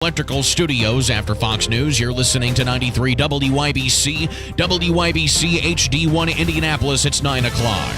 Electrical Studios after Fox News. You're listening to 93 WYBC, WYBC HD1 Indianapolis. It's 9 o'clock.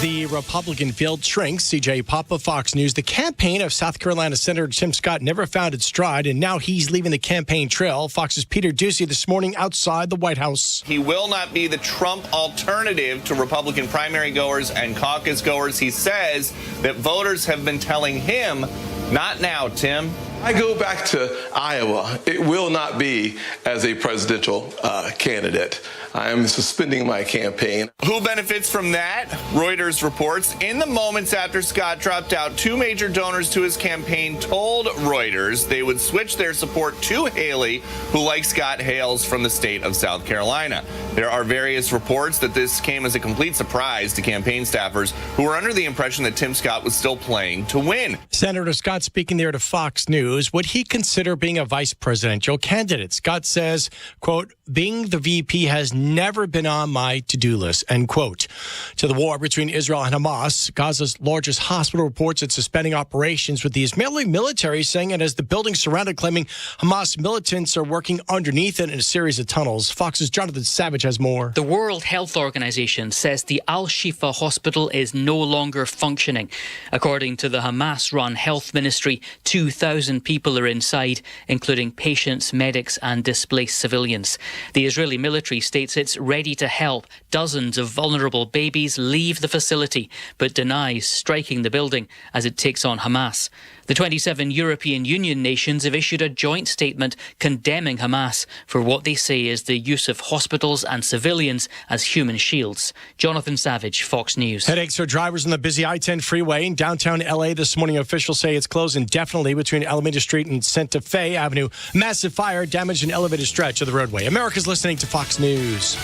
The Republican field shrinks. CJ Papa, Fox News. The campaign of South Carolina Senator Tim Scott never found its stride, and now he's leaving the campaign trail. Fox's Peter Ducey this morning outside the White House. He will not be the Trump alternative to Republican primary goers and caucus goers. He says that voters have been telling him, not now, Tim. I go back to Iowa. It will not be as a presidential candidate. I am suspending my campaign. Who benefits from that? Reuters reports, in the moments after Scott dropped out, two major donors to his campaign told Reuters they would switch their support to Haley, who, like Scott, hails from the state of South Carolina. There are various reports that this came as a complete surprise to campaign staffers who were under the impression that Tim Scott was still playing to win. Senator Scott speaking there to Fox News. Would he consider being a vice presidential candidate? Scott says, quote, being the VP has never been on my to-do list, end quote. To the war between Israel and Hamas, Gaza's largest hospital reports it's suspending operations, with the Israeli military saying it as the building surrounded, claiming Hamas militants are working underneath it in a series of tunnels. Fox's Jonathan Savage has more. The World Health Organization says the Al-Shifa hospital is no longer functioning. According to the Hamas-run health ministry, 2,000 people are inside, including patients, medics and displaced civilians. The Israeli military states it's ready to help dozens of vulnerable babies leave the facility, but denies striking the building as it takes on Hamas. The 27 European Union nations have issued a joint statement condemning Hamas for what they say is the use of hospitals and civilians as human shields. Jonathan Savage, Fox News. Headaches for drivers on the busy I-10 freeway in downtown L.A. this morning. Officials say it's closed indefinitely between Alameda Street and Santa Fe Avenue. Massive fire damaged an elevated stretch of the roadway. America's listening to Fox News.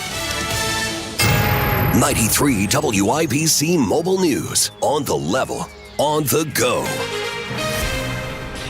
93 WIBC Mobile News. On the level, on the go.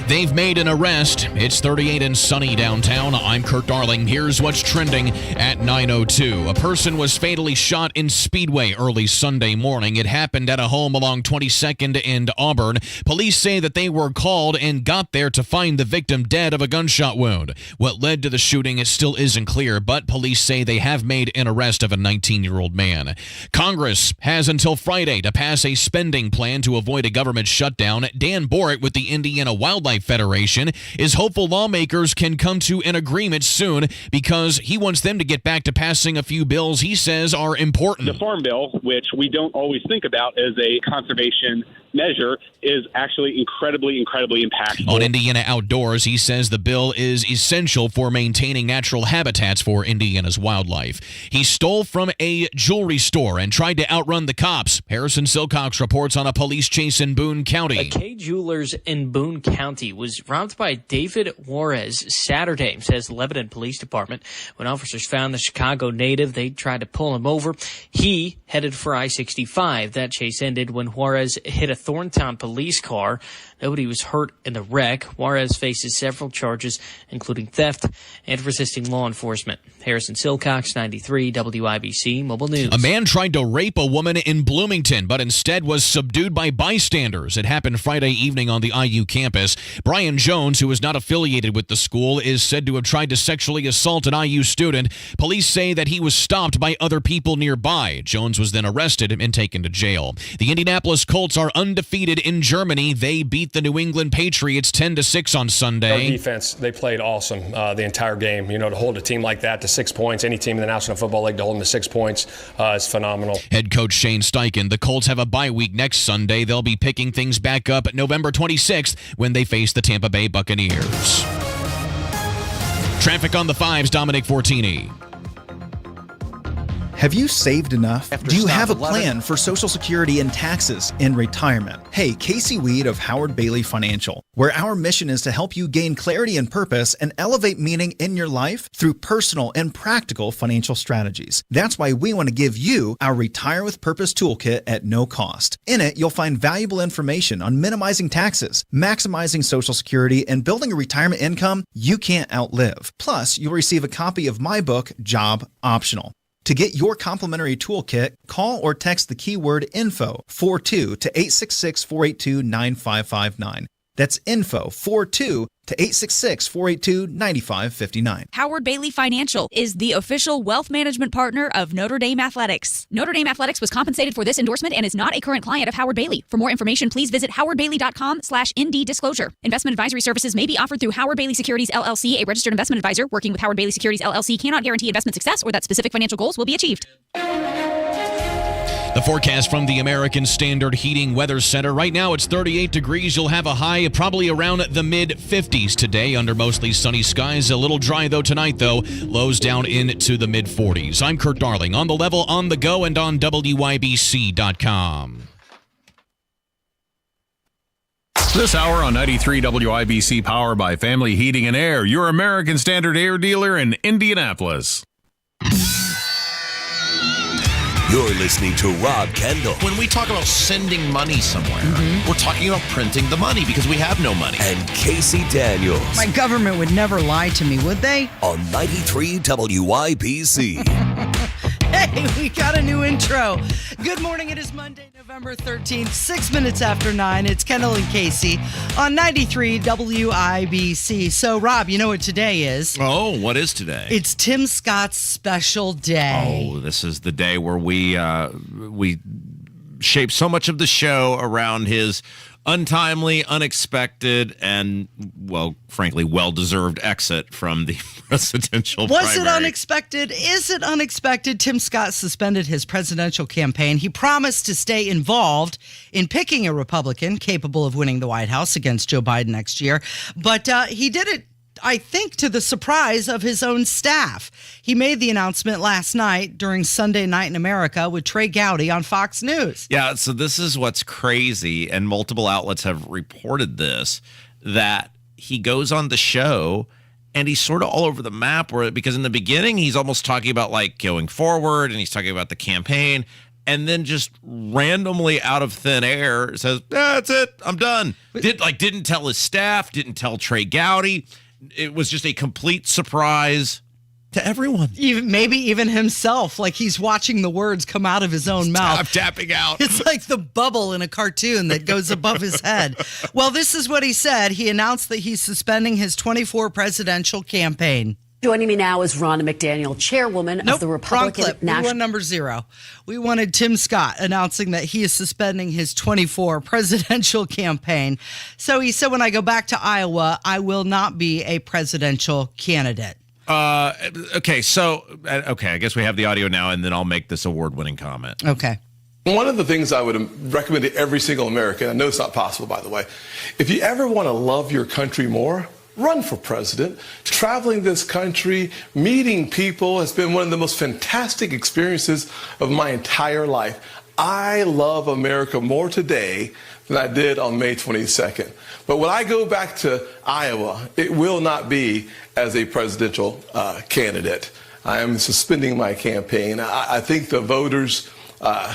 They've made an arrest. It's 38 and sunny downtown. I'm Kurt Darling. Here's what's trending at 9:02. A person was fatally shot in Speedway early Sunday morning. It happened at a home along 22nd and Auburn. Police say that they were called and got there to find the victim dead of a gunshot wound. What led to the shooting still isn't clear, but police say they have made an arrest of a 19-year-old man. Congress has until Friday to pass a spending plan to avoid a government shutdown. Dan Borrett with the Indiana Wildlife Federation is hopeful lawmakers can come to an agreement soon because he wants them to get back to passing a few bills he says are important. The Farm Bill, which we don't always think about as a conservation measure, is actually incredibly impactful. On Indiana Outdoors, he says the bill is essential for maintaining natural habitats for Indiana's wildlife. He stole from a jewelry store and tried to outrun the cops. Harrison Silcox reports on a police chase in Boone County. A K Jewelers in Boone County was robbed by David Juarez Saturday, says the Lebanon Police Department. When officers found the Chicago native, they tried to pull him over. He headed for I-65. That chase ended when Juarez hit a Thorntown police car. Nobody was hurt in the wreck. Juarez faces several charges, including theft and resisting law enforcement. Harrison Silcox, 93 WIBC Mobile News. A man tried to rape a woman in Bloomington, but instead was subdued by bystanders. It happened Friday evening on the IU campus. Brian Jones, who is not affiliated with the school, is said to have tried to sexually assault an IU student. Police say that he was stopped by other people nearby. Jones was then arrested and taken to jail. The Indianapolis Colts are undefeated in Germany. They beat the New England Patriots 10-6 on Sunday. Our defense, they played awesome the entire game. You know, to hold a team like that to 6 points, any team in the National Football League to hold them to 6 points is phenomenal. Head coach Shane Steichen. The Colts have a bye week next Sunday. They'll be picking things back up November 26th when they face the Tampa Bay Buccaneers. Traffic on the 5s, Dominic Fortini. Have you saved enough? Do you have a plan for Social Security and taxes in retirement? Hey, Casey Weed of Howard Bailey Financial, where our mission is to help you gain clarity and purpose and elevate meaning in your life through personal and practical financial strategies. That's why we want to give you our Retire with Purpose Toolkit at no cost. In it, you'll find valuable information on minimizing taxes, maximizing Social Security, and building a retirement income you can't outlive. Plus, you'll receive a copy of my book, Job Optional. To get your complimentary toolkit, call or text the keyword INFO 42 to 866-482-9559. That's info 42 to 866-482-9559. Howard Bailey Financial is the official wealth management partner of Notre Dame Athletics. Notre Dame Athletics was compensated for this endorsement and is not a current client of Howard Bailey. For more information, please visit howardbailey.com/ND disclosure. Investment advisory services may be offered through Howard Bailey Securities LLC, a registered investment advisor. Working with Howard Bailey Securities LLC cannot guarantee investment success or that specific financial goals will be achieved. The forecast from the American Standard Heating Weather Center. Right now it's 38 degrees. You'll have a high probably around the mid-50s today under mostly sunny skies. A little dry though tonight though. Lows down into the mid-40s. I'm Kurt Darling on the level, on the go, and on WYBC.com. This hour on 93 WIBC, powered by Family Heating and Air, your American Standard air dealer in Indianapolis. You're listening to Rob Kendall. When we talk about sending money somewhere, we're talking about printing the money because we have no money. And Casey Daniels. My government would never lie to me, would they? On 93 WIBC. Hey, we got a new intro. Good morning. It is Monday, November 13th, 6 minutes after 9. It's Kendall and Casey on 93 WIBC. So, Rob, you know what today is? Oh, what is today? It's Tim Scott's special day. Oh, this is the day where we shape so much of the show around his untimely, unexpected, and, well, frankly, well-deserved exit from the presidential primary. Was it unexpected? Is it unexpected? Tim Scott suspended his presidential campaign. He promised to stay involved in picking a Republican capable of winning the White House against Joe Biden next year. But he did it, I think, to the surprise of his own staff. He made the announcement last night during Sunday Night in America with Trey Gowdy on Fox News. Yeah, so this is what's crazy, and multiple outlets have reported this, that he goes on the show and he's sort of all over the map, because in the beginning he's almost talking about like going forward and he's talking about the campaign, and then just randomly out of thin air says, that's it, I'm done. Didn't tell his staff, didn't tell Trey Gowdy. It was just a complete surprise to everyone. Maybe even himself, like he's watching the words come out of his own mouth. Stop tapping out. It's like the bubble in a cartoon that goes above his head. Well, this is what he said. He announced that he's suspending his 24 presidential campaign. Joining me now is Ronna McDaniel, chairwoman of the Republican National. We won number 0. We wanted Tim Scott announcing that he is suspending his 24 presidential campaign. So he said, when I go back to Iowa, I will not be a presidential candidate. Okay, I guess we have the audio now, and then I'll make this award-winning comment. Okay. One of the things I would recommend to every single American, I know it's not possible, by the way, if you ever want to love your country more, run for president. Traveling this country, meeting people has been one of the most fantastic experiences of my entire life. I love America more today than I did on May 22nd. But when I go back to Iowa, it will not be as a presidential candidate. I am suspending my campaign. I think the voters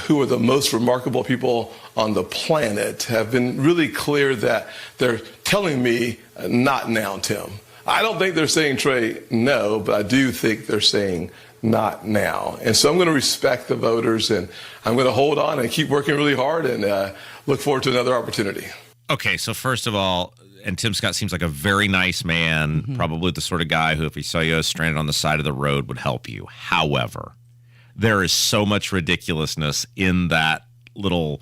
who are the most remarkable people on the planet have been really clear that they're telling me, not now, Tim. I don't think they're saying, Trey, no, but I do think they're saying not now. And so I'm going to respect the voters, and I'm going to hold on and keep working really hard and look forward to another opportunity. Okay, so first of all, and Tim Scott seems like a very nice man, probably the sort of guy who, if he saw you stranded on the side of the road, would help you. However, there is so much ridiculousness in that little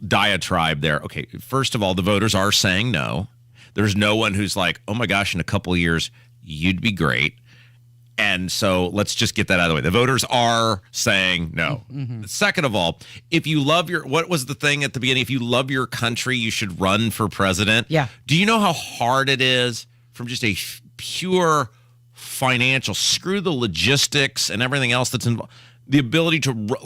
diatribe there. Okay, first of all, the voters are saying no. There's no one who's like, oh my gosh, in a couple of years, you'd be great. And so let's just get that out of the way. The voters are saying no. Second of all, if you love what was the thing at the beginning? If you love your country, you should run for president. Yeah. Do you know how hard it is from just a pure financial, screw the logistics and everything else that's involved, the ability to,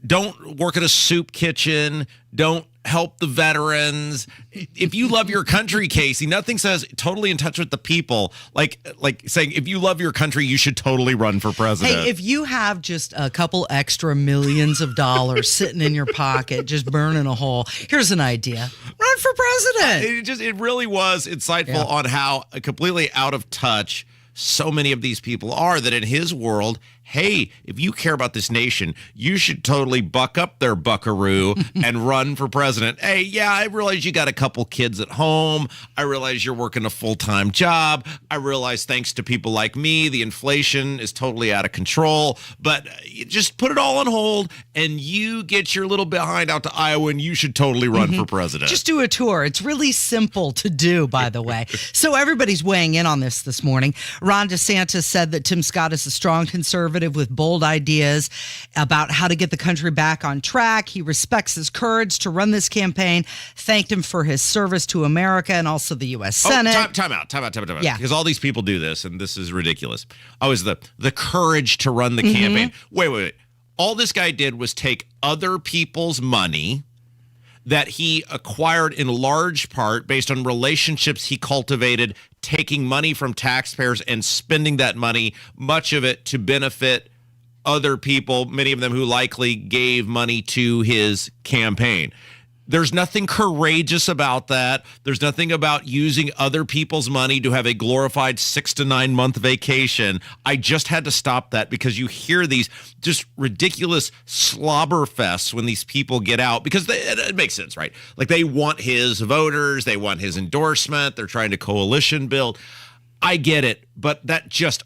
don't work at a soup kitchen, don't help the veterans. If you love your country, Casey, nothing says totally in touch with the people like saying if you love your country, you should totally run for president. Hey, if you have just a couple extra millions of dollars sitting in your pocket, just burning a hole, here's an idea. Run for president. It really was insightful on how completely out of touch so many of these people are, that in his world, hey, if you care about this nation, you should totally buck up their buckaroo and run for president. Hey, yeah, I realize you got a couple kids at home. I realize you're working a full-time job. I realize thanks to people like me, the inflation is totally out of control. But you just put it all on hold, and you get your little behind out to Iowa, and you should totally run for president. Just do a tour. It's really simple to do, by the way. So everybody's weighing in on this morning. Ron DeSantis said that Tim Scott is a strong conservative with bold ideas about how to get the country back on track. He respects his courage to run this campaign, thanked him for his service to America and also the U.S. Senate. Time out. Yeah. Because all these people do this, and this is ridiculous. Always the courage to run the campaign. Wait. All this guy did was take other people's money that he acquired in large part based on relationships he cultivated, taking money from taxpayers and spending that money, much of it to benefit other people, many of them who likely gave money to his campaign. There's nothing courageous about that. There's nothing about using other people's money to have a glorified 6 to 9 month vacation. I just had to stop that because you hear these just ridiculous slobber fests when these people get out because it makes sense, right? Like they want his voters, they want his endorsement, they're trying to coalition build. I get it, but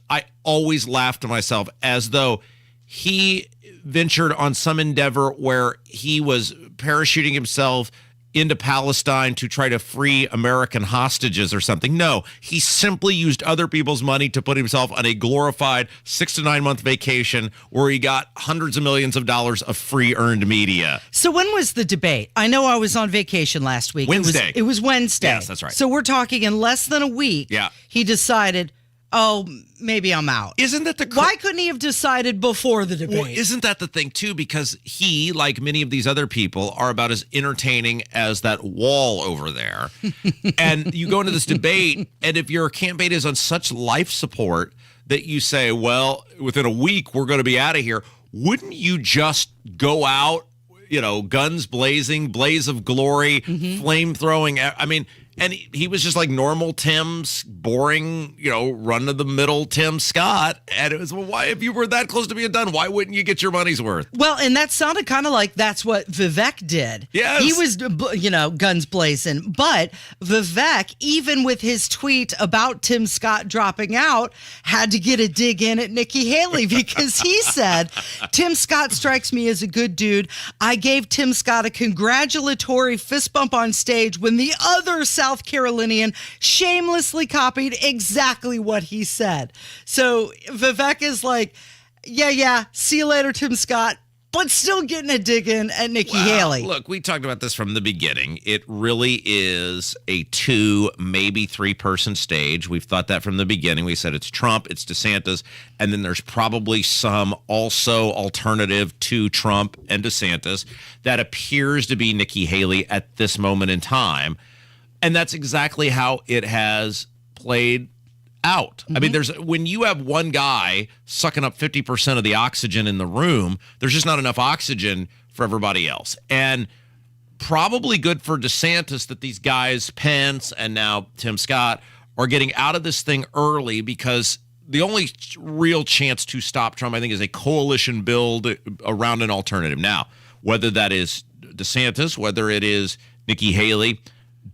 I always laugh to myself as though he ventured on some endeavor where he was parachuting himself into Palestine to try to free American hostages or something. No, he simply used other people's money to put himself on a glorified 6 to 9 month vacation where he got hundreds of millions of dollars of free earned media. So when was the debate? I know I was on vacation last week. Wednesday. It was Wednesday. Yes, that's right. So we're talking in less than a week. Yeah. He decided, maybe I'm out. Isn't that why couldn't he have decided before the debate? Well, isn't that the thing, too? Because he, like many of these other people, are about as entertaining as that wall over there. And you go into this debate, and if your campaign is on such life support that you say, well, within a week, we're going to be out of here, wouldn't you just go out, guns blazing, blaze of glory, flame throwing? I mean, and he was just like normal Tim's boring, run of the middle Tim Scott. And it was, well, why, if you were that close to being done, why wouldn't you get your money's worth? Well, and that sounded kind of like that's what Vivek did. Yes. He was, guns blazing. But Vivek, even with his tweet about Tim Scott dropping out, had to get a dig in at Nikki Haley because he said, Tim Scott strikes me as a good dude. I gave Tim Scott a congratulatory fist bump on stage when the other South Carolinian shamelessly copied exactly what he said. So Vivek is like, yeah, see you later, Tim Scott, but still getting a dig in at Nikki Haley. Look, we talked about this from the beginning. It really is a 2, maybe 3-person stage. We've thought that from the beginning. We said it's Trump, it's DeSantis, and then there's probably some also alternative to Trump and DeSantis that appears to be Nikki Haley at this moment in time. And that's exactly how it has played out. I mean, when you have one guy sucking up 50% of the oxygen in the room, there's just not enough oxygen for everybody else. And probably good for DeSantis that these guys, Pence and now Tim Scott, are getting out of this thing early because the only real chance to stop Trump, I think, is a coalition build around an alternative. Now, whether that is DeSantis, whether it is Nikki Haley,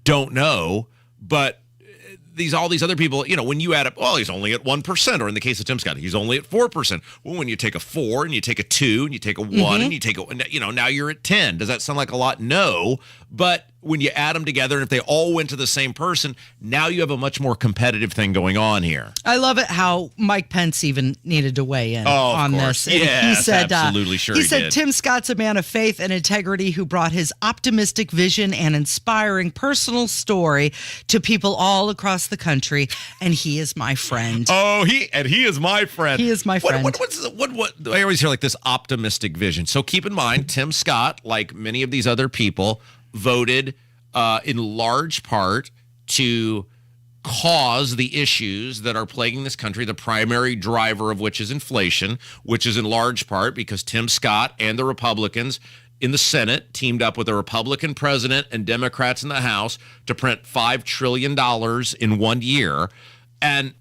don't know, but all these other people, when you add up, he's only at 1%, or in the case of Tim Scott, he's only at 4%. Well, when you take a 4 and you take a 2 and you take a 1 and you take now you're at 10. Does that sound like a lot? No, but when you add them together, and if they all went to the same person, now you have a much more competitive thing going on here. I love it how Mike Pence even needed to weigh in on this. Yes, he said, absolutely, sure he said did. Tim Scott's a man of faith and integrity who brought his optimistic vision and inspiring personal story to people all across the country, and he is my friend. He is my friend. He is my friend. What I always hear like this optimistic vision. So keep in mind, Tim Scott, like many of these other people, voted in large part to cause the issues that are plaguing this country, the primary driver of which is inflation, which is in large part because Tim Scott and the Republicans in the Senate teamed up with a Republican president and Democrats in the House to print $5 trillion in 1 year. And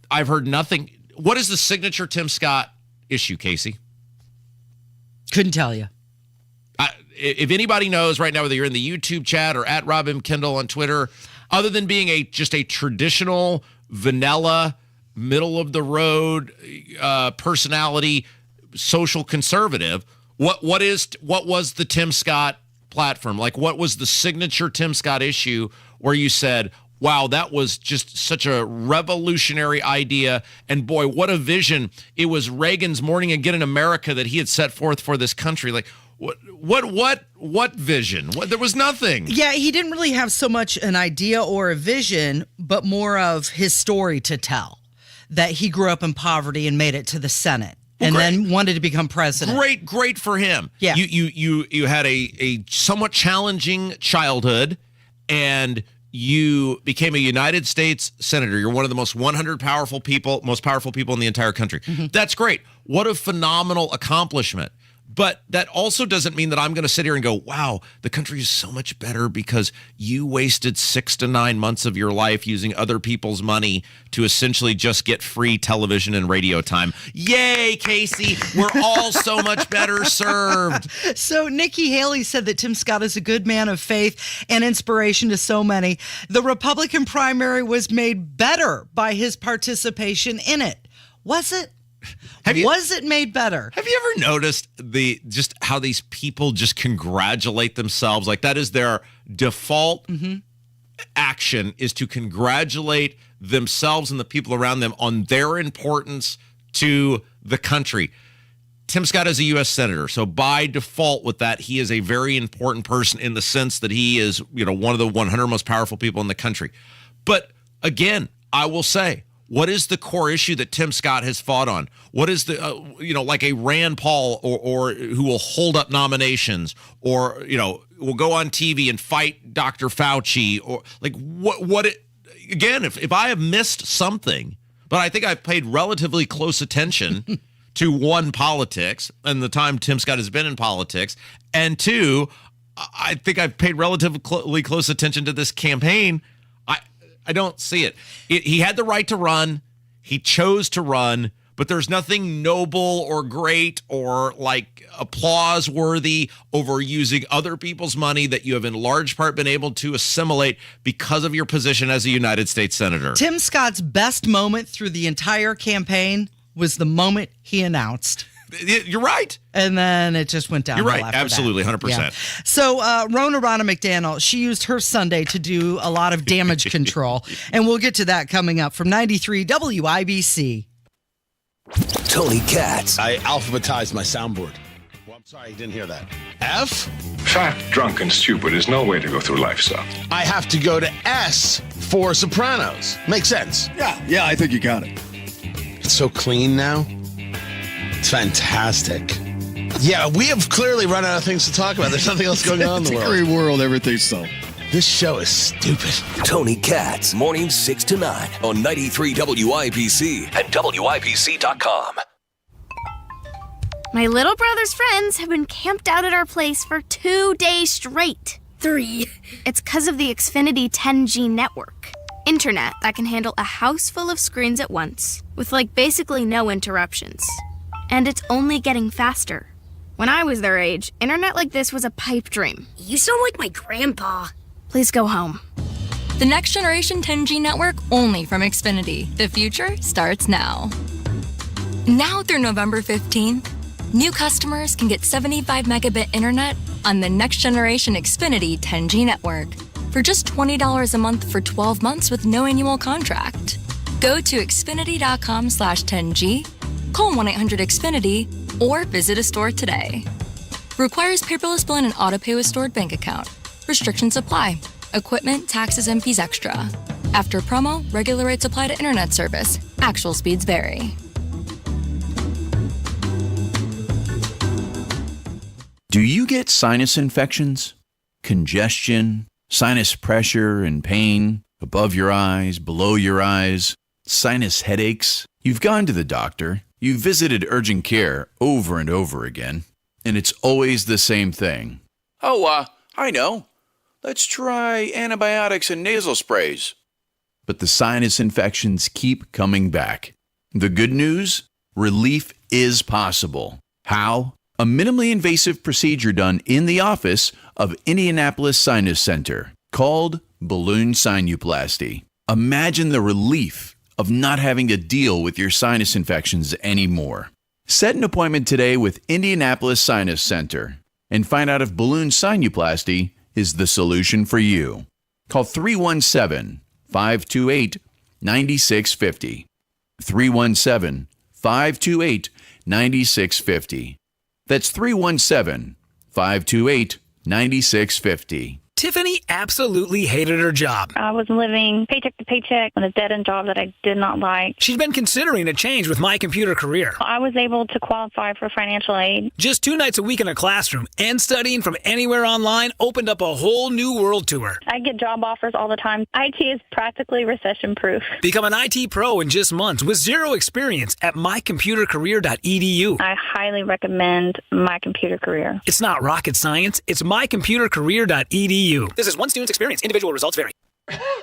I've heard nothing. What is the signature Tim Scott issue, Casey? Couldn't tell you. If anybody knows right now, whether you're in the YouTube chat or at Rob M. Kendall on Twitter, other than being just a traditional, vanilla, middle-of-the-road personality, social conservative, what was the Tim Scott platform? Like, what was the signature Tim Scott issue where you said, wow, that was just such a revolutionary idea, and boy, what a vision. It was Reagan's Morning Again in America that he had set forth for this country. Like, what vision? There was nothing. Yeah, he didn't really have so much an idea or a vision, but more of his story to tell, that he grew up in poverty and made it to the Senate. And then wanted to become president. Great for him. Yeah. You had a somewhat challenging childhood, and you became a United States senator. You're one of the most 100 most powerful people in the entire country. Mm-hmm. That's great. What a phenomenal accomplishment. But that also doesn't mean that I'm going to sit here and go, wow, the country is so much better because you wasted 6 to 9 months of your life using other people's money to essentially just get free television and radio time. Yay, Casey. We're all so much better served. So Nikki Haley said that Tim Scott is a good man of faith and inspiration to so many. The Republican primary was made better by his participation in it. Was it? Was it made better? Have you ever noticed just how these people just congratulate themselves? Like, that is their default action, is to congratulate themselves and the people around them on their importance to the country. Tim Scott is a U.S. senator, so by default with that, he is a very important person in the sense that he is, one of the 100 most powerful people in the country. But again, I will say, what is the core issue that Tim Scott has fought on? What is the, like a Rand Paul or who will hold up nominations or, will go on TV and fight Dr. Fauci or like again, if I have missed something, but I think I've paid relatively close attention to one, politics and the time Tim Scott has been in politics, and two, I think I've paid relatively close attention to this campaign. I don't see it. He had the right to run. He chose to run, but there's nothing noble or great or like applause worthy over using other people's money that you have in large part been able to assimilate because of your position as a United States senator. Tim Scott's best moment through the entire campaign was the moment he announced. You're right. And then it just went down. You're right. Absolutely. 100%. Yeah. So Ronna McDaniel, she used her Sunday to do a lot of damage control. And we'll get to that coming up from 93 WIBC. Tony Katz. I alphabetized my soundboard. Well, I'm sorry, I didn't hear that. F? Fat, drunk, and stupid is no way to go through life, son. I have to go to S for Sopranos. Makes sense. Yeah, I think you got it. It's so clean now. It's fantastic. Yeah, we have clearly run out of things to talk about. There's nothing else going on in the world. It's a great world, everything's so. This show is stupid. Tony Katz, mornings 6 to 9 on 93 WIBC and WIBC.com. My little brother's friends have been camped out at our place for 2 days straight. 3. It's because of the Xfinity 10G network. Internet that can handle a house full of screens at once, with basically no interruptions. And it's only getting faster. When I was their age, internet like this was a pipe dream. You sound like my grandpa. Please go home. The next generation 10G network only from Xfinity. The future starts now. Now through November 15th, new customers can get 75 megabit internet on the next generation Xfinity 10G network for just $20 a month for 12 months with no annual contract. Go to Xfinity.com/10G, call 1-800-XFINITY, or visit a store today. Requires paperless billing and autopay with stored bank account. Restrictions apply. Equipment, taxes, and fees extra. After promo, regular rates apply to internet service. Actual speeds vary. Do you get sinus infections, congestion, sinus pressure and pain, above your eyes, below your eyes, sinus headaches? You've gone to the doctor, you've visited urgent care over and over again, and it's always the same thing. Oh, I know. Let's try antibiotics and nasal sprays. But the sinus infections keep coming back. The good news? Relief is possible. How? A minimally invasive procedure done in the office of Indianapolis Sinus Center called balloon sinuplasty. Imagine the relief of not having to deal with your sinus infections anymore. Set an appointment today with Indianapolis Sinus Center and find out if balloon sinuplasty is the solution for you. Call 317-528-9650. 317-528-9650. That's 317-528-9650. Tiffany absolutely hated her job. I was living paycheck to paycheck on a dead-end job that I did not like. She'd been considering a change with My Computer Career. I was able to qualify for financial aid. Just 2 nights a week in a classroom and studying from anywhere online opened up a whole new world to her. I get job offers all the time. IT is practically recession-proof. Become an IT pro in just months with zero experience at mycomputercareer.edu. I highly recommend My Computer Career. It's not rocket science. It's mycomputercareer.edu. This is one student's experience. Individual results vary.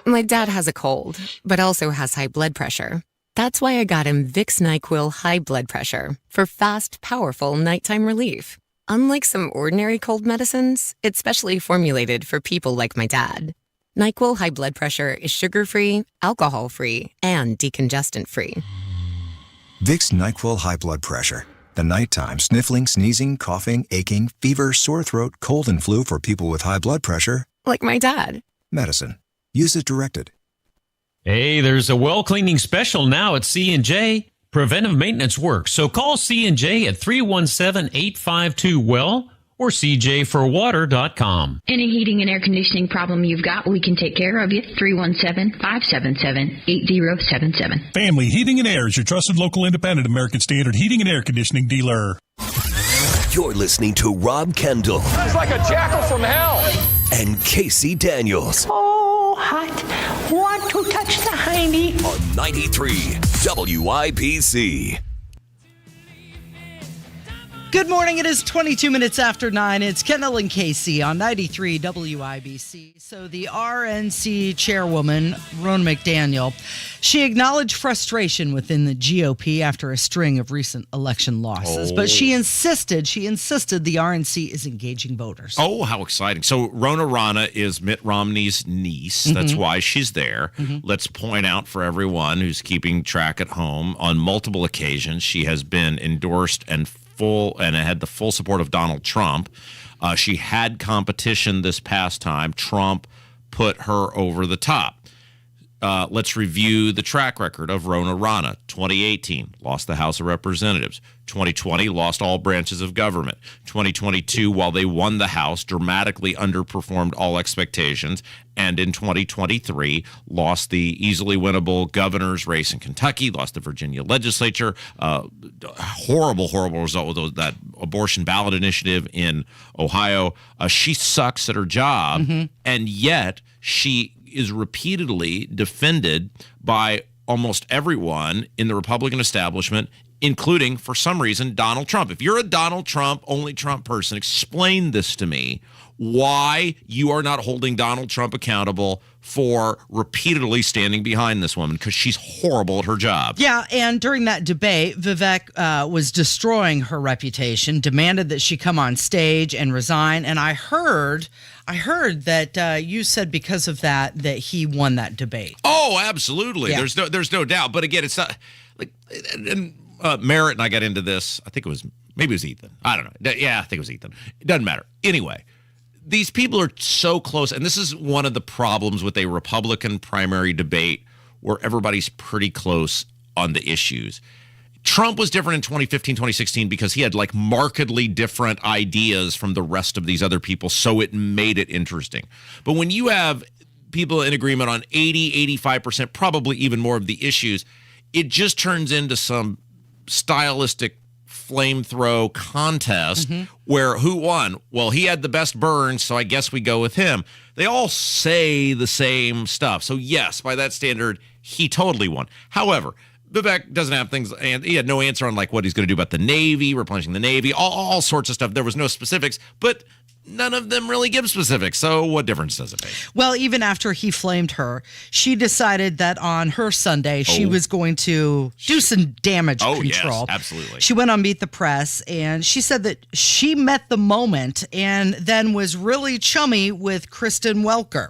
My dad has a cold, but also has high blood pressure. That's why I got him Vicks NyQuil High Blood Pressure for fast, powerful nighttime relief. Unlike some ordinary cold medicines, it's specially formulated for people like my dad. NyQuil High Blood Pressure is sugar-free, alcohol-free, and decongestant-free. Vicks NyQuil High Blood Pressure. The nighttime sniffling, sneezing, coughing, aching, fever, sore throat, cold, and flu for people with high blood pressure. Like my dad. Medicine. Use as directed. Hey, there's a well cleaning special now at C&J. Preventive maintenance work. So call C&J at 317-852-WELL or cjforwater.com. Any heating and air conditioning problem you've got, we can take care of you. 317-577-8077. Family Heating and Air is your trusted local independent American Standard heating and air conditioning dealer. You're listening to Rob Kendall. It's like a jackal from hell. And Casey Daniels. Oh, hot. Want to touch the hiney. On 93 WIPC. Good morning. It is 22 minutes after 9. It's Kendall and Casey on 93 WIBC. So the RNC chairwoman, Ronna McDaniel, she acknowledged frustration within the GOP after a string of recent election losses. But she insisted the RNC is engaging voters. Oh, how exciting. So Ronna is Mitt Romney's niece. Mm-hmm. That's why she's there. Mm-hmm. Let's point out for everyone who's keeping track at home, on multiple occasions, she has been endorsed and had the full support of Donald Trump. She had competition this past time. Trump put her over the top. Let's review the track record of Ronna. 2018, lost the House of Representatives. 2020, lost all branches of government. 2022, while they won the House, dramatically underperformed all expectations. And in 2023, lost the easily winnable governor's race in Kentucky, lost the Virginia legislature. Horrible result with that abortion ballot initiative in Ohio. She sucks at her job, and yet she is repeatedly defended by almost everyone in the Republican establishment, including, for some reason, Donald Trump. If you're a Donald Trump, only Trump person, explain this to me, why you are not holding Donald Trump accountable for repeatedly standing behind this woman, because she's horrible at her job. Yeah, and during that debate, Vivek was destroying her reputation, demanded that she come on stage and resign, and I heard that you said because of that he won that debate. Oh, absolutely. Yeah. There's no doubt. But again, it's not like, and Merritt and I got into this. I think maybe it was Ethan. I don't know. Yeah, I think it was Ethan. It doesn't matter. Anyway, these people are so close, and this is one of the problems with a Republican primary debate where everybody's pretty close on the issues. Trump was different in 2015, 2016 because he had like markedly different ideas from the rest of these other people, so it made it interesting. But when you have people in agreement on 80, 85%, probably even more of the issues, it just turns into some stylistic flamethrow contest where who won? Well, he had the best burn, so I guess we go with him. They all say the same stuff. So yes, by that standard, he totally won. However, Vivek doesn't have things, and he had no answer on like what he's going to do about the Navy, replenishing the Navy, all sorts of stuff. There was no specifics, but none of them really give specifics. So what difference does it make? Well, even after he flamed her, she decided that on her Sunday, she was going to do some damage control. Yes, absolutely. She went on Meet the Press, and she said that she met the moment and then was really chummy with Kristen Welker.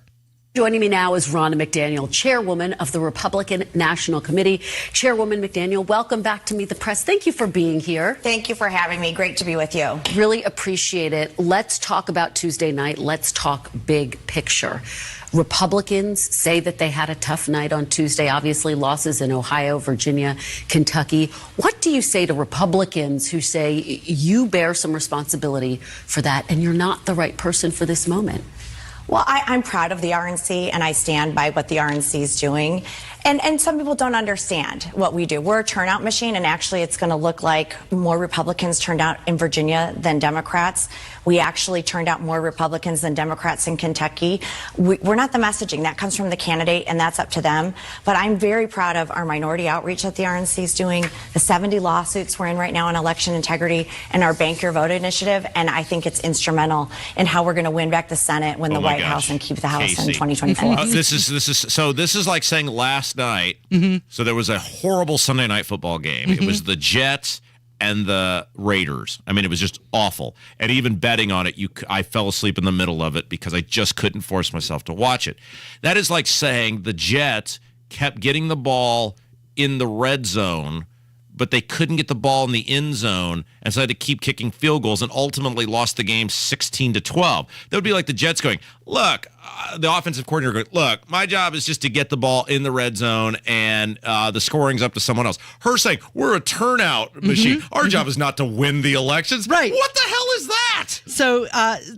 Joining me now is Ronna McDaniel, chairwoman of the Republican National Committee. Chairwoman McDaniel, welcome back to Meet the Press. Thank you for being here. Thank you for having me. Great to be with you. Really appreciate it. Let's talk about Tuesday night. Let's talk big picture. Republicans say that they had a tough night on Tuesday, obviously losses in Ohio, Virginia, Kentucky. What do you say to Republicans who say you bear some responsibility for that and you're not the right person for this moment? Well, I'm proud of the RNC, and I stand by what the RNC is doing. And some people don't understand what we do. We're a turnout machine, and actually it's going to look like more Republicans turned out in Virginia than Democrats. We actually turned out more Republicans than Democrats in Kentucky. We're not the messaging. That comes from the candidate, and that's up to them. But I'm very proud of our minority outreach that the RNC is doing, the 70 lawsuits we're in right now on election integrity, and our Bank Your Vote initiative. And I think it's instrumental in how we're going to win back the Senate, win the White House, and keep the House in 2024. This is like saying last night. So there was a horrible Sunday night football game. It was the Jets and the Raiders. I mean, it was just awful. And even betting on it, I fell asleep in the middle of it because I just couldn't force myself to watch it. That is like saying the Jets kept getting the ball in the red zone, but they couldn't get the ball in the end zone, and so had to keep kicking field goals and ultimately lost the game 16-12. That would be like the Jets going, look, the offensive coordinator going, look, my job is just to get the ball in the red zone, and the scoring's up to someone else. Her saying, we're a turnout machine. Our job is not to win the elections. Right. What the hell is that? So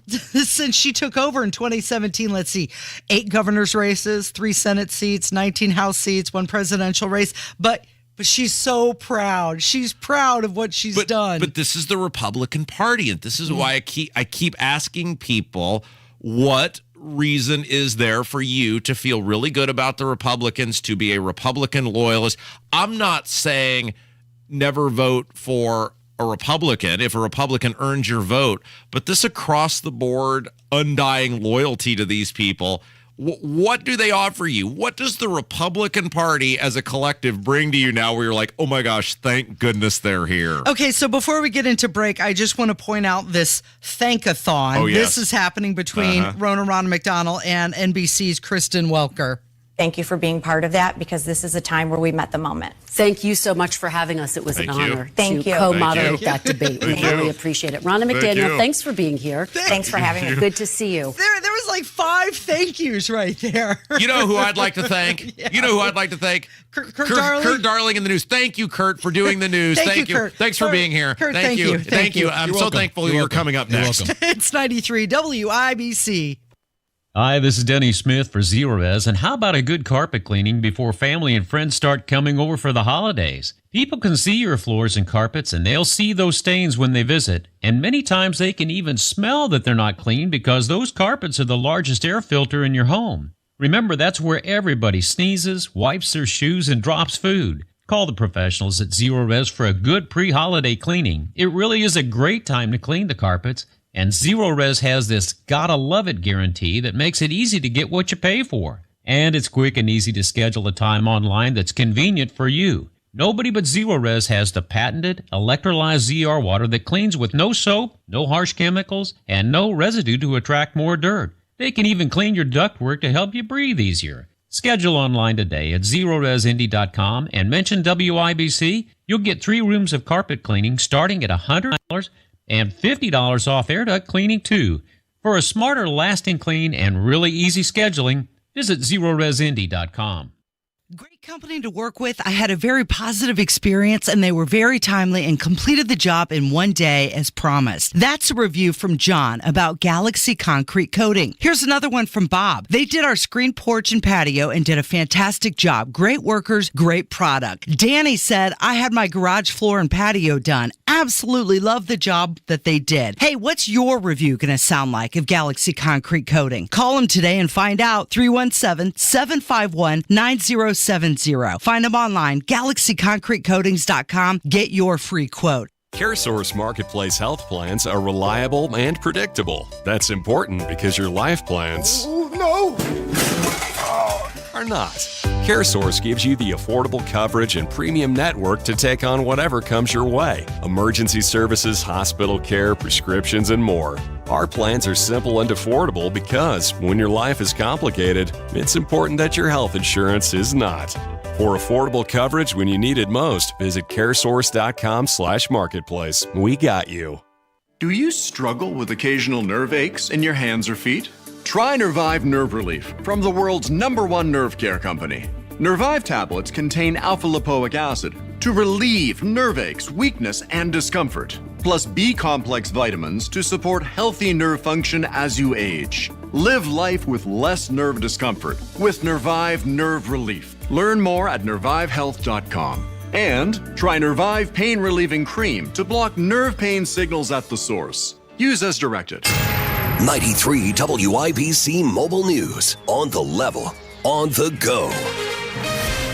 since she took over in 2017, let's see, 8 governor's races, 3 Senate seats, 19 House seats, 1 presidential race, but she's so proud. She's proud of what she's done. But this is the Republican Party, and this is why I keep asking people, what reason is there for you to feel really good about the Republicans, to be a Republican loyalist? I'm not saying never vote for a Republican if a Republican earns your vote, but this across-the-board undying loyalty to these people, what do they offer you? What does the Republican Party as a collective bring to you now where you're like, oh my gosh, thank goodness they're here? Okay, so before we get into break, I just want to point out this thank-a-thon. Oh, yes. This is happening between Ronna McDaniel and NBC's Kristen Welker. Thank you for being part of that, because this is a time where we met the moment. Thank you so much for having us. It was an honor to co-moderate that debate. We really appreciate it. Ronna McDaniel, thanks for being here. Thanks for having me. Good to see you. There was like 5 thank yous right there. You know who I'd like to thank? Yeah. You know who I'd like to thank? Kurt Darling. Kurt Darling in the news. Thank you, Kurt, for doing the news. Thank you, Kurt. Thanks for being here. Kurt, thank you. Thank you. I'm You're so welcome. thankful You're you're welcome. coming up You're next. welcome. It's 93 WIBC. Hi, this is Denny Smith for Zerorez, and how about a good carpet cleaning before family and friends start coming over for the holidays? People can see your floors and carpets, and they'll see those stains when they visit, and many times they can even smell that they're not clean because those carpets are the largest air filter in your home. Remember, that's where everybody sneezes, wipes their shoes, and drops food. Call the professionals at Zerorez for a good pre-holiday cleaning. It really is a great time to clean the carpets. And Zerorez has this gotta love it guarantee that makes it easy to get what you pay for. And it's quick and easy to schedule a time online that's convenient for you. Nobody but Zerorez has the patented electrolyzed ZR water that cleans with no soap, no harsh chemicals, and no residue to attract more dirt. They can even clean your ductwork to help you breathe easier. Schedule online today at ZerorezIndy.com and mention WIBC. You'll get 3 rooms of carpet cleaning starting at $100 and $50 off air duct cleaning too. For a smarter, lasting clean and really easy scheduling, visit ZerorezIndy.com. Great company to work with. I had a very positive experience, and they were very timely and completed the job in one day as promised. That's a review from John about Galaxy Concrete Coating. Here's another one from Bob. They did our screen porch and patio and did a fantastic job. Great workers, great product. Danny said, I had my garage floor and patio done. Absolutely love the job that they did. Hey, what's your review going to sound like of Galaxy Concrete Coating? Call them today and find out. 317-751-9070. Find them online, galaxyconcretecoatings.com. Get your free quote. CareSource Marketplace health plans are reliable and predictable. That's important because your life plans are not. CareSource gives you the affordable coverage and premium network to take on whatever comes your way. Emergency services, hospital care, prescriptions, and more. Our plans are simple and affordable because when your life is complicated, it's important that your health insurance is not. For affordable coverage when you need it most, visit caresource.com/marketplace. We got you. Do you struggle with occasional nerve aches in your hands or feet? Try Nervive Nerve Relief from the world's #1 nerve care company. Nervive tablets contain alpha-lipoic acid to relieve nerve aches, weakness, and discomfort, plus B-complex vitamins to support healthy nerve function as you age. Live life with less nerve discomfort with Nervive Nerve Relief. Learn more at nervivehealth.com. And try Nervive Pain Relieving Cream to block nerve pain signals at the source. Use as directed. 93 WIBC Mobile News. On the level, on the go.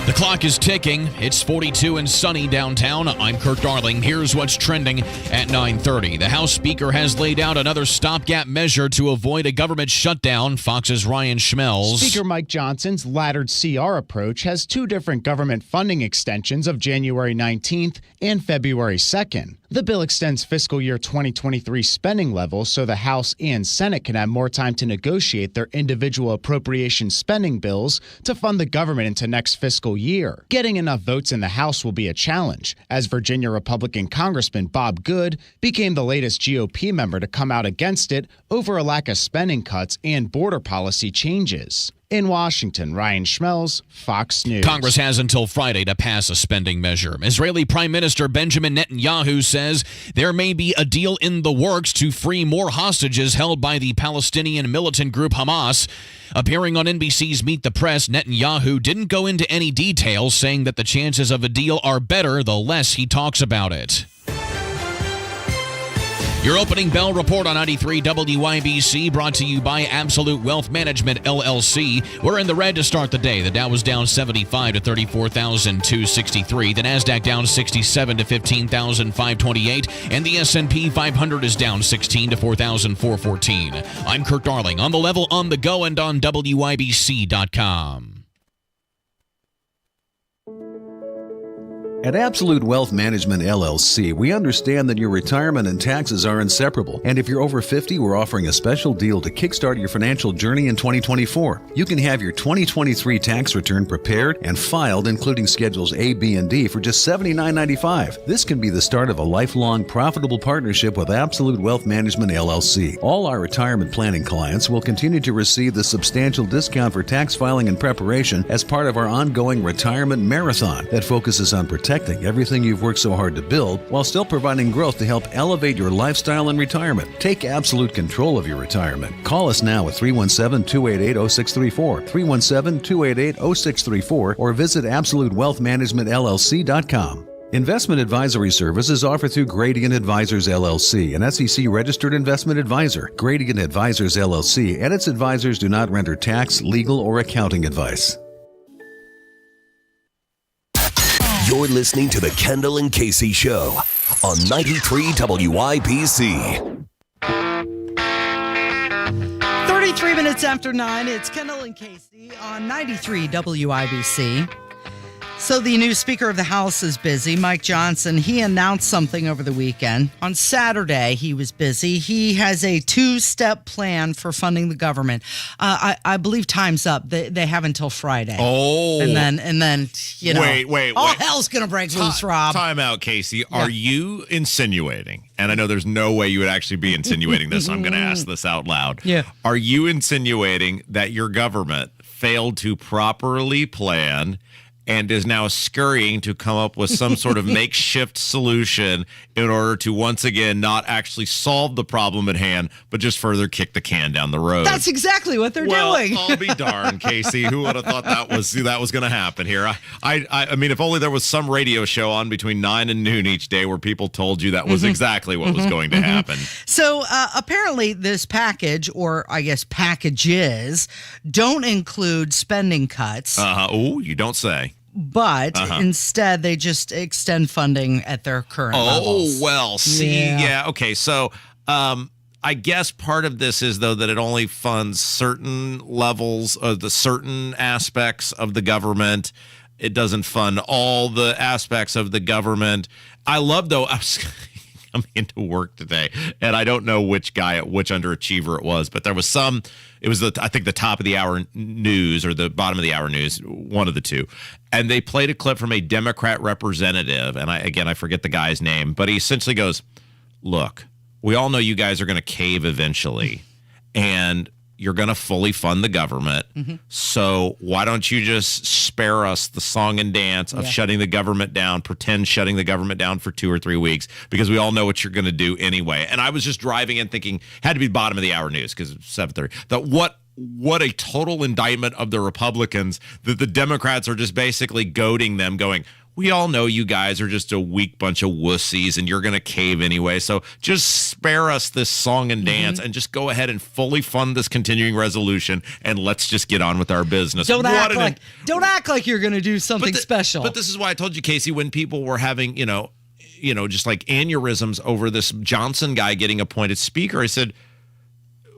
The clock is ticking. It's 42 and sunny downtown. I'm Kirk Darling. Here's what's trending at 9:30. The House Speaker has laid out another stopgap measure to avoid a government shutdown. Fox's Ryan Schmelz. Speaker Mike Johnson's laddered CR approach has two different government funding extensions of January 19th and February 2nd. The bill extends fiscal year 2023 spending levels so the House and Senate can have more time to negotiate their individual appropriation spending bills to fund the government into next fiscal year. Getting enough votes in the House will be a challenge, as Virginia Republican Congressman Bob Good became the latest GOP member to come out against it over a lack of spending cuts and border policy changes. In Washington, Ryan Schmelz, Fox News. Congress has until Friday to pass a spending measure. Israeli Prime Minister Benjamin Netanyahu says there may be a deal in the works to free more hostages held by the Palestinian militant group Hamas. Appearing on NBC's Meet the Press, Netanyahu didn't go into any details, saying that the chances of a deal are better the less he talks about it. Your opening bell report on 93 WIBC, brought to you by Absolute Wealth Management, LLC. We're in the red to start the day. The Dow was down 75 to 34,263. The NASDAQ down 67 to 15,528. And the S&P 500 is down 16 to 4,414. I'm Kirk Darling, on the level, on the go, and on WIBC.com. At Absolute Wealth Management, LLC, we understand that your retirement and taxes are inseparable. And if you're over 50, we're offering a special deal to kickstart your financial journey in 2024. You can have your 2023 tax return prepared and filed, including Schedules A, B, and D, for just $79.95. This can be the start of a lifelong, profitable partnership with Absolute Wealth Management, LLC. All our retirement planning clients will continue to receive the substantial discount for tax filing and preparation as part of our ongoing retirement marathon that focuses on protecting everything you've worked so hard to build while still providing growth to help elevate your lifestyle in retirement. Take absolute control of your retirement. Call us now at 317-288-0634, 317-288-0634, or visit AbsoluteWealthManagementLLC.com. Investment advisory service is offered through Gradient Advisors, LLC, an SEC-registered investment advisor. Gradient Advisors, LLC, and its advisors do not render tax, legal, or accounting advice. You're listening to the Kendall and Casey Show on 93 WIBC. 33 minutes after 9, it's Kendall and Casey on 93 WIBC. So the new Speaker of the House is busy. Mike Johnson, he announced something over the weekend. On Saturday, he was busy. He has a two-step plan for funding the government. I believe time's up. They have until Friday. Oh. And then you know, wait. all hell's going to break loose, Rob. Time out, Casey. Are you insinuating, and I know there's no way you would actually be insinuating this, I'm going to ask this out loud. Yeah. Are you insinuating that your government failed to properly plan and is now scurrying to come up with some sort of makeshift solution in order to once again not actually solve the problem at hand, but just further kick the can down the road? That's exactly what they're doing. I'll be darned, Casey. Who would have thought that was going to happen here? I mean, if only there was some radio show on between 9 and noon each day where people told you that was exactly what was going to happen. So apparently this package, or I guess packages, don't include spending cuts. Oh, you don't say. But instead, they just extend funding at their current levels. Oh, well, see, yeah. Okay, so I guess part of this is, though, that it only funds certain levels of the certain aspects of the government. It doesn't fund all the aspects of the government. I love, though, I was coming into work today, and I don't know which underachiever it was, but there was it was, I think, the top of the hour news or the bottom of the hour news, one of the two. And they played a clip from a Democrat representative, and I forget the guy's name, but he essentially goes, look, we all know you guys are going to cave eventually, and you're going to fully fund the government. So why don't you just spare us the song and dance of shutting the government down, pretend shutting the government down for 2 or 3 weeks, because we all know what you're going to do anyway. And I was just driving and thinking, had to be bottom of the hour news because it's 7:30. That what a total indictment of the Republicans that the Democrats are just basically goading them, going, we all know you guys are just a weak bunch of wussies and you're going to cave anyway. So just spare us this song and dance and just go ahead and fully fund this continuing resolution and let's just get on with our business. Don't act like you're going to do something special. But this is why I told you, Casey, when people were having, just like aneurysms over this Johnson guy getting appointed speaker, I said,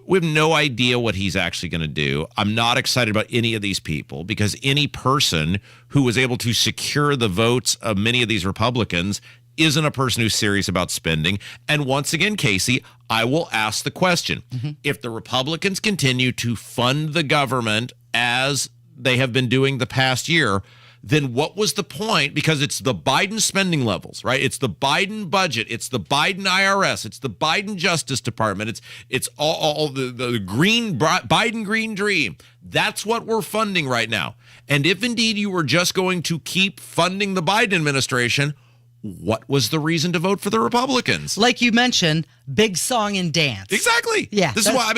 we have no idea what he's actually going to do. I'm not excited about any of these people because any person who was able to secure the votes of many of these Republicans isn't a person who's serious about spending. And once again, Casey, I will ask the question. If the Republicans continue to fund the government as they have been doing the past year, then what was the point? Because it's the Biden spending levels, right? It's the Biden budget. It's the Biden IRS. It's the Biden Justice Department. It's all the green Biden green dream. That's what we're funding right now. And if indeed you were just going to keep funding the Biden administration, what was the reason to vote for the Republicans? Like you mentioned, big song and dance. Exactly. Yeah. This is why,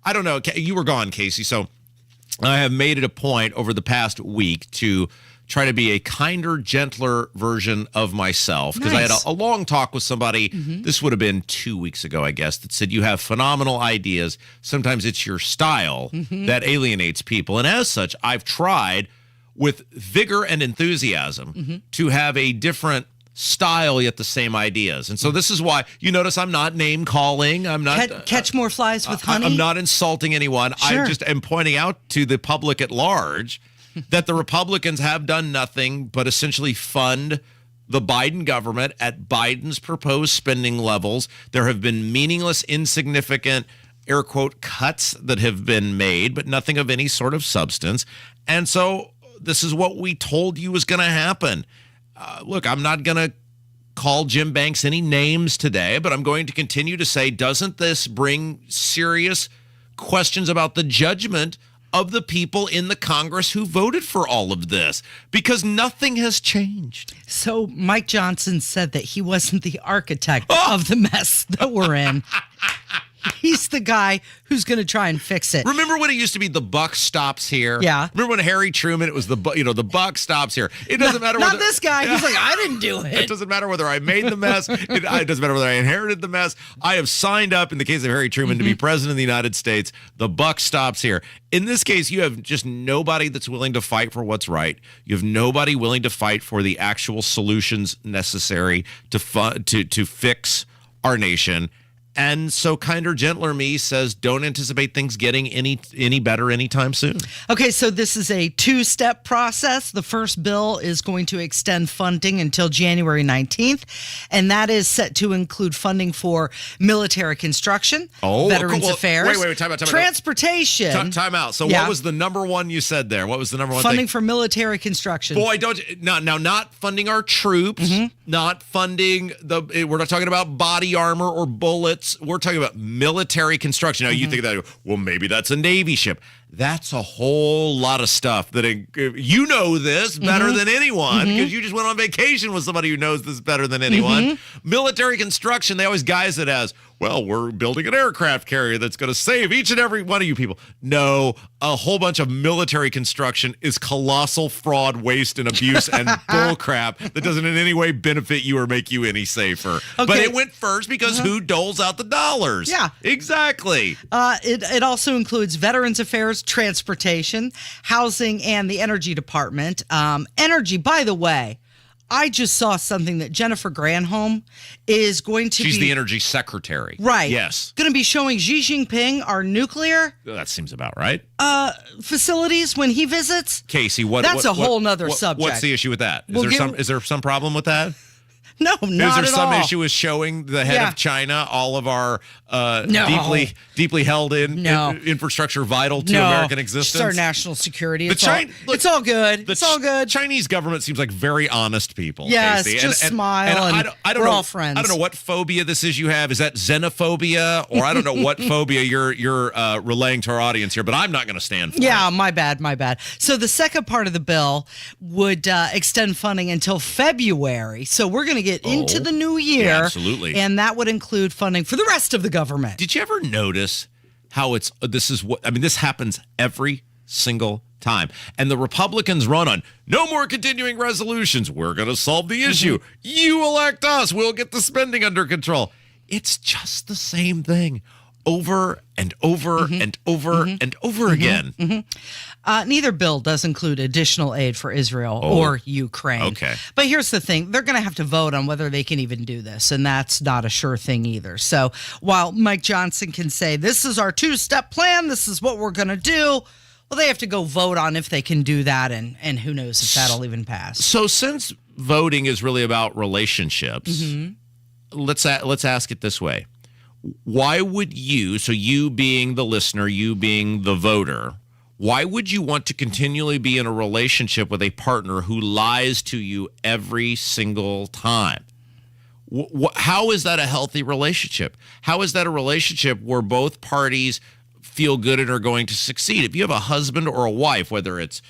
I don't know. You were gone, Casey. So I have made it a point over the past week to try to be a kinder, gentler version of myself. Because I had a long talk with somebody, this would have been 2 weeks ago, I guess, that said, you have phenomenal ideas. Sometimes it's your style that alienates people. And as such, I've tried with vigor and enthusiasm to have a different style, yet the same ideas. And so this is why you notice I'm not name calling. I'm not catch more flies with honey. I'm not insulting anyone. Sure. I just am pointing out to the public at large that the Republicans have done nothing but essentially fund the Biden government at Biden's proposed spending levels. There have been meaningless, insignificant, air quote, cuts that have been made, but nothing of any sort of substance. And so this is what we told you was going to happen. Look, I'm not going to call Jim Banks any names today, but I'm going to continue to say, doesn't this bring serious questions about the judgment of the people in the Congress who voted for all of this? Because nothing has changed. So Mike Johnson said that he wasn't the architect of the mess that we're in. He's the guy who's going to try and fix it. Remember when it used to be the buck stops here? Yeah. Remember when Harry Truman, it was the buck stops here. It doesn't matter whether... Not this guy. He's like, I didn't do it. It doesn't matter whether I made the mess. It doesn't matter whether I inherited the mess. I have signed up, in the case of Harry Truman, to be president of the United States. The buck stops here. In this case, you have just nobody that's willing to fight for what's right. You have nobody willing to fight for the actual solutions necessary to fix our nation. And so kinder, gentler me says, don't anticipate things getting any better anytime soon. Okay, so this is a two-step process. The first bill is going to extend funding until January 19th, and that is set to include funding for military construction, Veterans Affairs, wait, time out. Transportation. Time out. So what was the number one you said there? What was the number one funding thing? for military construction. Boy, not funding our troops, not funding we're not talking about body armor or bullets. We're talking about military construction. Now, you think that, well, maybe that's a Navy ship. That's a whole lot of stuff that you know this better than anyone because you just went on vacation with somebody who knows this better than anyone. Military construction, they always guise it as, well, we're building an aircraft carrier that's going to save each and every one of you people. No, a whole bunch of military construction is colossal fraud, waste, and abuse and bullcrap that doesn't in any way benefit you or make you any safer. Okay. But it went first because who doles out the dollars? Yeah. Exactly. It also includes Veterans Affairs, Transportation, Housing, and the Energy Department. Energy, by the way, I just saw something that Jennifer Granholm is going to She's the energy secretary. Right. Yes. Going to be showing Xi Jinping our nuclear That seems about right. facilities when he visits. Casey, That's a whole nother subject. What's the issue with that? We'll Is there some problem with that? No, not at all. Is there some issue with showing the head of China all of our deeply held infrastructure vital to American existence? It's our national security. It's all good. It's all good. Chinese government seems like very honest people. Yes, Casey. just smile and I don't we're know, all friends. I don't know what phobia this is you have. Is that xenophobia? Or I don't know what phobia you're relaying to our audience here, but I'm not going to stand for it. Yeah, my bad. So the second part of the bill would extend funding until February. So we're going to get into the new year. Yeah, absolutely. And that would include funding for the rest of the government. Did you ever notice how this happens every single time? And the Republicans run on no more continuing resolutions. We're going to solve the issue. You elect us. We'll get the spending under control. It's just the same thing over and over and over and over again. Neither bill does include additional aid for Israel or Ukraine. Okay. But here's the thing. They're going to have to vote on whether they can even do this, and that's not a sure thing either. So while Mike Johnson can say, this is our two-step plan, this is what we're going to do, well, they have to go vote on if they can do that, and who knows if that'll even pass. So since voting is really about relationships, let's ask it this way. Why would you being the listener, you being the voter, why would you want to continually be in a relationship with a partner who lies to you every single time? How is that a healthy relationship? How is that a relationship where both parties feel good and are going to succeed? If you have a husband or a wife, whether it's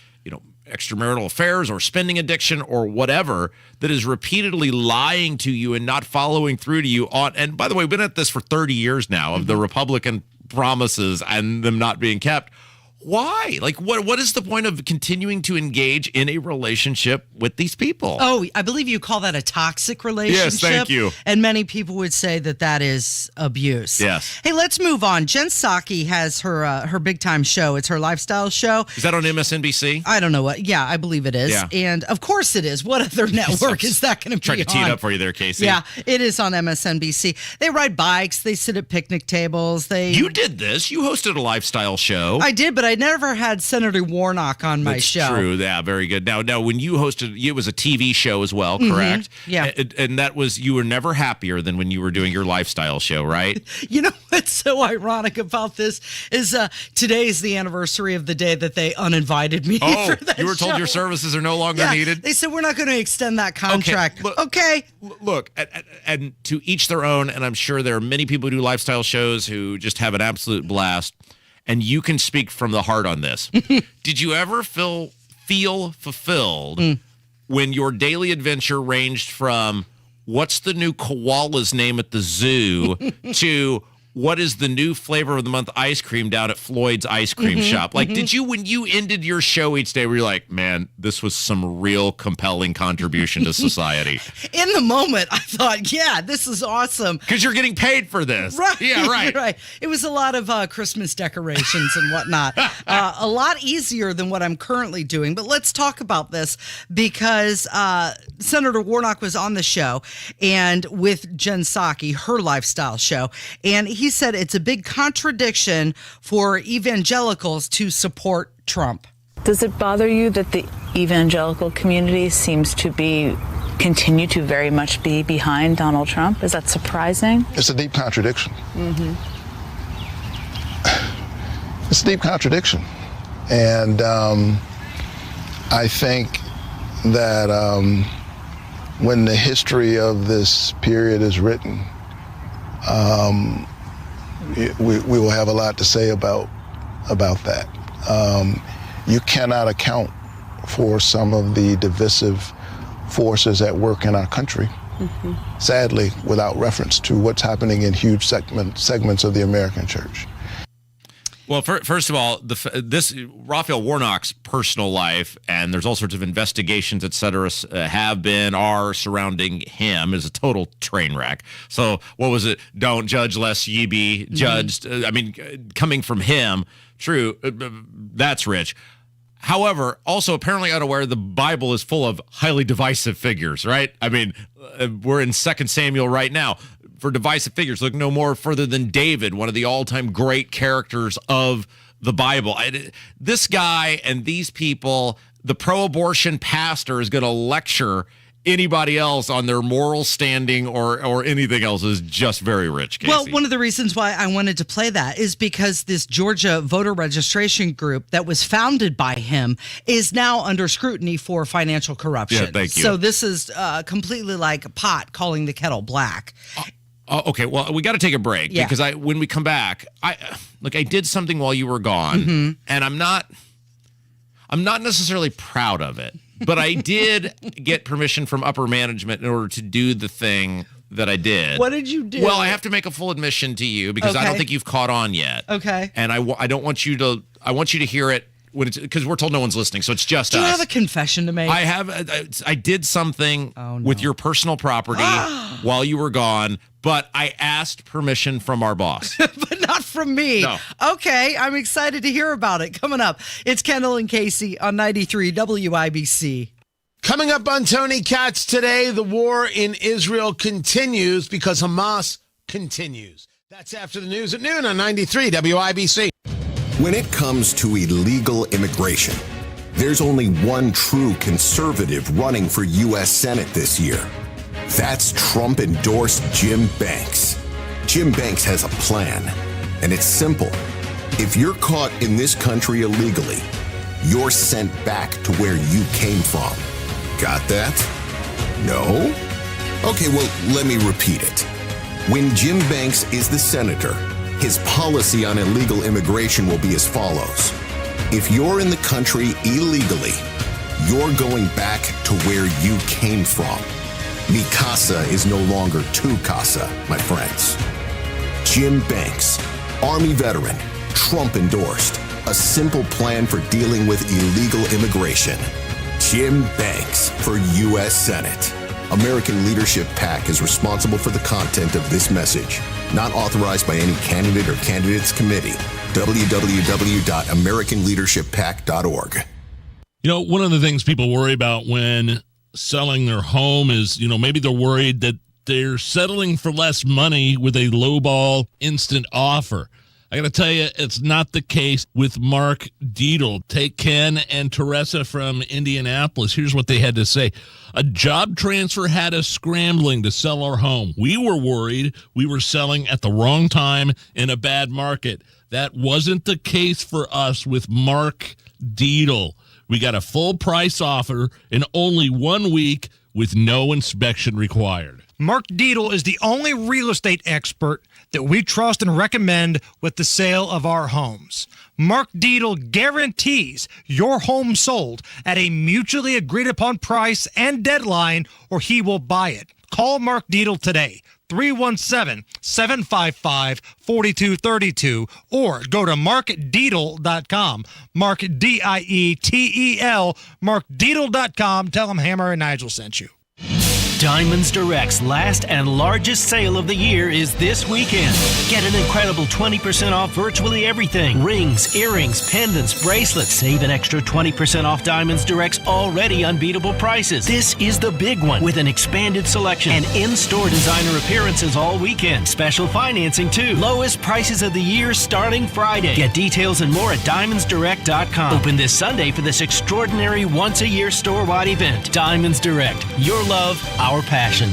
extramarital affairs or spending addiction or whatever, that is repeatedly lying to you and not following through to you on, and by the way, we've been at this for 30 years now of the Republican promises and them not being kept. Why? Like, what is the point of continuing to engage in a relationship with these people? Oh, I believe you call that a toxic relationship. Yes, thank you. And many people would say that is abuse. Yes. Hey, let's move on. Jen Psaki has her big time show. It's her lifestyle show. Is that on MSNBC? I don't know what. Yeah, I believe it is. Yeah. And of course it is. What other network is that going to be on? Trying to tee it up for you there, Casey. Yeah, it is on MSNBC. They ride bikes. They sit at picnic tables. You did this. You hosted a lifestyle show. I did, but I never had Senator Warnock on my show. That's true. Yeah, very good. Now, when you hosted, it was a TV show as well, correct? Yeah. And that was, you were never happier than when you were doing your lifestyle show, right? You know what's so ironic about this is today's the anniversary of the day that they uninvited me for that you were told show. Your services are no longer needed? They said, we're not going to extend that contract. Okay. Look, and to each their own, and I'm sure there are many people who do lifestyle shows who just have an absolute blast. And you can speak from the heart on this. Did you ever feel fulfilled when your daily adventure ranged from what's the new koala's name at the zoo to what is the new flavor of the month ice cream down at Floyd's ice cream shop? Like, did you, when you ended your show each day, were you like, man, this was some real compelling contribution to society? In the moment, I thought, yeah, this is awesome. Because you're getting paid for this. Right. Yeah, right. Right. It was a lot of Christmas decorations and whatnot. A lot easier than what I'm currently doing. But let's talk about this because Senator Warnock was on the show and with Jen Psaki, her lifestyle show. And he said it's a big contradiction for evangelicals to support Trump. Does it bother you that the evangelical community seems to continue to very much be behind Donald Trump? Is that surprising? It's a deep contradiction. It's a deep contradiction. And I think that when the history of this period is written, we will have a lot to say about that. You cannot account for some of the divisive forces at work in our country sadly, without reference to what's happening in huge segments of the American church. Well, first of all, this Raphael Warnock's personal life, and there's all sorts of investigations, et cetera, are surrounding him, is a total train wreck. So what was it? Don't judge lest ye be judged. I mean, coming from him, true, that's rich. However, also apparently unaware the Bible is full of highly divisive figures, right? I mean, we're in 2 Samuel right now. For divisive figures, look no more further than David, one of the all-time great characters of the Bible. This guy and these people, the pro-abortion pastor is going to lecture anybody else on their moral standing or anything else is just very rich, Casey. Well, one of the reasons why I wanted to play that is because this Georgia voter registration group that was founded by him is now under scrutiny for financial corruption. Yeah, thank you. So this is completely like a pot calling the kettle black. Okay, well, we got to take a break because when we come back, I did something while you were gone, and I'm not necessarily proud of it, but I did get permission from upper management in order to do the thing that I did. What did you do? Well, I have to make a full admission to you because I don't think you've caught on yet. Okay, and I don't want you to. I want you to hear it when it's because we're told no one's listening, so it's just us. Do you have a confession to make? I have. I did something with your personal property while you were gone, but I asked permission from our boss. But not from me. No. Okay, I'm excited to hear about it. Coming up, it's Kendall and Casey on 93 WIBC. Coming up on Tony Katz today, the war in Israel continues because Hamas continues. That's after the news at noon on 93 WIBC. When it comes to illegal immigration, there's only one true conservative running for U.S. Senate this year. That's Trump-endorsed Jim Banks. Jim Banks has a plan, and it's simple. If you're caught in this country illegally, you're sent back to where you came from. Got that? No? Okay, well, let me repeat it. When Jim Banks is the senator, his policy on illegal immigration will be as follows. If you're in the country illegally, you're going back to where you came from. Mi casa is no longer tu casa, my friends. Jim Banks, Army veteran, Trump endorsed. A simple plan for dealing with illegal immigration. Jim Banks for U.S. Senate. American Leadership PAC is responsible for the content of this message. Not authorized by any candidate or candidates committee. www.americanleadershippac.org. You know, one of the things people worry about when selling their home is, maybe they're worried that they're settling for less money with a lowball instant offer. I got to tell you, it's not the case with Mark Dietl. Take Ken and Teresa from Indianapolis. Here's what they had to say. A job transfer had us scrambling to sell our home. We were worried we were selling at the wrong time in a bad market. That wasn't the case for us with Mark Dietl. We got a full price offer in only 1 week with no inspection required. Mark Dietl is the only real estate expert that we trust and recommend with the sale of our homes. Mark Dietl guarantees your home sold at a mutually agreed upon price and deadline, or he will buy it. Call Mark Dietl today, 317-755-4232, or go to markdietl.com. Mark Dietel, markdietl.com. Tell him Hammer and Nigel sent you. Diamonds Direct's last and largest sale of the year is this weekend. Get an incredible 20% off virtually everything. Rings, earrings, pendants, bracelets. Save an extra 20% off Diamonds Direct's already unbeatable prices. This is the big one with an expanded selection and in-store designer appearances all weekend. Special financing too. Lowest prices of the year starting Friday. Get details and more at diamondsdirect.com. Open this Sunday for this extraordinary once-a-year store-wide event. Diamonds Direct. Your love, our passion.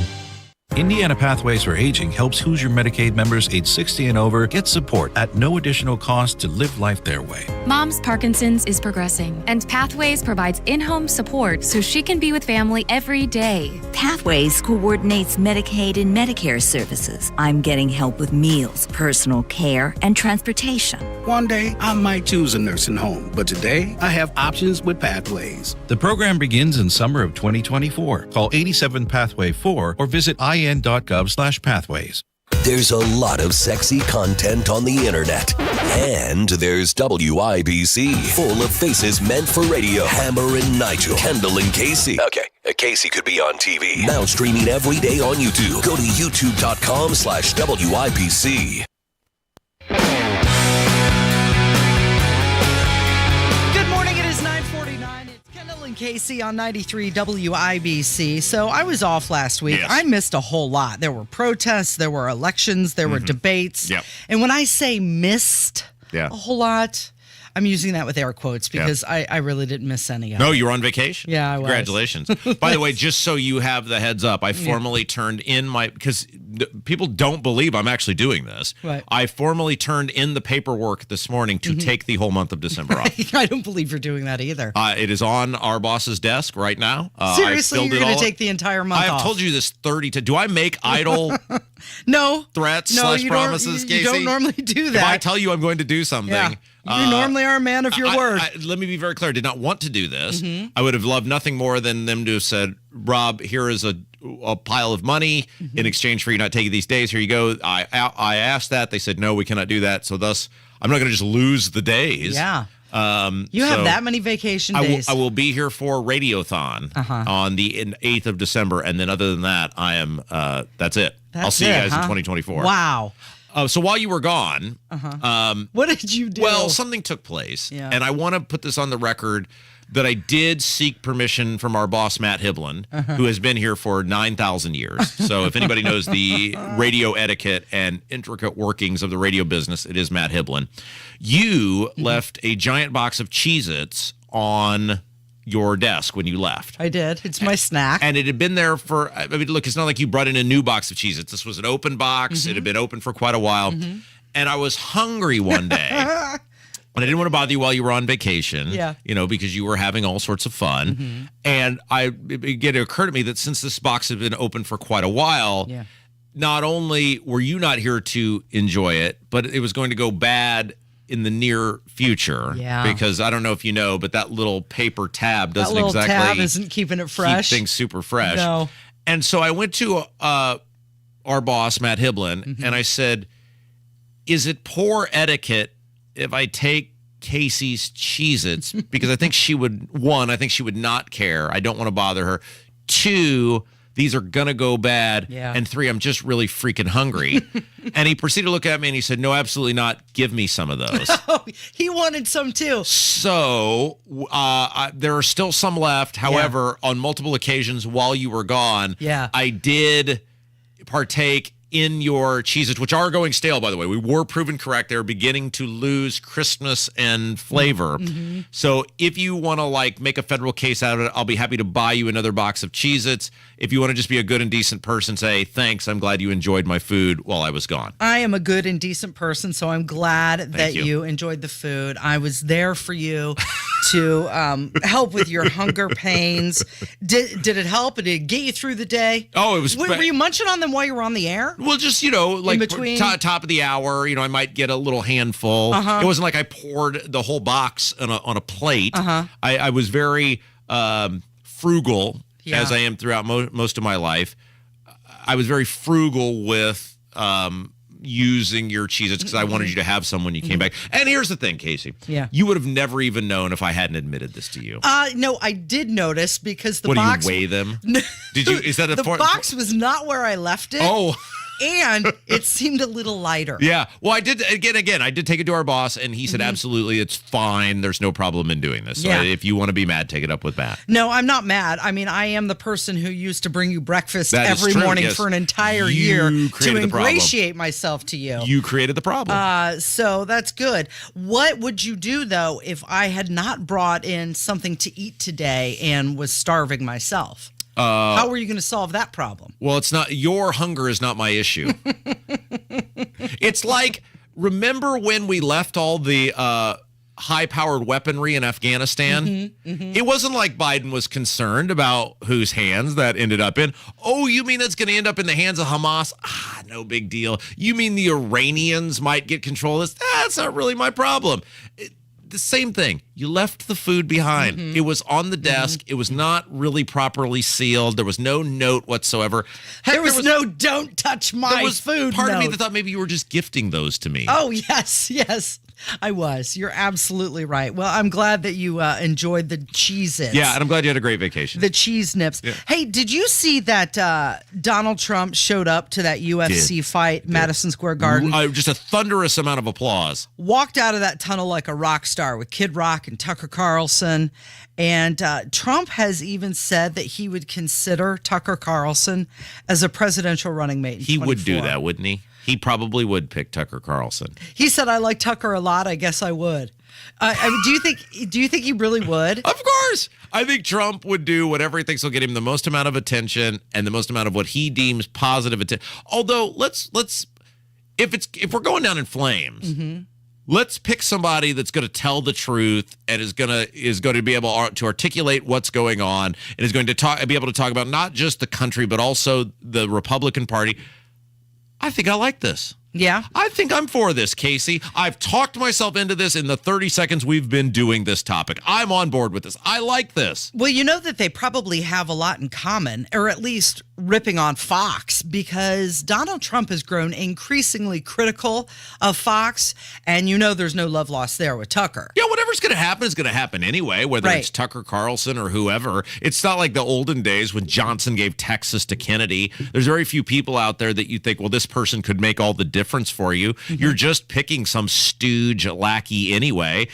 Indiana Pathways for Aging helps Hoosier Medicaid members age 60 and over get support at no additional cost to live life their way. Mom's Parkinson's is progressing, and Pathways provides in-home support so she can be with family every day. Pathways coordinates Medicaid and Medicare services. I'm getting help with meals, personal care, and transportation. One day, I might choose a nursing home, but today, I have options with Pathways. The program begins in summer of 2024. Call 87-PATHWAY-4 or visit in.gov/pathways. There's a lot of sexy content on the internet. And there's WIBC, full of faces meant for radio. Hammer and Nigel, Kendall and Casey. Okay, Casey could be on TV. Now streaming every day on YouTube. Go to youtube.com/WIBC. Good morning, it is 9:49. It's Kendall and Casey on 93 WIBC. So I was off last week. Yes. I missed a whole lot. There were protests, there were elections, there were debates. Yep. And when I say missed a whole lot, I'm using that with air quotes because I really didn't miss any of it. No, you were on vacation. Yeah, I was. Congratulations. By the way, just so you have the heads up, I formally turned in because people don't believe I'm actually doing this. Right. I formally turned in the paperwork this morning to take the whole month of December off. I don't believe you're doing that either. It is on our boss's desk right now. Seriously, I filled you're it going all to take the entire month I have off? told you this 30 times. Do I make idle threats No, slash you promises, don't, Casey? you don't normally do that. If I tell you I'm going to do something... Yeah. You normally are a man of your word. Let me be very clear. I did not want to do this. I would have loved nothing more than them to have said, Rob, here is a pile of money in exchange for you not taking these days. Here you go. I asked that. They said, no, we cannot do that. So thus, I'm not going to just lose the days. Yeah. You have that many vacation days. I will be here for Radiothon on the 8th of December. And then other than that, I am, that's it. I'll see you guys in 2024. Wow. So while you were gone, what did you do? Well, something took place, and I want to put this on the record that I did seek permission from our boss, Matt Hiblin, who has been here for 9,000 years. So if anybody knows the radio etiquette and intricate workings of the radio business, it is Matt Hiblin. You left a giant box of Cheez-Its on your desk when you left. I did. It's my snack. And it had been there for, I mean, look, it's not like you brought in a new box of Cheez-Its. This was an open box. It had been open for quite a while. And I was hungry one day. And I didn't want to bother you while you were on vacation, because you were having all sorts of fun. And it occurred to me that since this box had been open for quite a while, not only were you not here to enjoy it, but it was going to go bad in the near future. Because I don't know if you know, but that little paper tab doesn't exactly tab isn't keeping it fresh. Keep things super fresh. No. And so I went to our boss, Matt Hiblin, and I said, is it poor etiquette if I take Casey's Cheez-Its? Because I think she would, one, I think she would not care. I don't want to bother her. Two, these are going to go bad. And three, I'm just really freaking hungry. And he proceeded to look at me and he said, no, absolutely not. Give me some of those. He wanted some too. So there are still some left. However, on multiple occasions while you were gone, I did partake in your Cheez-Its, which are going stale, by the way. We were proven correct. They're beginning to lose crispness and flavor. So if you want to make a federal case out of it, I'll be happy to buy you another box of Cheez-Its. If you want to just be a good and decent person, say, thanks, I'm glad you enjoyed my food while I was gone. I am a good and decent person, so I'm glad that you enjoyed the food. I was there for you to help with your hunger pains. Did it help? Did it get you through the day? Oh, it was... Were you munching on them while you were on the air? Well, just, in between top of the hour, I might get a little handful. It wasn't like I poured the whole box on a plate. I was very frugal, as I am throughout most of my life. I was very frugal with using your Cheez-Its because I wanted you to have some when you came back. And here's the thing, Casey. You would have never even known if I hadn't admitted this to you. No, I did notice because the box... box... do you weigh them? Did you? Is that the box was not where I left it. Oh. And it seemed a little lighter. Yeah. Well, I did, again, I did take it to our boss, and he said, absolutely, it's fine. There's no problem in doing this. So if you want to be mad, take it up with Matt. No, I'm not mad. I mean, I am the person who used to bring you breakfast every morning for an entire year to ingratiate myself to you. You created the problem. So that's good. What would you do, though, if I had not brought in something to eat today and was starving myself? How are you going to solve that problem? Well, it's not, your hunger is not my issue. It's like, remember when we left all the high-powered weaponry in Afghanistan? It wasn't like Biden was concerned about whose hands that ended up in. Oh, you mean it's going to end up in the hands of Hamas? No big deal. You mean the Iranians might get control of this? That's not really my problem. The same thing. You left the food behind. It was on the desk. It was not really properly sealed. There was no note whatsoever. There was no "don't touch my food" Part of me note. that thought maybe you were just gifting those to me. Oh, yes. I was. You're absolutely right. Well, I'm glad that you enjoyed the Cheez-Its. Yeah, and I'm glad you had a great vacation. The cheese nips. Yeah. Hey, did you see that Donald Trump showed up to that UFC fight, Madison Square Garden? Just a thunderous amount of applause. Walked out of that tunnel like a rock star with Kid Rock and Tucker Carlson. And Trump has even said that he would consider Tucker Carlson as a presidential running mate. He would do that, wouldn't he? He probably would pick Tucker Carlson. He said, "I like Tucker a lot. I guess I would." Do you think he really would? Of course. I think Trump would do whatever he thinks will get him the most amount of attention and the most amount of what he deems positive attention. Although if we're going down in flames, let's pick somebody that's going to tell the truth and is going to be able to articulate what's going on and is going to be able to talk about not just the country but also the Republican Party. I think I like this. Yeah. I think I'm for this, Casey. I've talked myself into this in the 30 seconds we've been doing this topic. I'm on board with this. I like this. Well, you know that they probably have a lot in common, or at least ripping on Fox, because Donald Trump has grown increasingly critical of Fox, and you know there's no love lost there with Tucker. Yeah, whatever's going to happen is going to happen anyway, whether it's Tucker Carlson or whoever. It's not like the olden days when Johnson gave Texas to Kennedy. There's very few people out there that you think, well, this person could make all the difference for you. You're just picking some stooge lackey anyway.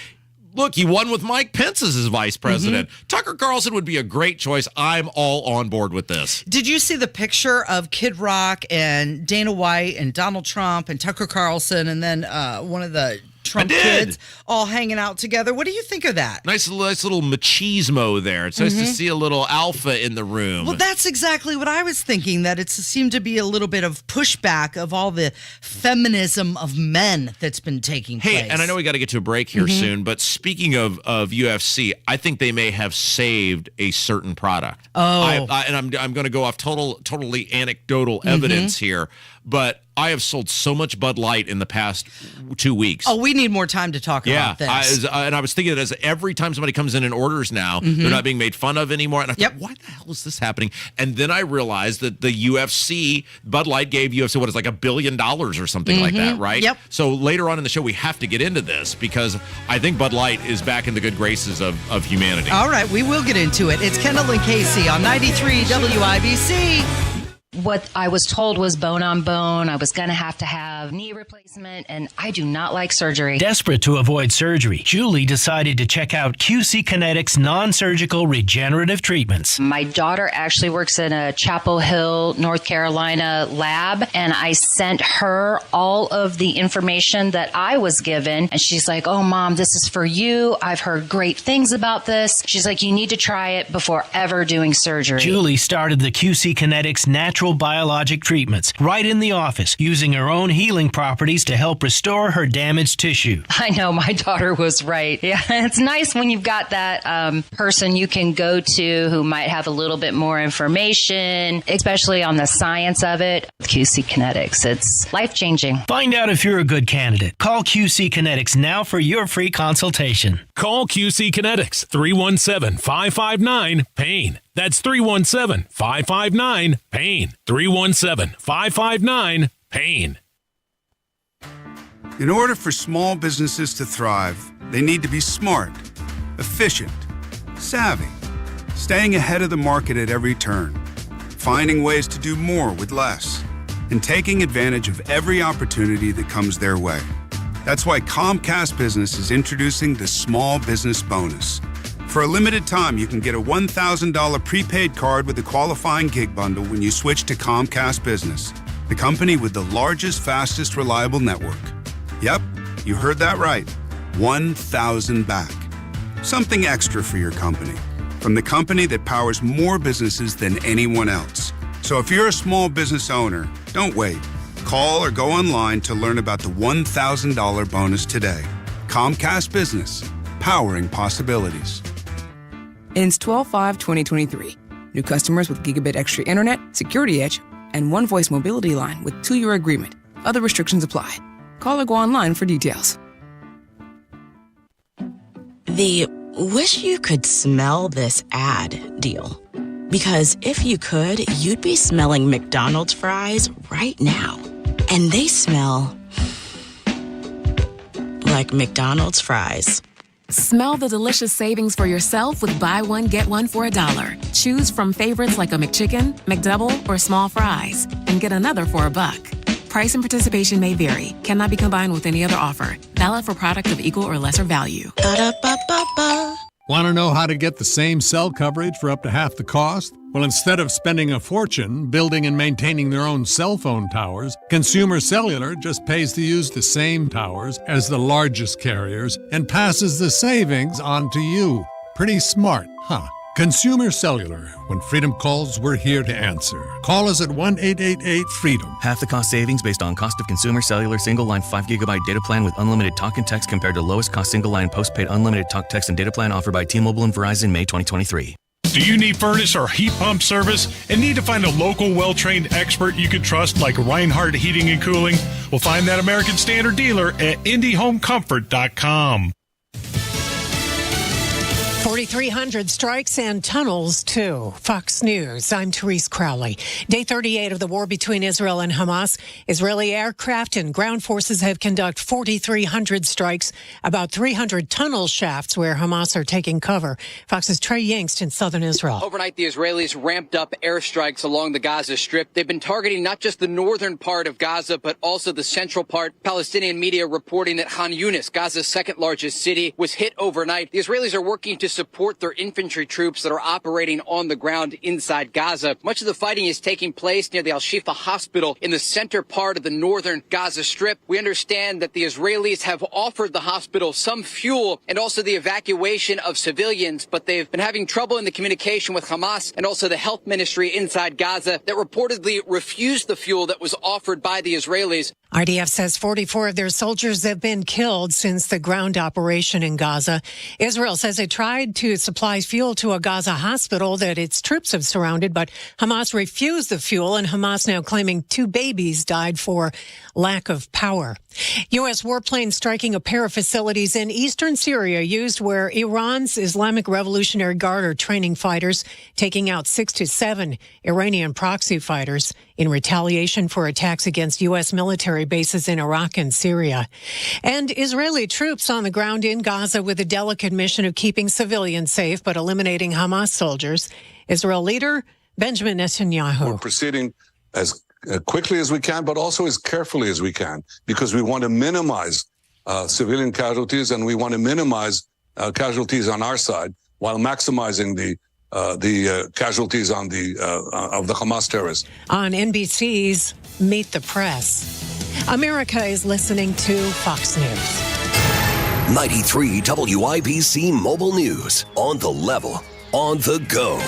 Look, he won with Mike Pence as his vice president. Tucker Carlson would be a great choice. I'm all on board with this. Did you see the picture of Kid Rock and Dana White and Donald Trump and Tucker Carlson and then one of the Trump kids all hanging out together? What do you think of that? Nice little machismo there. It's nice to see a little alpha in the room. Well, that's exactly what I was thinking, that it seemed to be a little bit of pushback of all the feminism of men that's been taking place. Hey, and I know we got to get to a break here soon, but speaking of UFC, I think they may have saved a certain product. Oh. And I'm going to go off totally anecdotal evidence here, but I have sold so much Bud Light in the past 2 weeks. Oh, we need more time to talk about this. And I was thinking that as every time somebody comes in and orders now, they're not being made fun of anymore. And I thought, why the hell is this happening? And then I realized that the UFC, Bud Light gave UFC, what is like $1 billion or something like that, right? Yep. So later on in the show, we have to get into this because I think Bud Light is back in the good graces of humanity. All right, we will get into it. It's Kendall and Casey on 93 WIBC. What I was told was bone on bone. I was going to have knee replacement, and I do not like surgery. Desperate to avoid surgery, Julie decided to check out QC Kinetics non-surgical regenerative treatments. My daughter actually works in a Chapel Hill, North Carolina lab, and I sent her all of the information that I was given, and she's like, "Oh, Mom, this is for you. I've heard great things about this." She's like, "You need to try it before ever doing surgery." Julie started the QC Kinetics natural biologic treatments right in the office, using her own healing properties to help restore her damaged tissue. I know, my daughter was right. Yeah, it's nice when you've got that person you can go to who might have a little bit more information, especially on the science of it. QC Kinetics, it's life-changing. Find out if you're a good candidate. Call QC Kinetics now for your free consultation. Call QC Kinetics 317-559-PAIN. That's 317-559-PAIN. 317-559-PAIN. In order for small businesses to thrive, they need to be smart, efficient, savvy, staying ahead of the market at every turn, finding ways to do more with less, and taking advantage of every opportunity that comes their way. That's why Comcast Business is introducing the Small Business Bonus. For a limited time, you can get a $1,000 prepaid card with a qualifying gig bundle when you switch to Comcast Business, the company with the largest, fastest, reliable network. Yep, you heard that right. 1,000 back. Something extra for your company. from the company that powers more businesses than anyone else. So if you're a small business owner, don't wait. Call or go online to learn about the $1,000 bonus today. Comcast Business, powering possibilities. Ends 12/5/2023. New customers with Gigabit Extra Internet, Security Edge, and One Voice mobility line with 2-year agreement. Other restrictions apply. Call or go online for details. The wish you could smell this ad deal. Because if you could, you'd be smelling McDonald's fries right now. And they smell like McDonald's fries. Smell the delicious savings for yourself with buy one, get one for $1. Choose from favorites like a McChicken, McDouble, or small fries, and get another for $1. Price and participation may vary. Cannot be combined with any other offer. Valid for product of equal or lesser value. Ba-da-ba-ba-ba. Want to know how to get the same cell coverage for up to half the cost? Well, instead of spending a fortune building and maintaining their own cell phone towers, Consumer Cellular just pays to use the same towers as the largest carriers and passes the savings on to you. Pretty smart, huh? Consumer Cellular. When freedom calls, we're here to answer. Call us at 1-888-FREEDOM. Half the cost savings based on cost of Consumer Cellular single-line 5GB data plan with unlimited talk and text compared to lowest cost single-line postpaid unlimited talk, text, and data plan offered by T-Mobile and Verizon May 2023. Do you need furnace or heat pump service and need to find a local well-trained expert you can trust like Reinhardt Heating and Cooling? Well, find that American Standard dealer at IndyHomeComfort.com. 4,300 strikes and tunnels, too. Fox News, I'm Therese Crowley. Day 38 of the war between Israel and Hamas. Israeli aircraft and ground forces have conducted 4,300 strikes, about 300 tunnel shafts where Hamas are taking cover. Fox's Trey Yingst in southern Israel. Overnight, the Israelis ramped up airstrikes along the Gaza Strip. They've been targeting not just the northern part of Gaza, but also the central part. Palestinian media reporting that Khan Yunis, Gaza's second largest city, was hit overnight. The Israelis are working to support their infantry troops that are operating on the ground inside Gaza. Much of the fighting is taking place near the Al-Shifa hospital in the center part of the northern Gaza Strip. We understand that the Israelis have offered the hospital some fuel and also the evacuation of civilians, but they've been having trouble in the communication with Hamas and also the health ministry inside Gaza that reportedly refused the fuel that was offered by the Israelis. IDF says 44 of their soldiers have been killed since the ground operation in Gaza. Israel says it tried to supply fuel to a Gaza hospital that its troops have surrounded, but Hamas refused the fuel, and Hamas now claiming 2 babies died for lack of power. U.S. warplanes striking a pair of facilities in eastern Syria used where Iran's Islamic Revolutionary Guard are training fighters, taking out 6 to 7 Iranian proxy fighters in retaliation for attacks against U.S. military bases in Iraq and Syria. And Israeli troops on the ground in Gaza with a delicate mission of keeping civilians safe but eliminating Hamas soldiers. Israel leader Benjamin Netanyahu. We're proceeding as quickly as we can, but also as carefully as we can, because we want to minimize civilian casualties, and we want to minimize casualties on our side while maximizing the casualties on of the Hamas terrorists. On NBC's Meet the Press, America is listening to Fox News. 93 WIBC Mobile News. On the level, on the go.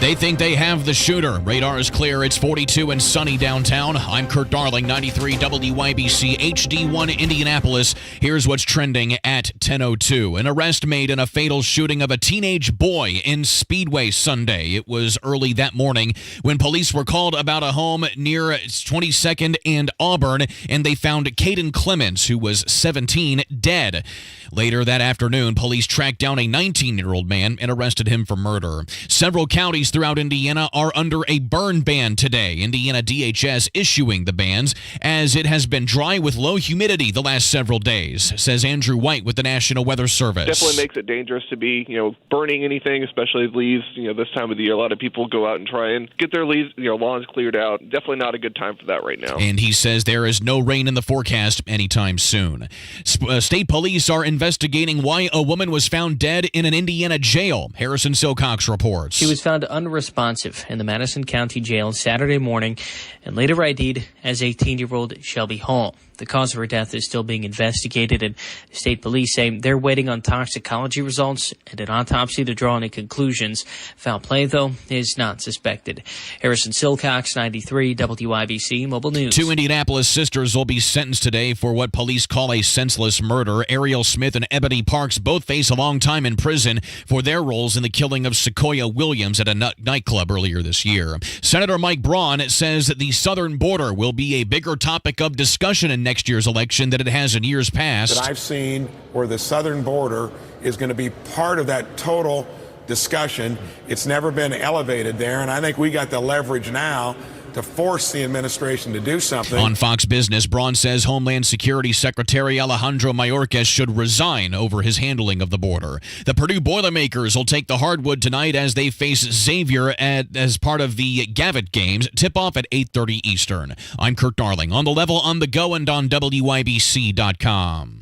They think they have the shooter. Radar is clear. It's 42 and sunny downtown. I'm Kurt Darling, 93 WIBC HD1 Indianapolis. Here's what's trending at 10:02. An arrest made in a fatal shooting of a teenage boy in Speedway Sunday. It was early that morning when police were called about a home near 22nd and Auburn, and they found Caden Clemens, who was 17, dead. Later that afternoon, police tracked down a 19-year-old man and arrested him for murder. Several counties throughout Indiana are under a burn ban today. Indiana DHS issuing the bans as it has been dry with low humidity the last several days, says Andrew White with the National Weather Service. Definitely makes it dangerous to be, burning anything, especially leaves. This time of the year, a lot of people go out and try and get their leaves, lawns cleared out. Definitely not a good time for that right now. And he says there is no rain in the forecast anytime soon. State police are investigating why a woman was found dead in an Indiana jail. Harrison Silcox reports. She was found unresponsive in the Madison County Jail Saturday morning and later ID'd as 18-year-old Shelby Hall. The cause of her death is still being investigated, and state police say they're waiting on toxicology results and an autopsy to draw any conclusions. Foul play, though, is not suspected. Harrison Silcox, 93 WIBC Mobile News. 2 Indianapolis sisters will be sentenced today for what police call a senseless murder. Ariel Smith and Ebony Parks both face a long time in prison for their roles in the killing of Sequoia Williams at a nightclub earlier this year. Senator Mike Braun says that the southern border will be a bigger topic of discussion in next year's election than it has in years past. That I've seen where the southern border is going to be part of that total discussion. It's never been elevated there, and I think we got the leverage now to force the administration to do something. On Fox Business, Braun says Homeland Security Secretary Alejandro Mayorkas should resign over his handling of the border. The Purdue Boilermakers will take the hardwood tonight as they face Xavier as part of the Gavitt Games. Tip-off at 8:30 Eastern. I'm Kurt Darling, on the level, on the go, and on WYBC.com.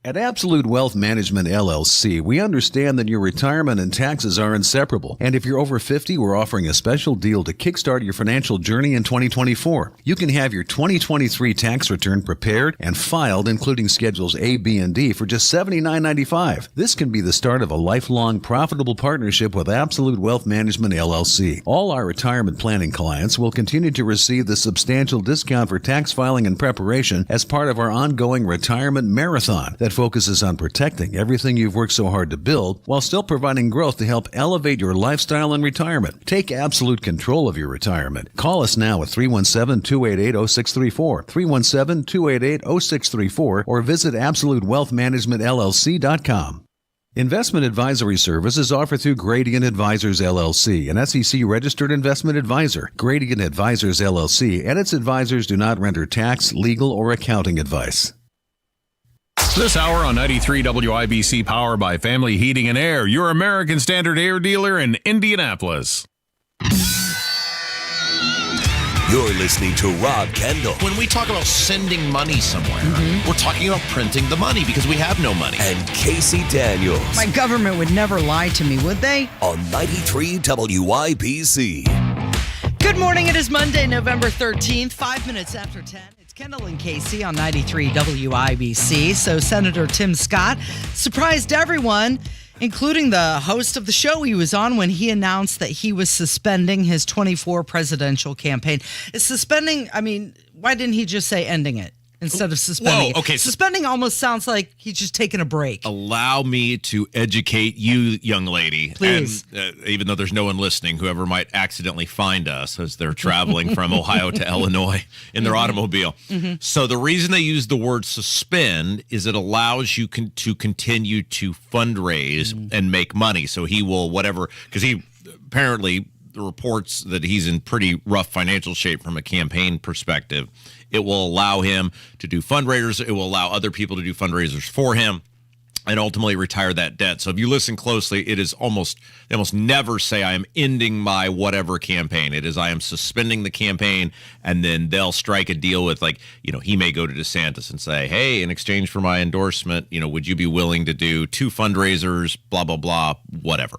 At Absolute Wealth Management, LLC, we understand that your retirement and taxes are inseparable. And if you're over 50, we're offering a special deal to kickstart your financial journey in 2024. You can have your 2023 tax return prepared and filed, including Schedules A, B, and D, for just $79.95. This can be the start of a lifelong, profitable partnership with Absolute Wealth Management, LLC. All our retirement planning clients will continue to receive the substantial discount for tax filing and preparation as part of our ongoing retirement marathon that focuses on protecting everything you've worked so hard to build while still providing growth to help elevate your lifestyle in retirement. Take absolute control of your retirement. Call us now at 317-288-0634, 317-288-0634, or visit AbsoluteWealthManagementLLC.com. Investment advisory service is offered through Gradient Advisors, LLC, an SEC-registered investment advisor. Gradient Advisors, LLC, and its advisors do not render tax, legal, or accounting advice. This hour on 93 WIBC, powered by Family Heating and Air, your American Standard air dealer in Indianapolis. You're listening to Rob Kendall. When we talk about sending money somewhere, we're talking about printing the money because we have no money. And Casey Daniels. My government would never lie to me, would they? On 93 WIBC. Good morning. It is Monday, November 13th, 5 minutes after 10. Kendall and Casey on 93 WIBC. So Senator Tim Scott surprised everyone, including the host of the show he was on, when he announced that he was suspending his 24 presidential campaign. Why didn't he just say ending it instead of suspending it? Okay. Suspending almost sounds like he's just taking a break. Allow me to educate you, young lady. Please. And even though there's no one listening, whoever might accidentally find us as they're traveling from Ohio to Illinois in their automobile. So the reason they use the word suspend is it allows you to continue to fundraise and make money. So he will because he apparently the reports that he's in pretty rough financial shape from a campaign perspective. It will allow him to do fundraisers. It will allow other people to do fundraisers for him and ultimately retire that debt. So if you listen closely, they almost never say I am ending my whatever campaign. It is I am suspending the campaign, and then they'll strike a deal with, he may go to DeSantis and say, hey, in exchange for my endorsement, would you be willing to do 2 fundraisers, blah, blah, blah, whatever.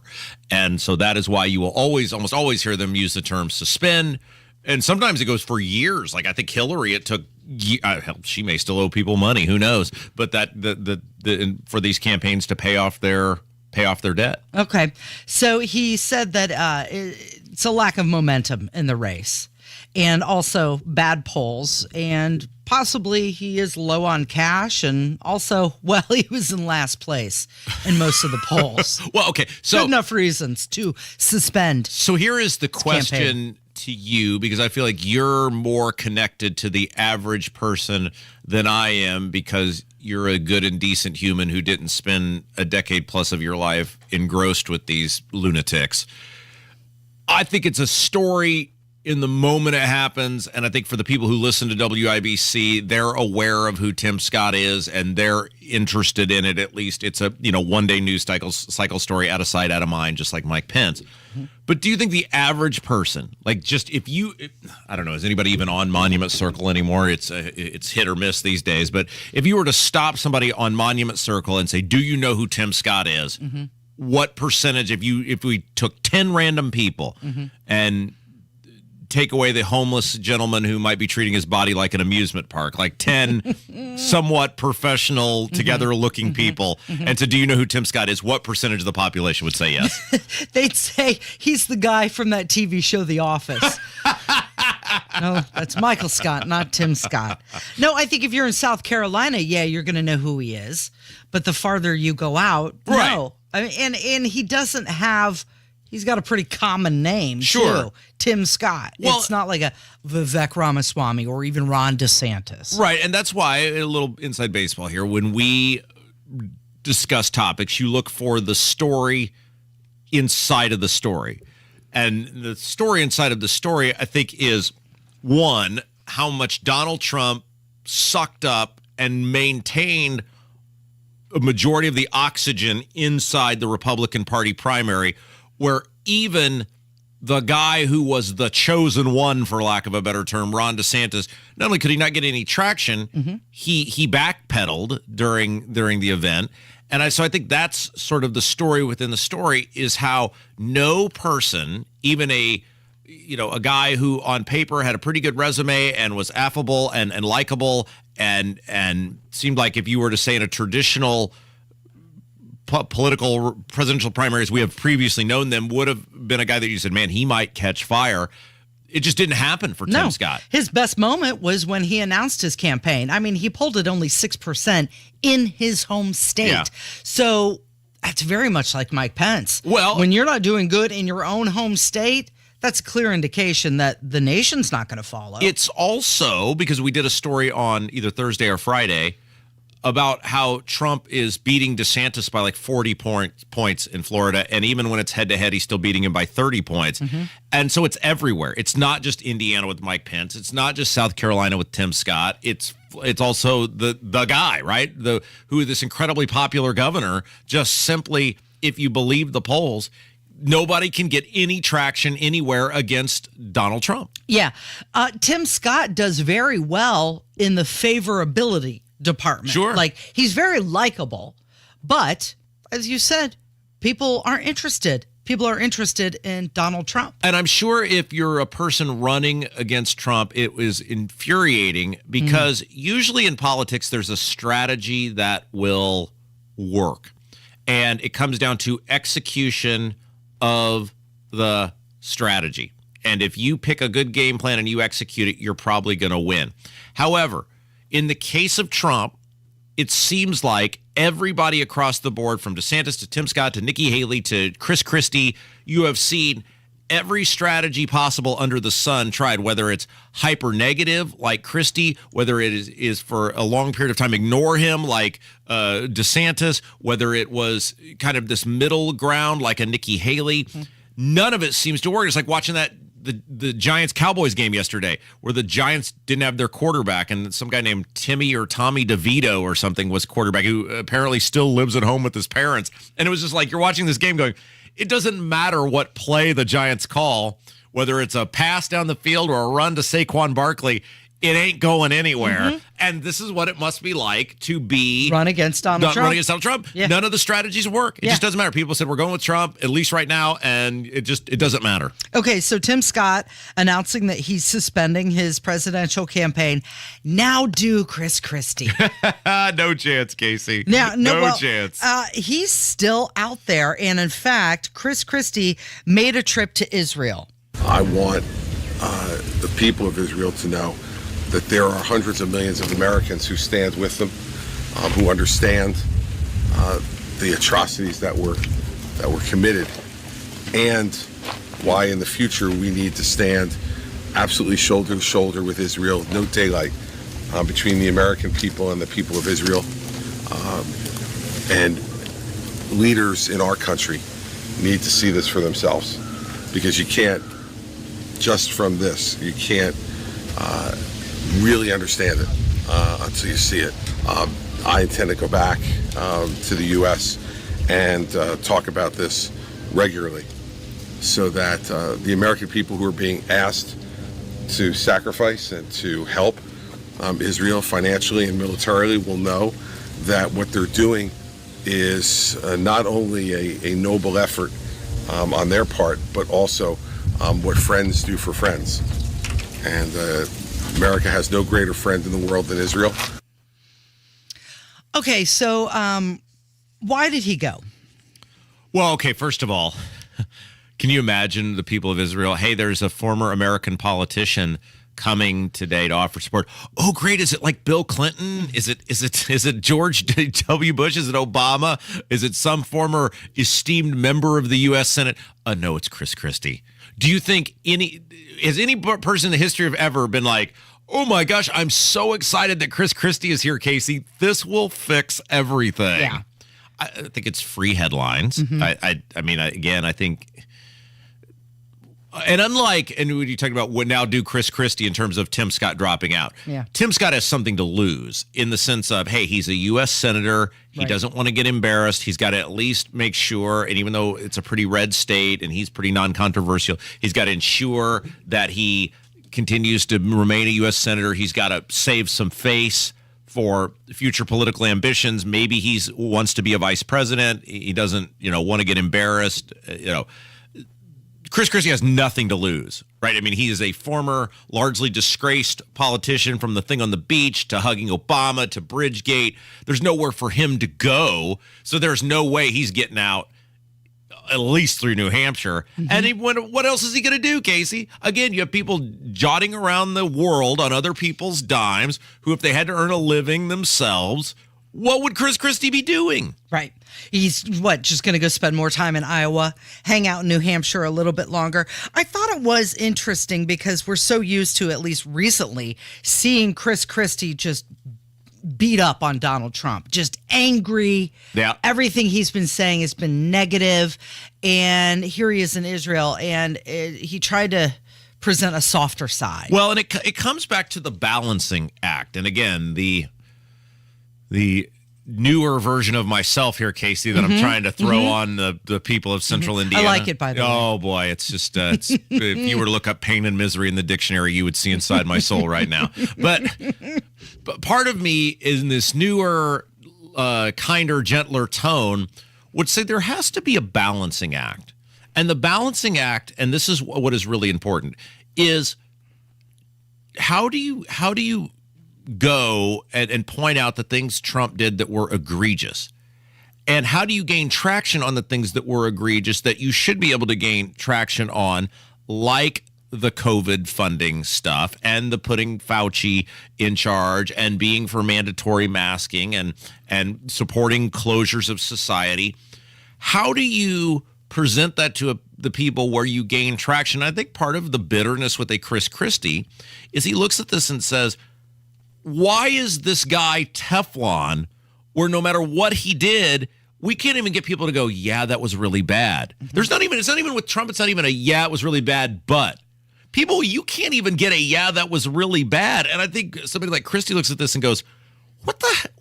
And so that is why you will almost always hear them use the term suspend. And sometimes it goes for years. Like I think Hillary, it took. She may still owe people money. Who knows? But that for these campaigns to pay off their debt. Okay, so he said that it's a lack of momentum in the race, and also bad polls, and possibly he is low on cash, and also, he was in last place in most of the polls. Well, okay, so good enough reasons to suspend. So here is the question campaign to you, because I feel like you're more connected to the average person than I am, because you're a good and decent human who didn't spend a decade plus of your life engrossed with these lunatics. I think it's a story in the moment it happens, and I think for the people who listen to WIBC, they're aware of who Tim Scott is, and they're interested in it. At least it's a one-day news cycle story, out of sight, out of mind, just like Mike Pence. But do you think the average person, I don't know, is anybody even on Monument Circle anymore? It's hit or miss these days. But if you were to stop somebody on Monument Circle and say, do you know who Tim Scott is? What percentage, if we took 10 random people and take away the homeless gentleman who might be treating his body like an amusement park, like 10 somewhat professional, together-looking people. And so do you know who Tim Scott is? What percentage of the population would say yes? They'd say he's the guy from that TV show, The Office. No, that's Michael Scott, not Tim Scott. No, I think if you're in South Carolina, yeah, you're going to know who he is. But the farther you go out, no. I mean, and he doesn't have, he's got a pretty common name, too. Tim Scott. Well, it's not like a Vivek Ramaswamy or even Ron DeSantis. Right, and that's why, a little inside baseball here, when we discuss topics, you look for the story inside of the story. And the story inside of the story, I think, is, one, how much Donald Trump sucked up and maintained a majority of the oxygen inside the Republican Party primary, where even the guy who was the chosen one, for lack of a better term, Ron DeSantis, not only could he not get any traction, he backpedaled during the event. And so I think that's sort of the story within the story, is how no person, even a guy who on paper had a pretty good resume and was affable and likable and seemed like, if you were to say in a traditional political presidential primaries we have previously known them, would have been a guy that you said, man, he might catch fire. It just didn't happen for Tim Scott. His best moment was when he announced his campaign. I mean, he polled at only 6% in his home state. Yeah. So that's very much like Mike Pence. Well, when you're not doing good in your own home state, that's a clear indication that the nation's not going to follow. It's also because we did a story on either Thursday or Friday about how Trump is beating DeSantis by like 40 points in Florida. And even when it's head-to-head, he's still beating him by 30 points. And so it's everywhere. It's not just Indiana with Mike Pence. It's not just South Carolina with Tim Scott. It's also the guy, right? Who this incredibly popular governor, just simply, if you believe the polls, nobody can get any traction anywhere against Donald Trump. Yeah. Tim Scott does very well in the favorability department. Sure. Like, he's very likable, but as you said, people aren't interested. People are interested in Donald Trump. And I'm sure if you're a person running against Trump, it was infuriating because usually in politics, there's a strategy that will work. And it comes down to execution of the strategy. And if you pick a good game plan and you execute it, you're probably going to win. However, in the case of Trump, it seems like everybody across the board, from DeSantis to Tim Scott to Nikki Haley to Christie, you have seen every strategy possible under the sun tried, whether it's hyper negative like Christie, whether it is for a long period of time ignore him like DeSantis, whether it was kind of this middle ground like a Nikki Haley. None of it seems to work. It's like watching the Giants-Cowboys game yesterday where the Giants didn't have their quarterback and some guy named Timmy or Tommy DeVito or something was quarterback, who apparently still lives at home with his parents. And it was just like you're watching this game going, it doesn't matter what play the Giants call, whether it's a pass down the field or a run to Saquon Barkley, it ain't going anywhere. And this is what it must be like to be run against Donald Trump. Run against Donald Trump. Yeah. None of the strategies work. It just doesn't matter. People said we're going with Trump, at least right now, and it doesn't matter. Okay, so Tim Scott announcing that he's suspending his presidential campaign. Now do Christie. No chance, Casey. No chance. He's still out there, and in fact, Christie made a trip to Israel. I want the people of Israel to know that there are hundreds of millions of Americans who stand with them, who understand the atrocities that were committed, and why in the future we need to stand absolutely shoulder to shoulder with Israel, no daylight between the American people and the people of Israel. And leaders in our country need to see this for themselves, because you can't, just from this, you can't really understand it until you see it. I intend to go back to the U.S. and talk about this regularly so that the American people who are being asked to sacrifice and to help Israel financially and militarily will know that what they're doing is not only a noble effort on their part, but also what friends do for friends. And America has no greater friend in the world than Israel. Okay, so why did he go? Well, okay, first of all, can you imagine the people of Israel? Hey, there's a former American politician coming today to offer support. Oh, great. Is it like Bill Clinton? Is it George W. Bush? Is it Obama? Is it some former esteemed member of the U.S. Senate? No, it's Chris Christie. Do you think has any person in the history of ever been like, oh my gosh, I'm so excited that Chris Christie is here, Casey. This will fix everything. Yeah. I think it's free headlines. Mm-hmm. I mean, again, I think, and unlike, and when you talk about what now do Chris Christie in terms of Tim Scott dropping out, Yeah. Tim Scott has something to lose in the sense of, hey, he's a U.S. senator. He doesn't want to get embarrassed. He's got to at least make sure, and even though it's a pretty red state and he's pretty non-controversial, he's got to ensure that he continues to remain a U.S. senator. He's got to save some face for future political ambitions. Maybe he wants to be a vice president. He doesn't, want to get embarrassed. Chris Christie has nothing to lose, right? I mean, he is a former, largely disgraced politician, from the thing on the beach to hugging Obama to Bridgegate. There's nowhere for him to go, so there's no way he's getting out, at least through New Hampshire. And what else is he going to do, Casey? Again, you have people jotting around the world on other people's dimes who, if they had to earn a living themselves, what would Chris Christie be doing? Right. He's just going to go spend more time in Iowa, hang out in New Hampshire a little bit longer. I thought it was interesting because we're so used to, at least recently, seeing Chris Christie just beat up on Donald Trump, just angry. Yeah. Everything he's been saying has been negative. And here he is in Israel, and he tried to present a softer side. Well, and it comes back to the balancing act. And again, the newer version of myself here, Casey, that I'm trying to throw on the people of Central Indiana. I like it, by the way. Oh, boy. It's just, if you were to look up pain and misery in the dictionary, you would see inside my soul right now. But part of me, in this newer, kinder, gentler tone, would say there has to be a balancing act. And the balancing act, and this is what is really important, is how do you go and point out the things Trump did that were egregious? And how do you gain traction on the things that were egregious that you should be able to gain traction on, like the COVID funding stuff and the putting Fauci in charge and being for mandatory masking and supporting closures of society? How do you present that to the people where you gain traction? I think part of the bitterness with a Chris Christie is he looks at this and says, why is this guy Teflon, where no matter what he did, we can't even get people to go, yeah, that was really bad. It's not even with Trump, it's not even a, yeah, it was really bad, but people, you can't even get a, yeah, that was really bad. And I think somebody like Christie looks at this and goes,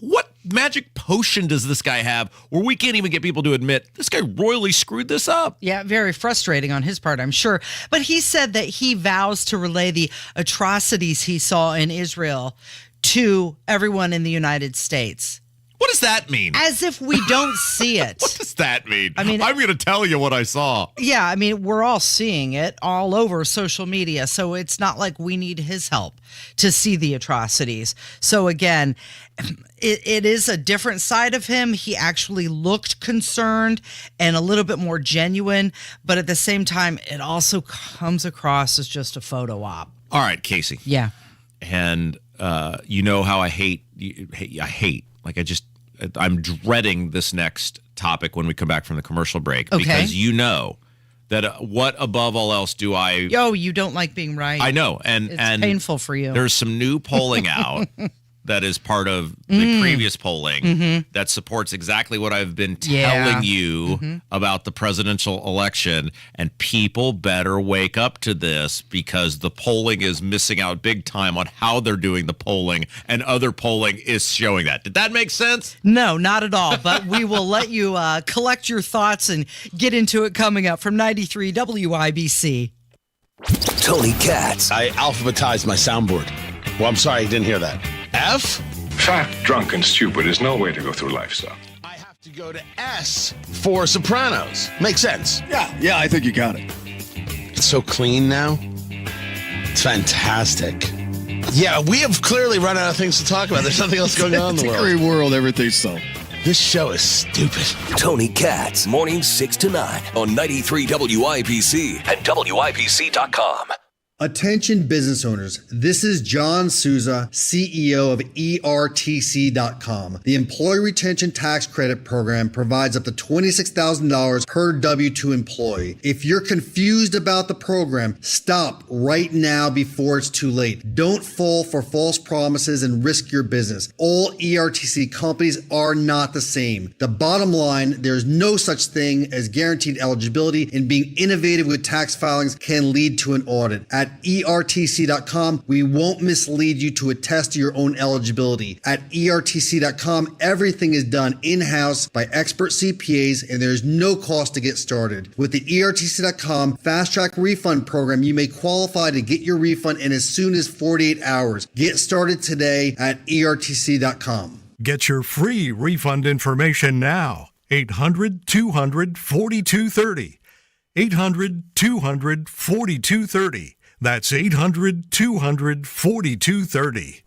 what magic potion does this guy have where we can't even get people to admit this guy royally screwed this up? Yeah, very frustrating on his part, I'm sure. But he said that he vows to relay the atrocities he saw in Israel to everyone in the United States. What does that mean? As if we don't see it. What does that mean? I mean, I'm going to tell you what I saw. Yeah, I mean, we're all seeing it all over social media, so it's not like we need his help to see the atrocities. So again, it is a different side of him. He actually looked concerned and a little bit more genuine, but at the same time, it also comes across as just a photo op. All right, Casey. Yeah. And you know how I hate. I'm dreading this next topic when we come back from the commercial break. Okay. Because you know that what above all else do I... Yo, you don't like being right. I know. And it's painful for you. There's some new polling out that is part of the previous polling that supports exactly what I've been telling you about the presidential election. And people better wake up to this, because the polling is missing out big time on how they're doing the polling, and other polling is showing that. Did that make sense? No, not at all. But we will let you collect your thoughts and get into it coming up from 93 WIBC. Tony Katz. I alphabetized my soundboard. Well, I'm sorry, I didn't hear that. F? Fat, drunk, and stupid is no way to go through life, sir. I have to go to S for Sopranos. Makes sense. Yeah, I think you got it. It's so clean now. It's fantastic. Yeah, we have clearly run out of things to talk about. There's nothing else going on in the world. It's a great world, everything's so. This show is stupid. Tony Katz, mornings 6 to 9 on 93 WIBC and WIBC.com. Attention business owners, this is John Souza, CEO of ERTC.com. The Employee Retention Tax Credit Program provides up to $26,000 per W-2 employee. If you're confused about the program, stop right now before it's too late. Don't fall for false promises and risk your business. All ERTC companies are not the same. The bottom line, there's no such thing as guaranteed eligibility, and being innovative with tax filings can lead to an audit. At ERTC.com, we won't mislead you to attest to your own eligibility. At ERTC.com, everything is done in-house by expert CPAs, and there's no cost to get started. With the ERTC.com Fast Track Refund Program, you may qualify to get your refund in as soon as 48 hours. Get started today at ERTC.com. Get your free refund information now. 800-200-4230. 800-200-4230. That's 800-200-4230.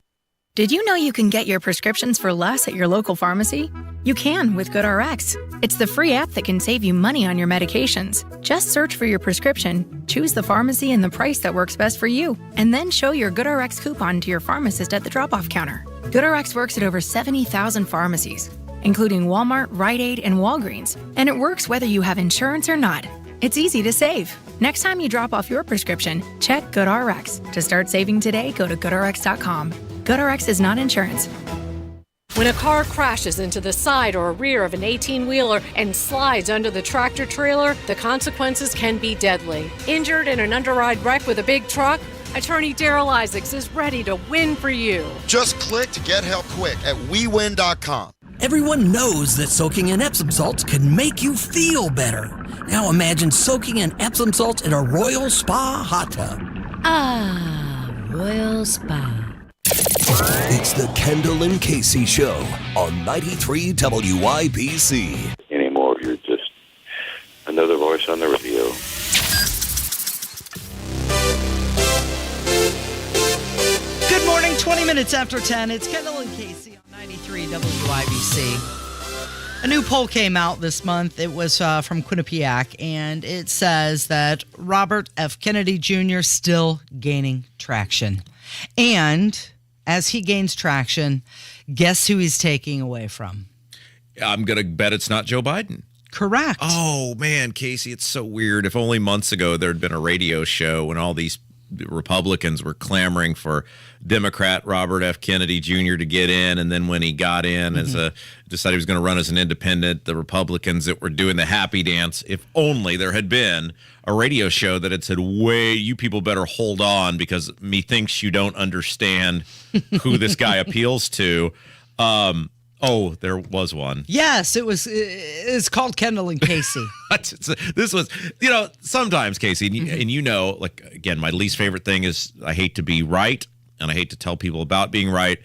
Did you know you can get your prescriptions for less at your local pharmacy? You can with GoodRx. It's the free app that can save you money on your medications. Just search for your prescription, choose the pharmacy and the price that works best for you, and then show your GoodRx coupon to your pharmacist at the drop-off counter. GoodRx works at over 70,000 pharmacies, including Walmart, Rite Aid, and Walgreens, and it works whether you have insurance or not. It's easy to save. Next time you drop off your prescription, check GoodRx. To start saving today, go to GoodRx.com. GoodRx is not insurance. When a car crashes into the side or rear of an 18-wheeler and slides under the tractor trailer, the consequences can be deadly. Injured in an underride wreck with a big truck? Attorney Daryl Isaacs is ready to win for you. Just click to get help quick at WeWin.com. Everyone knows that soaking in Epsom salts can make you feel better. Now imagine soaking in Epsom salts in a Royal Spa hot tub. Ah, Royal Spa. It's the Kendall and Casey Show on 93 WIBC. Anymore, you're just another voice on the radio. Good morning, 20 minutes after 10. It's Kendall and Casey on 93 WIBC. A new poll came out this month. It was from Quinnipiac, and it says that Robert F. Kennedy Jr. still gaining traction. And as he gains traction, guess who he's taking away from? I'm going to bet it's not Joe Biden. Correct. Oh, man, Casey, it's so weird. If only months ago there had been a radio show when all these Republicans were clamoring for Democrat Robert F. Kennedy Jr. to get in, and then when he got in decided he was going to run as an independent, the Republicans that were doing the happy dance, if only there had been a radio show that had said, wait, you people better hold on because methinks you don't understand who this guy appeals to. Oh, there was one. Yes, it's called Kendall and Casey. This was, sometimes, Casey, and like, again, my least favorite thing is I hate to be right, and I hate to tell people about being right,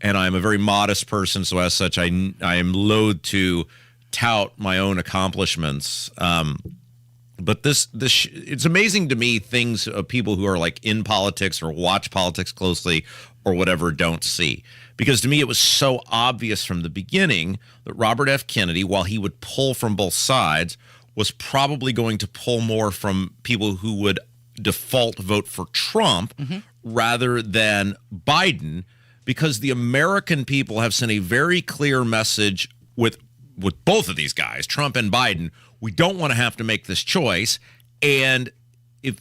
and I'm a very modest person, so as such, I am loath to tout my own accomplishments. But it's amazing to me things of people who are like in politics or watch politics closely or whatever don't see. Because to me, it was so obvious from the beginning that Robert F. Kennedy, while he would pull from both sides, was probably going to pull more from people who would default vote for Trump rather than Biden, because the American people have sent a very clear message with both of these guys, Trump and Biden. We don't want to have to make this choice. And if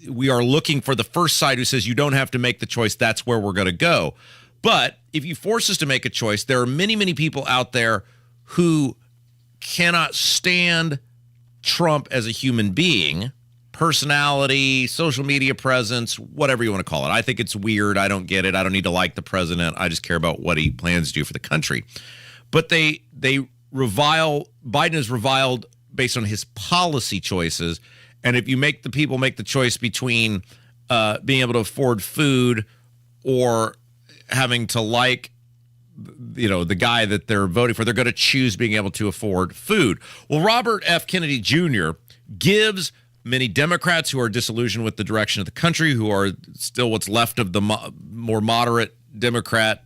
we are looking for the first side who says you don't have to make the choice, that's where we're going to go. But if you force us to make a choice, there are many, many people out there who cannot stand Trump as a human being, personality, social media presence, whatever you want to call it. I think it's weird. I don't get it. I don't need to like the president. I just care about what he plans to do for the country. But they revile, Biden is reviled based on his policy choices. And if you make the people make the choice between being able to afford food or having to like, the guy that they're voting for, they're going to choose being able to afford food. Well, Robert F. Kennedy Jr. gives many Democrats who are disillusioned with the direction of the country, who are still what's left of the more moderate Democrat.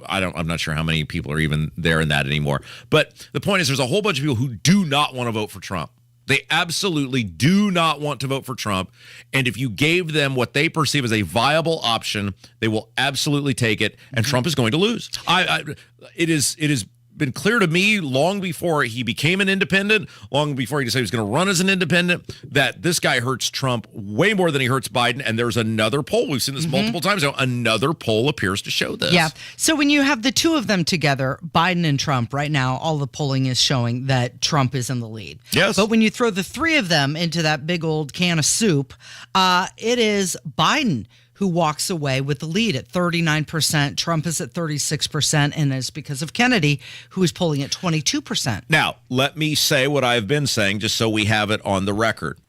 I'm not sure how many people are even there in that anymore. But the point is, there's a whole bunch of people who do not want to vote for Trump. They absolutely do not want to vote for Trump. And if you gave them what they perceive as a viable option, they will absolutely take it. And Trump is going to lose. It is been clear to me long before he became an independent, long before he decided he was going to run as an independent, that this guy hurts Trump way more than he hurts Biden. And there's another poll. We've seen this multiple times now. Another poll appears to show this. Yeah. So when you have the two of them together, Biden and Trump, right now, all the polling is showing that Trump is in the lead. Yes. But when you throw the three of them into that big old can of soup, it is Biden who walks away with the lead at 39%. Trump is at 36%, and it's because of Kennedy, who is polling at 22%. Now, let me say what I've been saying, just so we have it on the record.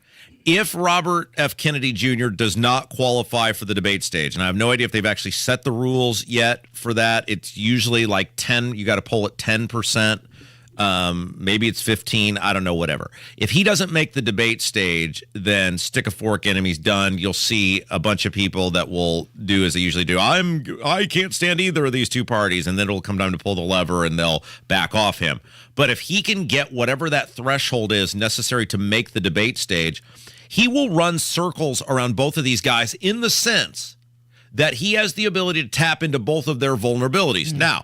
If Robert F. Kennedy Jr. does not qualify for the debate stage, and I have no idea if they've actually set the rules yet for that, it's usually like 10, you got to poll at 10%. Maybe it's 15. I don't know, whatever. If he doesn't make the debate stage, then stick a fork in him. He's done. You'll see a bunch of people that will do as they usually do. I can't stand either of these two parties. And then it'll come time to pull the lever and they'll back off him. But if he can get whatever that threshold is necessary to make the debate stage, he will run circles around both of these guys in the sense that he has the ability to tap into both of their vulnerabilities. Now,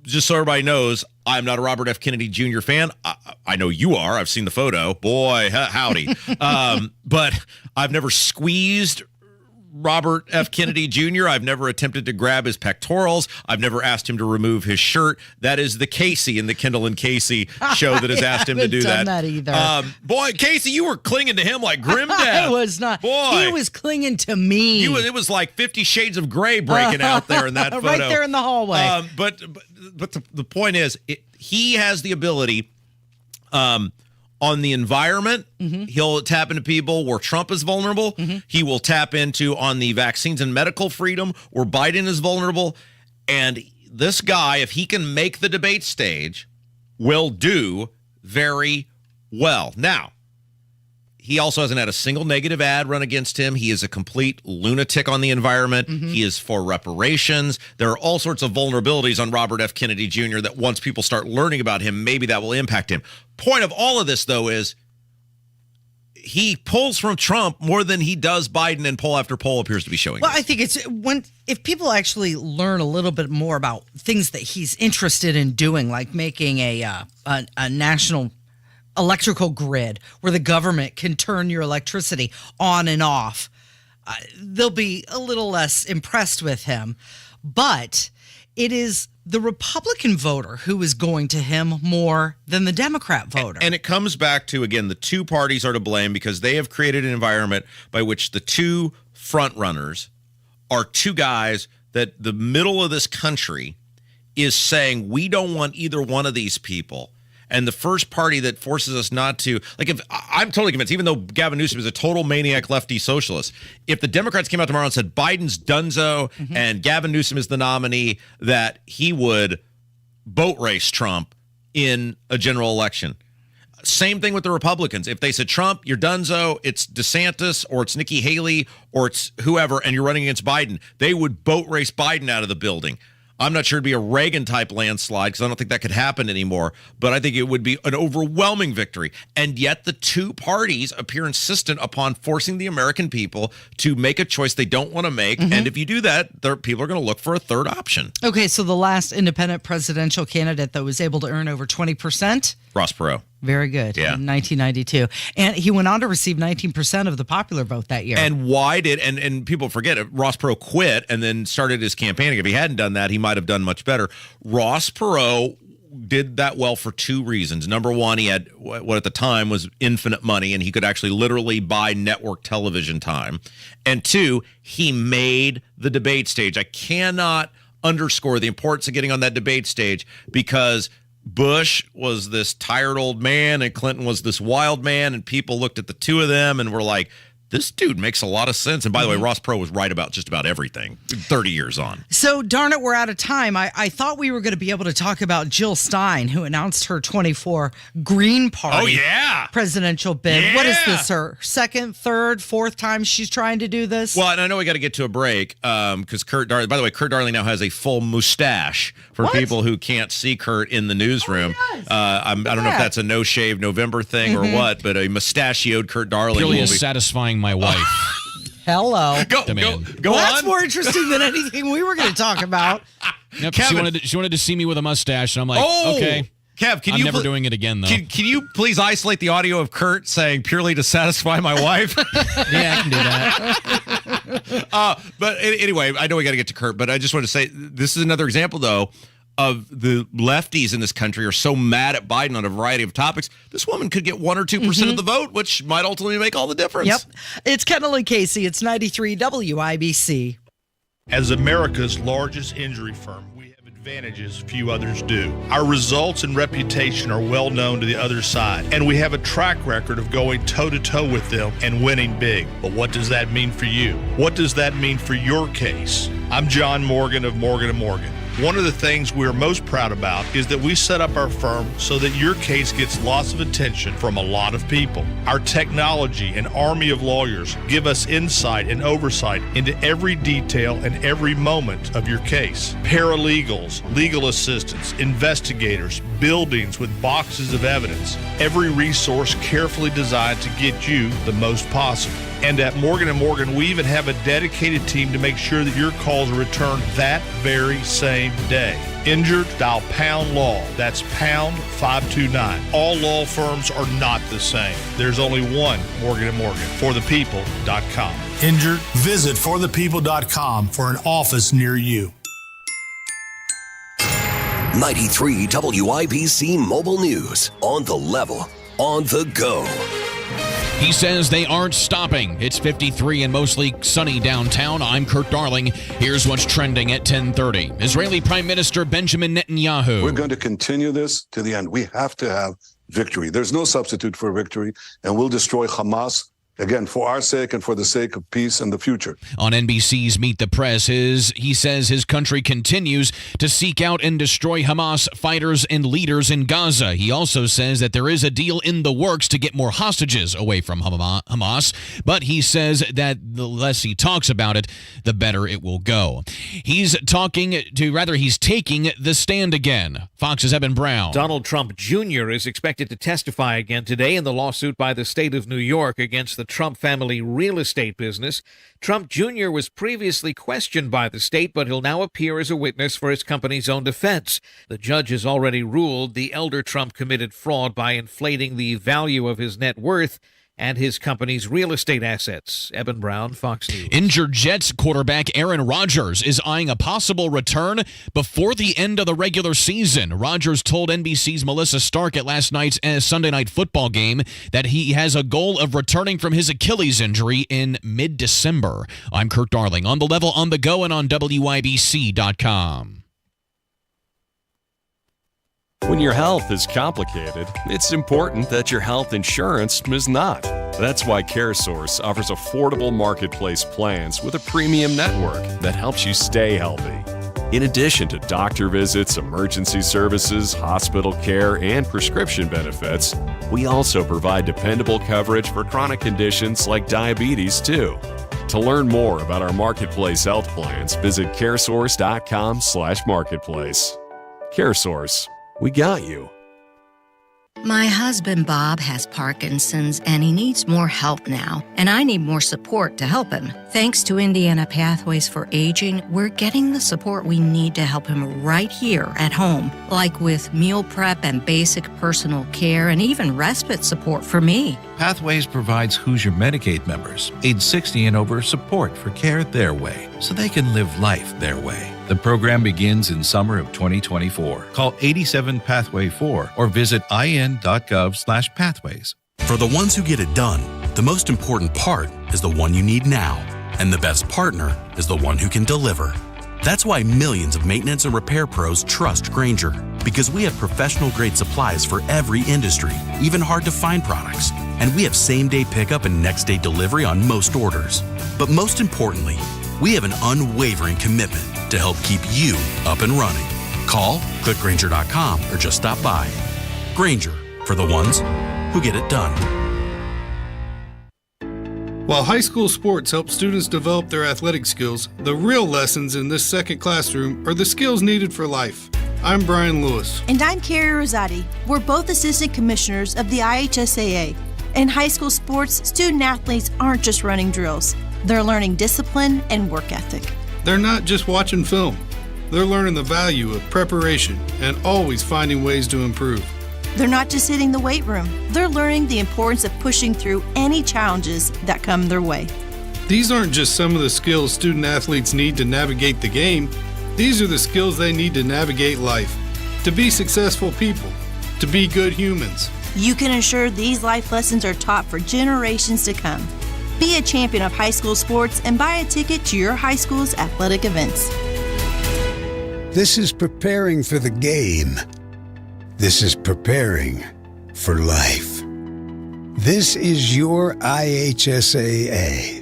just so everybody knows, I'm not a Robert F. Kennedy Jr. fan. I know you are. I've seen the photo. Boy, howdy. But I've never squeezed Robert F. Kennedy Jr. I've never attempted to grab his pectorals. I've never asked him to remove his shirt. That is the Casey in the Kendall and Casey show that has asked him to do that. I haven't done that either. Boy, Casey, you were clinging to him like grim death. I was not. Boy. He was clinging to me. It was like 50 Shades of Grey breaking out there in that photo. Right there in the hallway. But the point is, he has the ability on the environment. He'll tap into people where Trump is vulnerable. He will tap into on the vaccines and medical freedom where Biden is vulnerable. And this guy, if he can make the debate stage, will do very well. Now, he also hasn't had a single negative ad run against him. He is a complete lunatic on the environment. He is for reparations. There are all sorts of vulnerabilities on Robert F. Kennedy Jr. that once people start learning about him, maybe that will impact him. Point of all of this, though, is he pulls from Trump more than he does Biden, and poll after poll appears to be showing. Well, I think it's if people actually learn a little bit more about things that he's interested in doing, like making a national electrical grid where the government can turn your electricity on and off, they'll be a little less impressed with him. But it is the Republican voter who is going to him more than the Democrat voter. And it comes back to, again, the two parties are to blame because they have created an environment by which the two front runners are two guys that the middle of this country is saying, we don't want either one of these people. And the first party that forces us not to, like, if I'm totally convinced, even though Gavin Newsom is a total maniac lefty socialist, if the Democrats came out tomorrow and said Biden's donezo and Gavin Newsom is the nominee, that he would boat race Trump in a general election. Same thing with the Republicans. If they said, Trump, you're donezo, it's DeSantis or it's Nikki Haley or it's whoever, and you're running against Biden, they would boat race Biden out of the building. I'm not sure it'd be a Reagan-type landslide because I don't think that could happen anymore, but I think it would be an overwhelming victory. And yet the two parties appear insistent upon forcing the American people to make a choice they don't want to make. And if you do that, people are going to look for a third option. Okay, so the last independent presidential candidate that was able to earn over 20%? Ross Perot. Very good. Yeah. In 1992. And he went on to receive 19% of the popular vote that year. And why did, and people forget it, Ross Perot quit and then started his campaigning. If he hadn't done that, he might have done much better. Ross Perot did that well for two reasons. Number one, he had what at the time was infinite money, and he could actually literally buy network television time. And two, he made the debate stage. I cannot underscore the importance of getting on that debate stage because Bush was this tired old man and Clinton was this wild man, and people looked at the two of them and were like, this dude makes a lot of sense. And by the way, Ross Perot was right about just about everything 30 years on. So, darn it, we're out of time. I thought we were going to be able to talk about Jill Stein, who announced her 24 Green Party presidential bid. Yeah. What is this, her second, third, fourth time she's trying to do this? Well, and I know we got to get to a break because Kurt Darling, by the way, Kurt Darling now has a full mustache for people who can't see Kurt in the newsroom. I don't know if that's a no-shave November thing or what, but a mustachioed Kurt Darling. Purely is satisfying my wife. Hello. Go That's on. more interesting than anything we were going to talk about. Yep, she wanted to see me with a mustache, and I'm like, okay. Kev, I'm never doing it again, though. Can you please isolate the audio of Kurt saying purely to satisfy my wife? Yeah, I can do that. But anyway, I know we got to get to Kurt, but I just want to say this is another example, though, of the lefties in this country are so mad at Biden on a variety of topics. This woman could get 1 or 2% of the vote, which might ultimately make all the difference. Yep. It's Kendall and Casey. It's 93 WIBC. As America's largest injury firm, we have advantages few others do. Our results and reputation are well known to the other side, and we have a track record of going toe-to-toe with them and winning big. But what does that mean for you? What does that mean for your case? I'm John Morgan of Morgan & Morgan. One of the things we're most proud about is that we set up our firm so that your case gets lots of attention from a lot of people. Our technology and army of lawyers give us insight and oversight into every detail and every moment of your case. Paralegals, legal assistants, investigators, buildings with boxes of evidence. Every resource carefully designed to get you the most possible. And at Morgan & Morgan, we even have a dedicated team to make sure that your calls are returned that very same day. Injured? Dial pound law. That's pound 529. All law firms are not the same. There's only one Morgan & Morgan. ForThePeople.com. Injured? Visit forthepeople.com for an office near you. 93 WIBC Mobile News. On the level, on the go. He says they aren't stopping. It's 53 and mostly sunny downtown. I'm Kurt Darling. Here's what's trending at 10:30. Israeli Prime Minister Benjamin Netanyahu. We're going to continue this to the end. We have to have victory. There's no substitute for victory, and we'll destroy Hamas, again, for our sake and for the sake of peace and the future. On NBC's Meet the Press, he says his country continues to seek out and destroy Hamas fighters and leaders in Gaza. He also says that there is a deal in the works to get more hostages away from Hamas, but he says that the less he talks about it, the better it will go. He's taking the stand again. Fox's Eben Brown. Donald Trump Jr. is expected to testify again today in the lawsuit by the state of New York against the Trump family real estate business. Trump Jr. was previously questioned by the state, but he'll now appear as a witness for his company's own defense. The judge has already ruled the elder Trump committed fraud by inflating the value of his net worth and his company's real estate assets. Eben Brown, Fox News. Injured Jets quarterback Aaron Rodgers is eyeing a possible return before the end of the regular season. Rodgers told NBC's Melissa Stark at last night's Sunday Night Football game that he has a goal of returning from his Achilles injury in mid-December. I'm Kurt Darling, on the level, on the go, and on WIBC.com. When your health is complicated, it's important that your health insurance is not. That's why CareSource offers affordable marketplace plans with a premium network that helps you stay healthy. In addition to doctor visits, emergency services, hospital care, and prescription benefits, we also provide dependable coverage for chronic conditions like diabetes, too. To learn more about our marketplace health plans, visit caresource.com/marketplace. CareSource. We got you. My husband, Bob, has Parkinson's, and he needs more help now, and I need more support to help him. Thanks to Indiana Pathways for Aging, we're getting the support we need to help him right here at home, like with meal prep and basic personal care, and even respite support for me. Pathways provides Hoosier Medicaid members, age 60 and over, support for care their way, so they can live life their way. The program begins in summer of 2024. Call 87-PATHWAY-4 or visit in.gov/pathways. For the ones who get it done, the most important part is the one you need now. And the best partner is the one who can deliver. That's why millions of maintenance and repair pros trust Grainger, because we have professional-grade supplies for every industry, even hard-to-find products. And we have same-day pickup and next-day delivery on most orders. But most importantly, we have an unwavering commitment to help keep you up and running. Call, click Grainger.com, or just stop by. Grainger, for the ones who get it done. While high school sports help students develop their athletic skills, the real lessons in this second classroom are the skills needed for life. I'm Brian Lewis. And I'm Carrie Rosati. We're both assistant commissioners of the IHSAA. In high school sports, student athletes aren't just running drills. They're learning discipline and work ethic. They're not just watching film. They're learning the value of preparation and always finding ways to improve. They're not just hitting the weight room. They're learning the importance of pushing through any challenges that come their way. These aren't just some of the skills student athletes need to navigate the game. These are the skills they need to navigate life, to be successful people, to be good humans. You can ensure these life lessons are taught for generations to come. Be a champion of high school sports and buy a ticket to your high school's athletic events. This is preparing for the game. This is preparing for life. This is your IHSAA.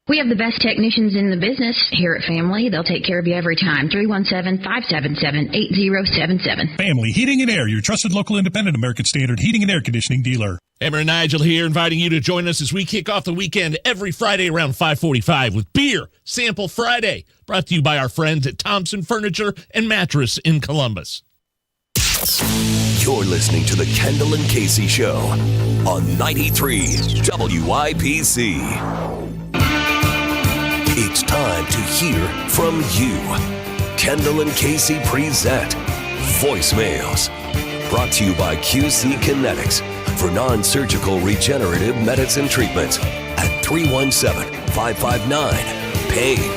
We have the best technicians in the business here at Family. They'll take care of you every time. 317-577-8077. Family Heating and Air, your trusted local independent American Standard heating and air conditioning dealer. Hammer and Nigel here, inviting you to join us as we kick off the weekend every Friday around 5:45 with Beer Sample Friday, brought to you by our friends at Thompson Furniture and Mattress in Columbus. You're listening to the Kendall and Casey Show on 93 WIPC. It's time to hear from you. Kendall and Casey present Voicemails. Brought to you by QC Kinetics for non-surgical regenerative medicine treatments at 317-559-PAIN.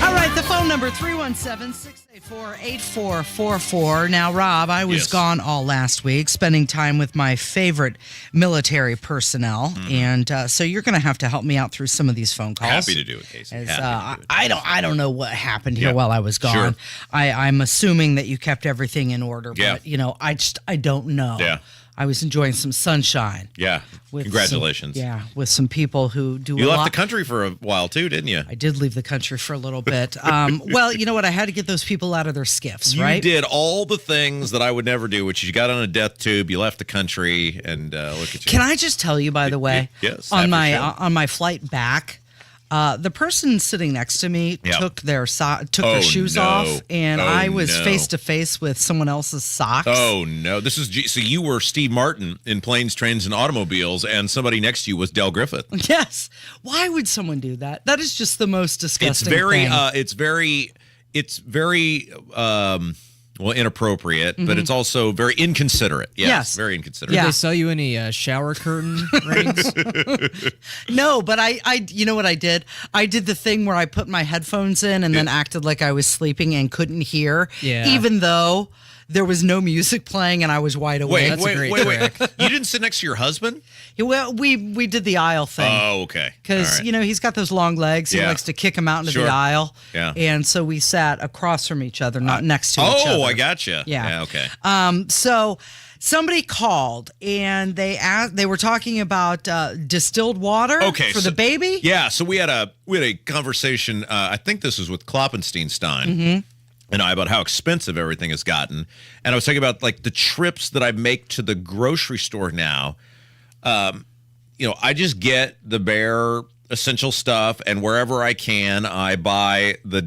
All right, the phone number 317-684-8444. Now, Rob, I was gone all last week, spending time with my favorite military personnel, and so you're going to have to help me out through some of these phone calls. Happy to do it, Casey. As, I don't know what happened here while I was gone. Sure. I'm assuming that you kept everything in order, but I don't know. Yeah. I was enjoying some sunshine. Yeah. Congratulations. With some people who do You left the country for a while, too, didn't you? I did leave the country for a little bit. Well, you know what? I had to get those people out of their skiffs, right? You did all the things that I would never do, which is you got on a death tube, you left the country, and look at you. Can I just tell you, by the way, yes, on my flight back, the person sitting next to me took their shoes off, and I was face to face with someone else's socks. Oh no! So you were Steve Martin in Planes, Trains, and Automobiles, and somebody next to you was Del Griffith. Yes. Why would someone do that? That is just the most disgusting thing. It's very inappropriate, but it's also very inconsiderate. Yes, very inconsiderate. Did they sell you any shower curtain rings? No, but I you know what I did? I did the thing where I put my headphones in and then acted like I was sleeping and couldn't hear, even though there was no music playing and I was wide awake. Wait. You didn't sit next to your husband? Well, we did the aisle thing. Oh, okay. Because, he's got those long legs. He likes to kick them out into the aisle. Yeah. And so we sat across from each other, not next to each other. Oh, I gotcha. Yeah. Okay. So somebody called and they were talking about distilled water for the baby. Yeah. So we had a conversation. I think this was with Kloppenstein. Mm-hmm. And I about how expensive everything has gotten. And I was talking about like the trips that I make to the grocery store now. I just get the bare essential stuff, and wherever I can, I buy the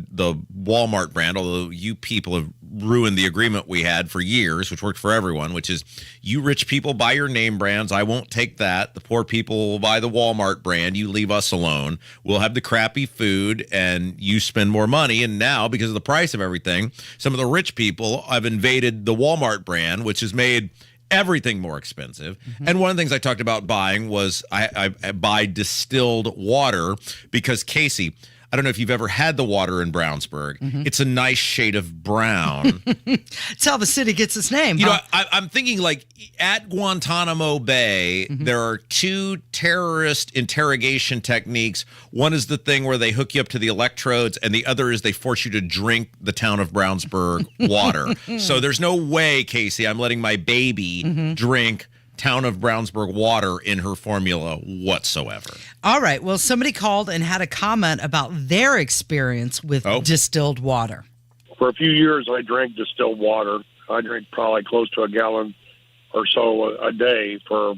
Walmart brand, although you people have ruined the agreement we had for years, which worked for everyone, which is you rich people buy your name brands. I won't take that. The poor people will buy the Walmart brand. You leave us alone. We'll have the crappy food, and you spend more money. And now, because of the price of everything, some of the rich people have invaded the Walmart brand, which has made everything more expensive. Mm-hmm. And one of the things I talked about buying was I buy distilled water because, Casey, I don't know if you've ever had the water in Brownsburg. It's a nice shade of brown. It's how the city gets its name. You know, I'm thinking like at Guantanamo Bay, there are two terrorist interrogation techniques. One is the thing where they hook you up to the electrodes, and the other is they force you to drink the town of Brownsburg water. So there's no way, Casey, I'm letting my baby drink town of Brownsburg water in her formula whatsoever. All right. Well, somebody called and had a comment about their experience with distilled water. For a few years, I drank distilled water. I drank probably close to a gallon or so a day for a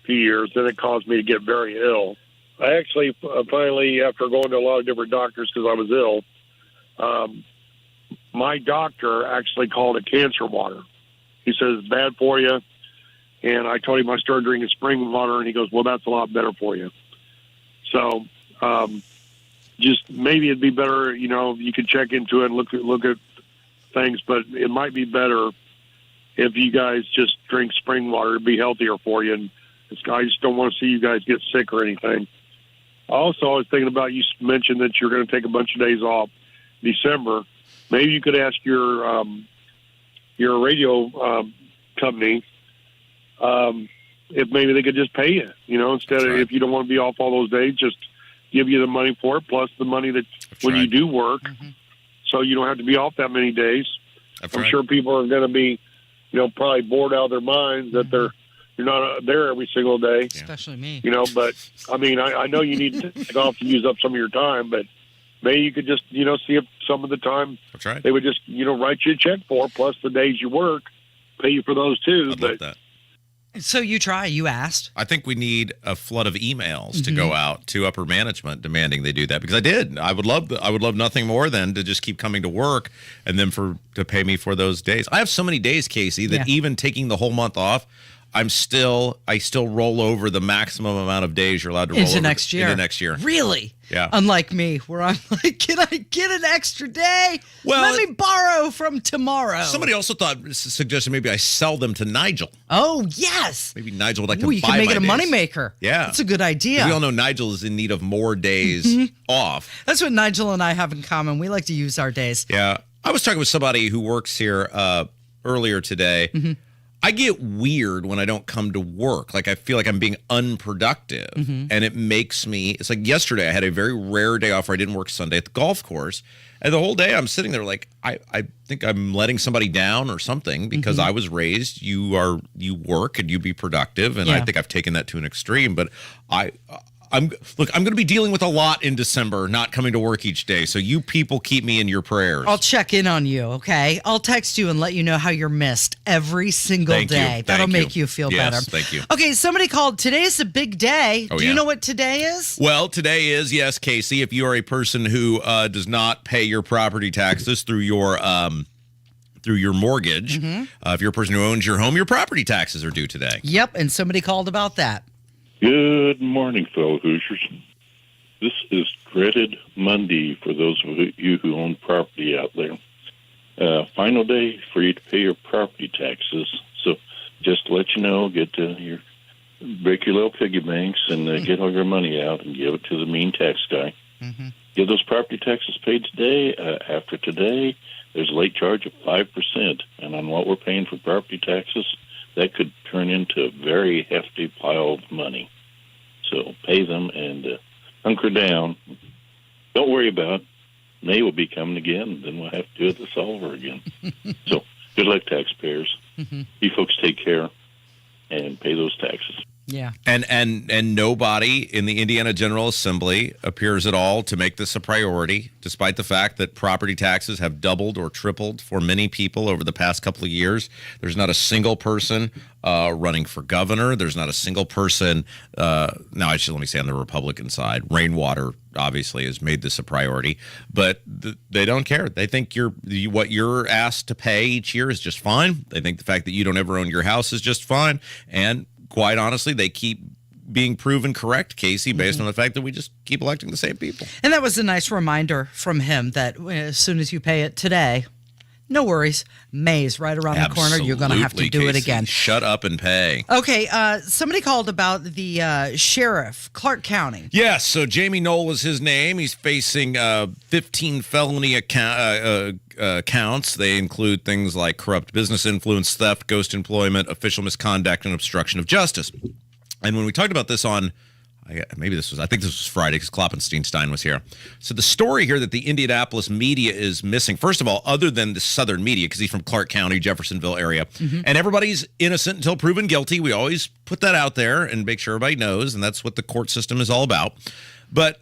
few years. Then it caused me to get very ill. I actually finally, after going to a lot of different doctors because I was ill, my doctor actually called it cancer water. He says it's bad for you. And I told him I started drinking spring water, and he goes, well, that's a lot better for you. So just maybe it'd be better, you know, you could check into it and look at things, but it might be better if you guys just drink spring water. It'd be healthier for you. And I just don't want to see you guys get sick or anything. Also, I was thinking about, you mentioned that you're going to take a bunch of days off December. Maybe you could ask your radio company if maybe they could just pay you, you know, instead of, if you don't want to be off all those days, just give you the money for it, plus the money that when you do work, so you don't have to be off that many days. I'm sure people are going to be, you know, probably bored out of their minds that you're not there every single day. Especially me. You know, but, I mean, I know you need to take off to use up some of your time, but maybe you could just, you know, see if some of the time they would just, you know, write you a check for, plus the days you work, pay you for those too. I'd love that. So you asked. I think we need a flood of emails to go out to upper management demanding they do that, because I did. I would love nothing more than to just keep coming to work and then to pay me for those days. I have so many days, Casey, that even taking the whole month off, I still roll over the maximum amount of days you're allowed to roll over next year. Into next year. Really? Yeah. Unlike me, where I'm like, can I get an extra day? Well, let me borrow from tomorrow. Somebody also suggested maybe I sell them to Nigel. Oh, yes. Maybe Nigel would like to you buy can make it a days. moneymaker. Yeah. That's a good idea. We all know Nigel is in need of more days off. That's what Nigel and I have in common. We like to use our days. Yeah. I was talking with somebody who works here earlier today. I get weird when I don't come to work. Like, I feel like I'm being unproductive. And it makes me, it's like yesterday, I had a very rare day off where I didn't work Sunday at the golf course. And the whole day I'm sitting there like, I think I'm letting somebody down or something, because I was raised, you work and you be productive. And I think I've taken that to an extreme. But I'm going to be dealing with a lot in December, not coming to work each day. So you people keep me in your prayers. I'll check in on you, okay? I'll text you and let you know how you're missed every single day. That'll make you feel better. Thank you. Okay, somebody called. Today's a big day. Oh, Do you know what today is? Well, today is, yes, Casey, if you are a person who does not pay your property taxes through your mortgage, if you're a person who owns your home, your property taxes are due today. Yep, and somebody called about that. Good morning, fellow Hoosiers. This is dreaded Monday for those of you who own property out there. Final day for you to pay your property taxes. So just to let you know, break your little piggy banks and get all your money out and give it to the mean tax guy. Get those property taxes paid today. After today, there's a late charge of 5%. And on what we're paying for property taxes, that could turn into a very hefty pile of money. So pay them and hunker down. Don't worry about it. May will be coming again, and then we'll have to do this all over again. So good luck, taxpayers. You folks take care and pay those taxes. Yeah. And nobody in the Indiana General Assembly appears at all to make this a priority, despite the fact that property taxes have doubled or tripled for many people over the past couple of years. There's not a single person running for governor. There's not a single person. Let me say on the Republican side, rainwater obviously has made this a priority, but they don't care. They think what you're asked to pay each year is just fine. They think the fact that you don't ever own your house is just fine. And quite honestly, they keep being proven correct, Casey, based on the fact that we just keep electing the same people. And that was a nice reminder from him that as soon as you pay it today, No worries. May's right around the corner. You're going to have to do it again. Shut up and pay. Okay. Somebody called about the sheriff, Clark County. Yes. So Jamie Knoll is his name. He's facing 15 felony counts. They include things like corrupt business influence, theft, ghost employment, official misconduct, and obstruction of justice. And when we talked about this on, I think this was Friday because Kloppenstein was here. So the story here that the Indianapolis media is missing, first of all, other than the southern media, because he's from Clark County, Jeffersonville area, and everybody's innocent until proven guilty. We always put that out there and make sure everybody knows, and that's what the court system is all about. But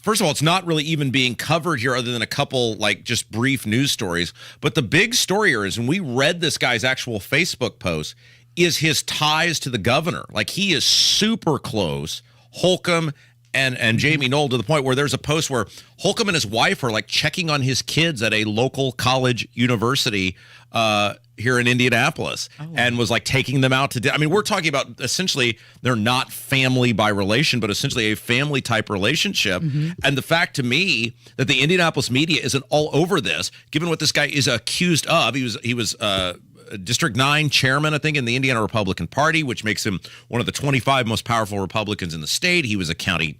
first of all, it's not really even being covered here other than a couple like just brief news stories. But the big story here is when we read this guy's actual Facebook post, is his ties to the governor. Like, he is super close, Holcomb and Jamie Knoll, to the point where there's a post where Holcomb and his wife are like checking on his kids at a local college university here in Indianapolis, and was like taking them out to dinner. I mean, we're talking about essentially they're not family by relation, but essentially a family type relationship. And the fact to me that the Indianapolis media isn't all over this, given what this guy is accused of, he was District 9 chairman, I think, in the Indiana Republican Party, which makes him one of the 25 most powerful Republicans in the state. He was a county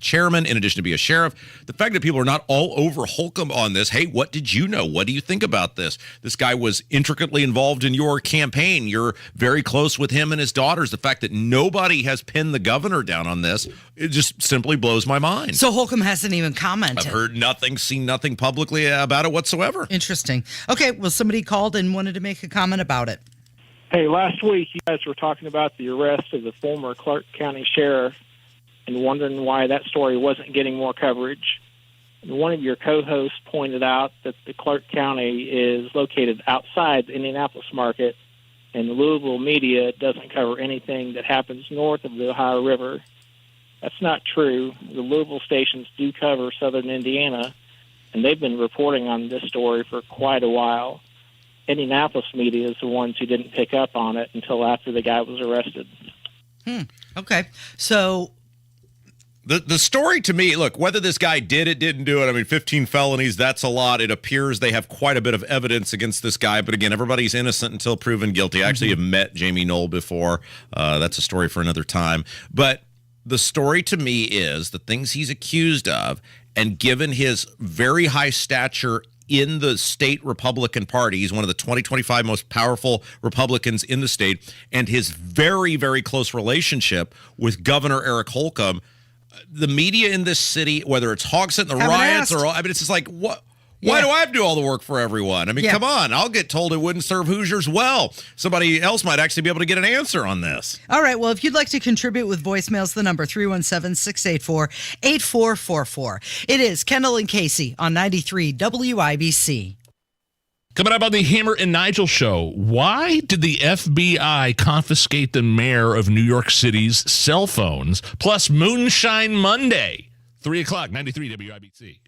chairman in addition to be a sheriff. The fact that people are not all over Holcomb on this, hey, what did you know? What do you think about this? This guy was intricately involved in your campaign. You're very close with him and his daughters. The fact that nobody has pinned the governor down on this, it just simply blows my mind. So Holcomb hasn't even commented. I've heard nothing, seen nothing publicly about it whatsoever. Interesting. Okay, well, somebody called and wanted to make a comment about it. Hey, last week you guys were talking about the arrest of the former Clark County sheriff and wondering why that story wasn't getting more coverage. And one of your co-hosts pointed out that the Clark County is located outside the Indianapolis market, and the Louisville media doesn't cover anything that happens north of the Ohio River. That's not true. The Louisville stations do cover southern Indiana, and they've been reporting on this story for quite a while. Indianapolis media is the ones who didn't pick up on it until after the guy was arrested. Okay. So the story to me, look, whether this guy didn't do it, I mean, 15 felonies, that's a lot. It appears they have quite a bit of evidence against this guy. But again, everybody's innocent until proven guilty. I actually have met Jamie Knoll before. That's a story for another time. But the story to me is the things he's accused of, and given his very high stature in the state Republican Party, he's one of the 25 most powerful Republicans in the state, and his very, very close relationship with Governor Eric Holcomb, the media in this city, whether it's Hogsett and the riots or all, I mean, it's just like, what? Why do I have to do all the work for everyone? I mean, come on. I'll get told it wouldn't serve Hoosiers well. Somebody else might actually be able to get an answer on this. All right. Well, if you'd like to contribute with voicemails, the number 317-684-8444. It is Kendall and Casey on 93 WIBC. Coming up on the Hammer and Nigel show, why did the FBI confiscate the mayor of New York City's cell phones, plus Moonshine Monday? 3 o'clock, 93 WIBC.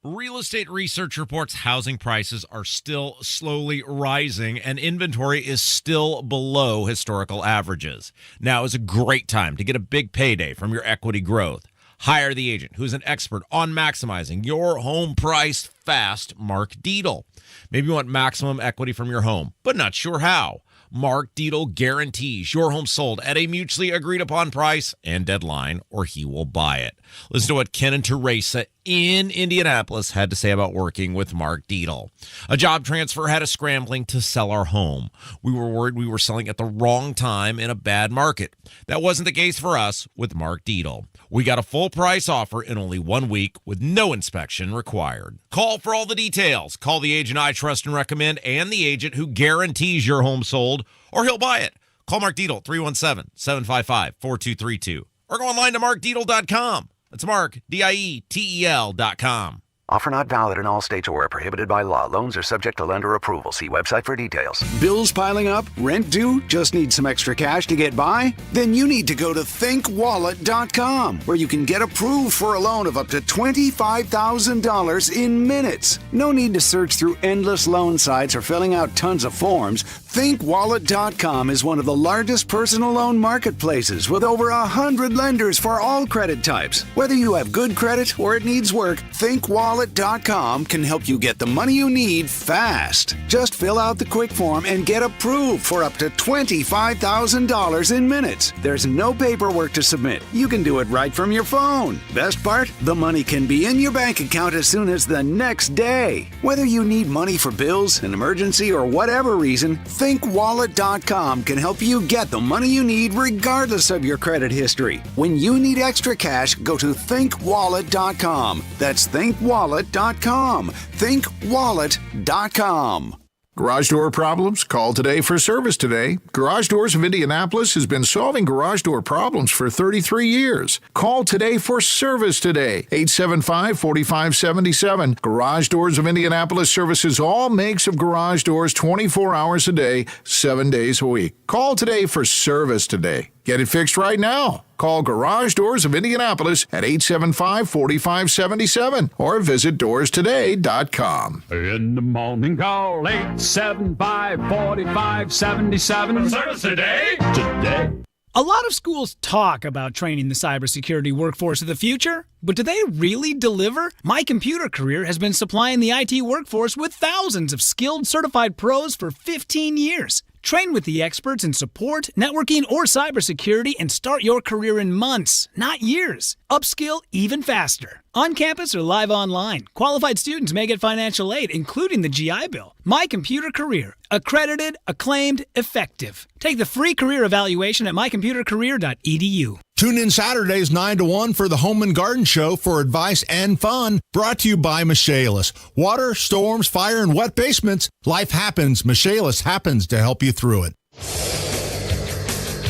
Real estate research reports housing prices are still slowly rising and inventory is still below historical averages. Now is a great time to get a big payday from your equity growth. Hire the agent who's an expert on maximizing your home price fast, Mark Dietl. Maybe you want maximum equity from your home, but not sure how. Mark Dietl guarantees your home sold at a mutually agreed upon price and deadline, or he will buy it. Listen to what Ken and Teresa in Indianapolis had to say about working with Mark Dietl. A job transfer had us scrambling to sell our home. We were worried we were selling at the wrong time in a bad market. That wasn't the case for us with Mark Dietl. We got a full price offer in only 1 week with no inspection required. Call for all the details. Call the agent I trust and recommend and the agent who guarantees your home sold, or he'll buy it. Call Mark Dietl, 317-755-4232, or go online to markdietl.com. That's Mark, DIETEL.com. Offer not valid in all states or where prohibited by law. Loans are subject to lender approval. See website for details. Bills piling up? Rent due? Just need some extra cash to get by? Then you need to go to thinkwallet.com, where you can get approved for a loan of up to $25,000 in minutes. No need to search through endless loan sites or filling out tons of forms. ThinkWallet.com is one of the largest personal loan marketplaces with over 100 lenders for all credit types. Whether you have good credit or it needs work, ThinkWallet ThinkWallet.com can help you get the money you need fast. Just fill out the quick form and get approved for up to $25,000 in minutes. There's no paperwork to submit. You can do it right from your phone. Best part? The money can be in your bank account as soon as the next day. Whether you need money for bills, an emergency, or whatever reason, ThinkWallet.com can help you get the money you need regardless of your credit history. When you need extra cash, go to ThinkWallet.com. That's ThinkWallet.com. ThinkWallet.com. Garage door problems? Call today for service today. Garage Doors of Indianapolis has been solving garage door problems for 33 years. Call today for service today. 875-4577. Garage Doors of Indianapolis services all makes of garage doors 24 hours a day, 7 days a week. Call today for service today. Get it fixed right now. Call Garage Doors of Indianapolis at 875-4577 or visit doorstoday.com. In the morning, call 875-4577. Service today. Today. A lot of schools talk about training the cybersecurity workforce of the future, but do they really deliver? My Computer Career has been supplying the IT workforce with thousands of skilled, certified pros for 15 years. Train with the experts in support, networking, or cybersecurity and start your career in months, not years. Upskill even faster. On campus or live online. Qualified students may get financial aid, including the GI Bill. My Computer Career. Accredited, acclaimed, effective. Take the free career evaluation at mycomputercareer.edu. Tune in Saturdays 9 to 1 for the Home and Garden Show for advice and fun. Brought to you by Michaelis. Water, storms, fire, and wet basements. Life happens. Michaelis happens to help you through it.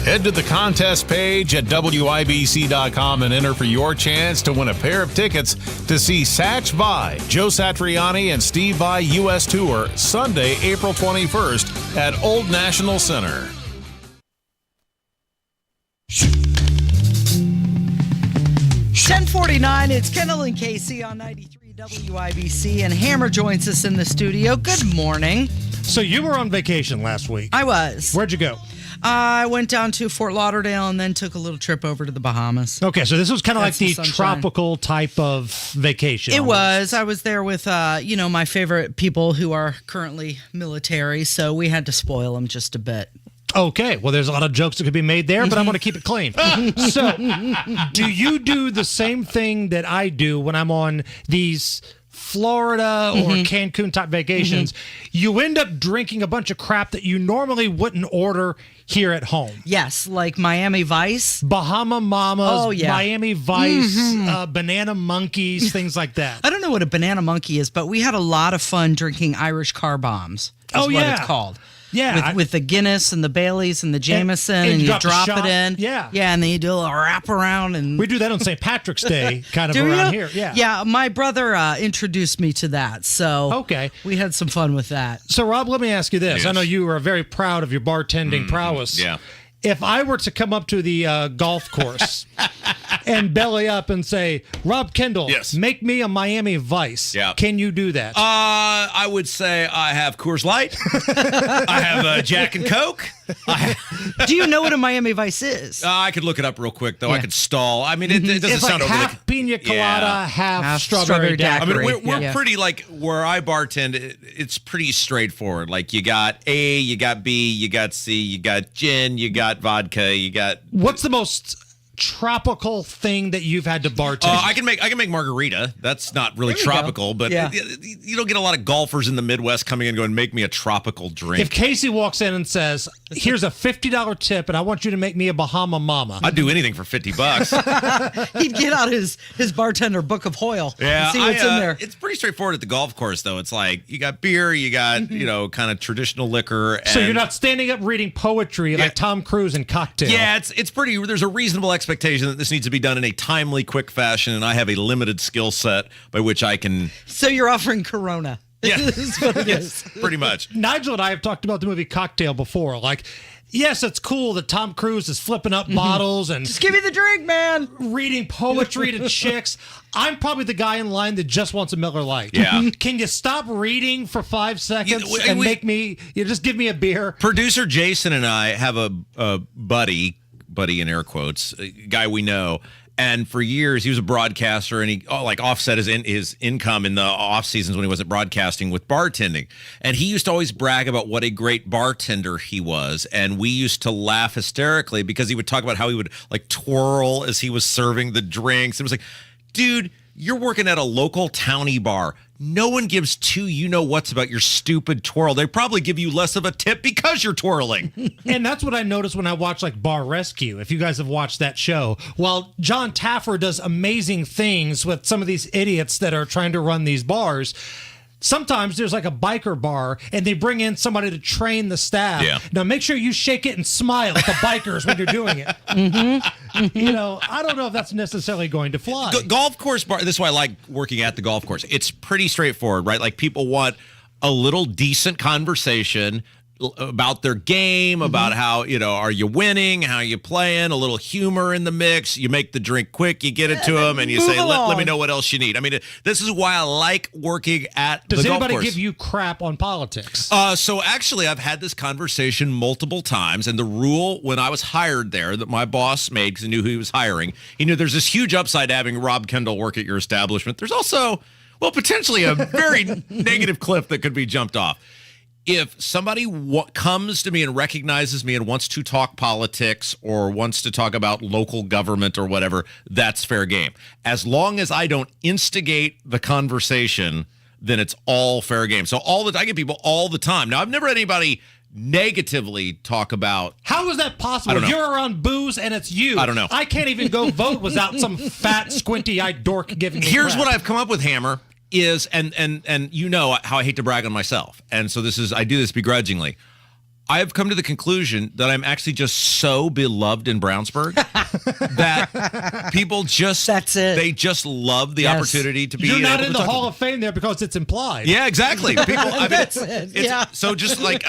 Head to the contest page at WIBC.com and enter for your chance to win a pair of tickets to see Satch Vai, Joe Satriani, and Steve Vai U.S. Tour Sunday, April 21st at Old National Center. 10:49. It's Kendall and Casey on 93 WIBC, and Hammer joins us in the studio. Good morning. So you were on vacation last week. I was. Where'd you go? I went down to Fort Lauderdale and then took a little trip over to the Bahamas. Okay, so this was kind of like the sunshine. tropical type of vacation. It was. I was there with, my favorite people who are currently military, so we had to spoil them just a bit. Okay, well, there's a lot of jokes that could be made there, but I'm going to keep it clean. So, do you do the same thing that I do when I'm on these Florida or Cancun type vacations? You end up drinking a bunch of crap that you normally wouldn't order here at home. Yes, like Miami Vice. Bahama Mamas, Miami Vice, Banana Monkeys, things like that. I don't know what a banana monkey is, but we had a lot of fun drinking Irish car bombs. Is what it's called. Yeah. With the Guinness and the Baileys and the Jameson, and you drop it in. Yeah. Yeah, and then you do a little wrap around. And we do that on St. Patrick's Day kind of around here. Yeah. Yeah, my brother introduced me to that. So we had some fun with that. So, Rob, let me ask you this. Yes. I know you are very proud of your bartending prowess. Yeah. If I were to come up to the golf course and belly up and say, Rob Kendall, make me a Miami Vice, can you do that? I would say I have Coors Light. I have Jack and Coke. Do you know what a Miami Vice is? I could look it up real quick, though. I could stall. I mean, it doesn't it's sound like overly... half pina colada, half strawberry daiquiri. I mean, we're pretty, like, where I bartend, it's pretty straightforward. Like, you got A, you got B, you got C, you got gin, you got vodka, you got... What's the most tropical thing that you've had to bartend? I can make margarita. That's not really tropical, but you don't get a lot of golfers in the Midwest coming in and going, make me a tropical drink. If Casey walks in and says, here's a $50 tip and I want you to make me a Bahama Mama, I'd do anything for $50. He'd get out his bartender book of Hoyle and see what's in there. It's pretty straightforward at the golf course, though. It's like you got beer, you got kind of traditional liquor. And so you're not standing up reading poetry like Tom Cruise in Cocktail. Yeah, it's pretty. There's a reasonable expectation that this needs to be done in a timely, quick fashion, and I have a limited skill set by which I can... So you're offering Corona. Yeah. Is what it is. Pretty much. Nigel and I have talked about the movie Cocktail before. Like, yes, it's cool that Tom Cruise is flipping up bottles and... Just give me the drink, man. Reading poetry to chicks. I'm probably the guy in line that just wants a Miller Lite. Yeah. Can you stop reading for 5 seconds and make me... You just give me a beer? Producer Jason and I have a buddy in air quotes, a guy we know, And for years, he was a broadcaster, and he offset his income in the off seasons when he wasn't broadcasting with bartending. And he used to always brag about what a great bartender he was. And we used to laugh hysterically because he would talk about how he would twirl as he was serving the drinks. It was like, dude, you're working at a local towny bar. No one gives two you-know-whats about your stupid twirl. They probably give you less of a tip because you're twirling. And that's what I noticed when I watch Bar Rescue, if you guys have watched that show. Well, John Taffer does amazing things with some of these idiots that are trying to run these bars. Sometimes there's a biker bar, and they bring in somebody to train the staff. Yeah. Now, make sure you shake it and smile at the bikers when you're doing it. I don't know if that's necessarily going to fly. Golf course bar, this is why I like working at the golf course. It's pretty straightforward, right? People want a little decent conversation about their game, about how, are you winning, how you playing, a little humor in the mix. You make the drink quick, you get it to them, and you say, let me know what else you need. I mean, this is why I like working at the golf course. Does anybody give you crap on politics? So actually, I've had this conversation multiple times, and the rule when I was hired there that my boss made, because he knew who he was hiring, he knew there's this huge upside to having Rob Kendall work at your establishment. There's also, potentially a very negative cliff that could be jumped off. If somebody comes to me and recognizes me and wants to talk politics or wants to talk about local government or whatever, that's fair game. As long as I don't instigate the conversation, then it's all fair game. So I get people all the time. Now, I've never had anybody negatively talk about. How is that possible? You're around booze and it's you. I don't know. I can't even go vote without some fat, squinty-eyed dork giving me Here's crap. what I've come up with, Hammer. Is and you know how I hate to brag on myself, and so I do this begrudgingly. I have come to the conclusion that I'm actually just so beloved in Brownsburg that people they just love the opportunity to be. You're not in the Hall of Fame there because it's implied. Yeah, exactly. People. That's it. Yeah. So just let's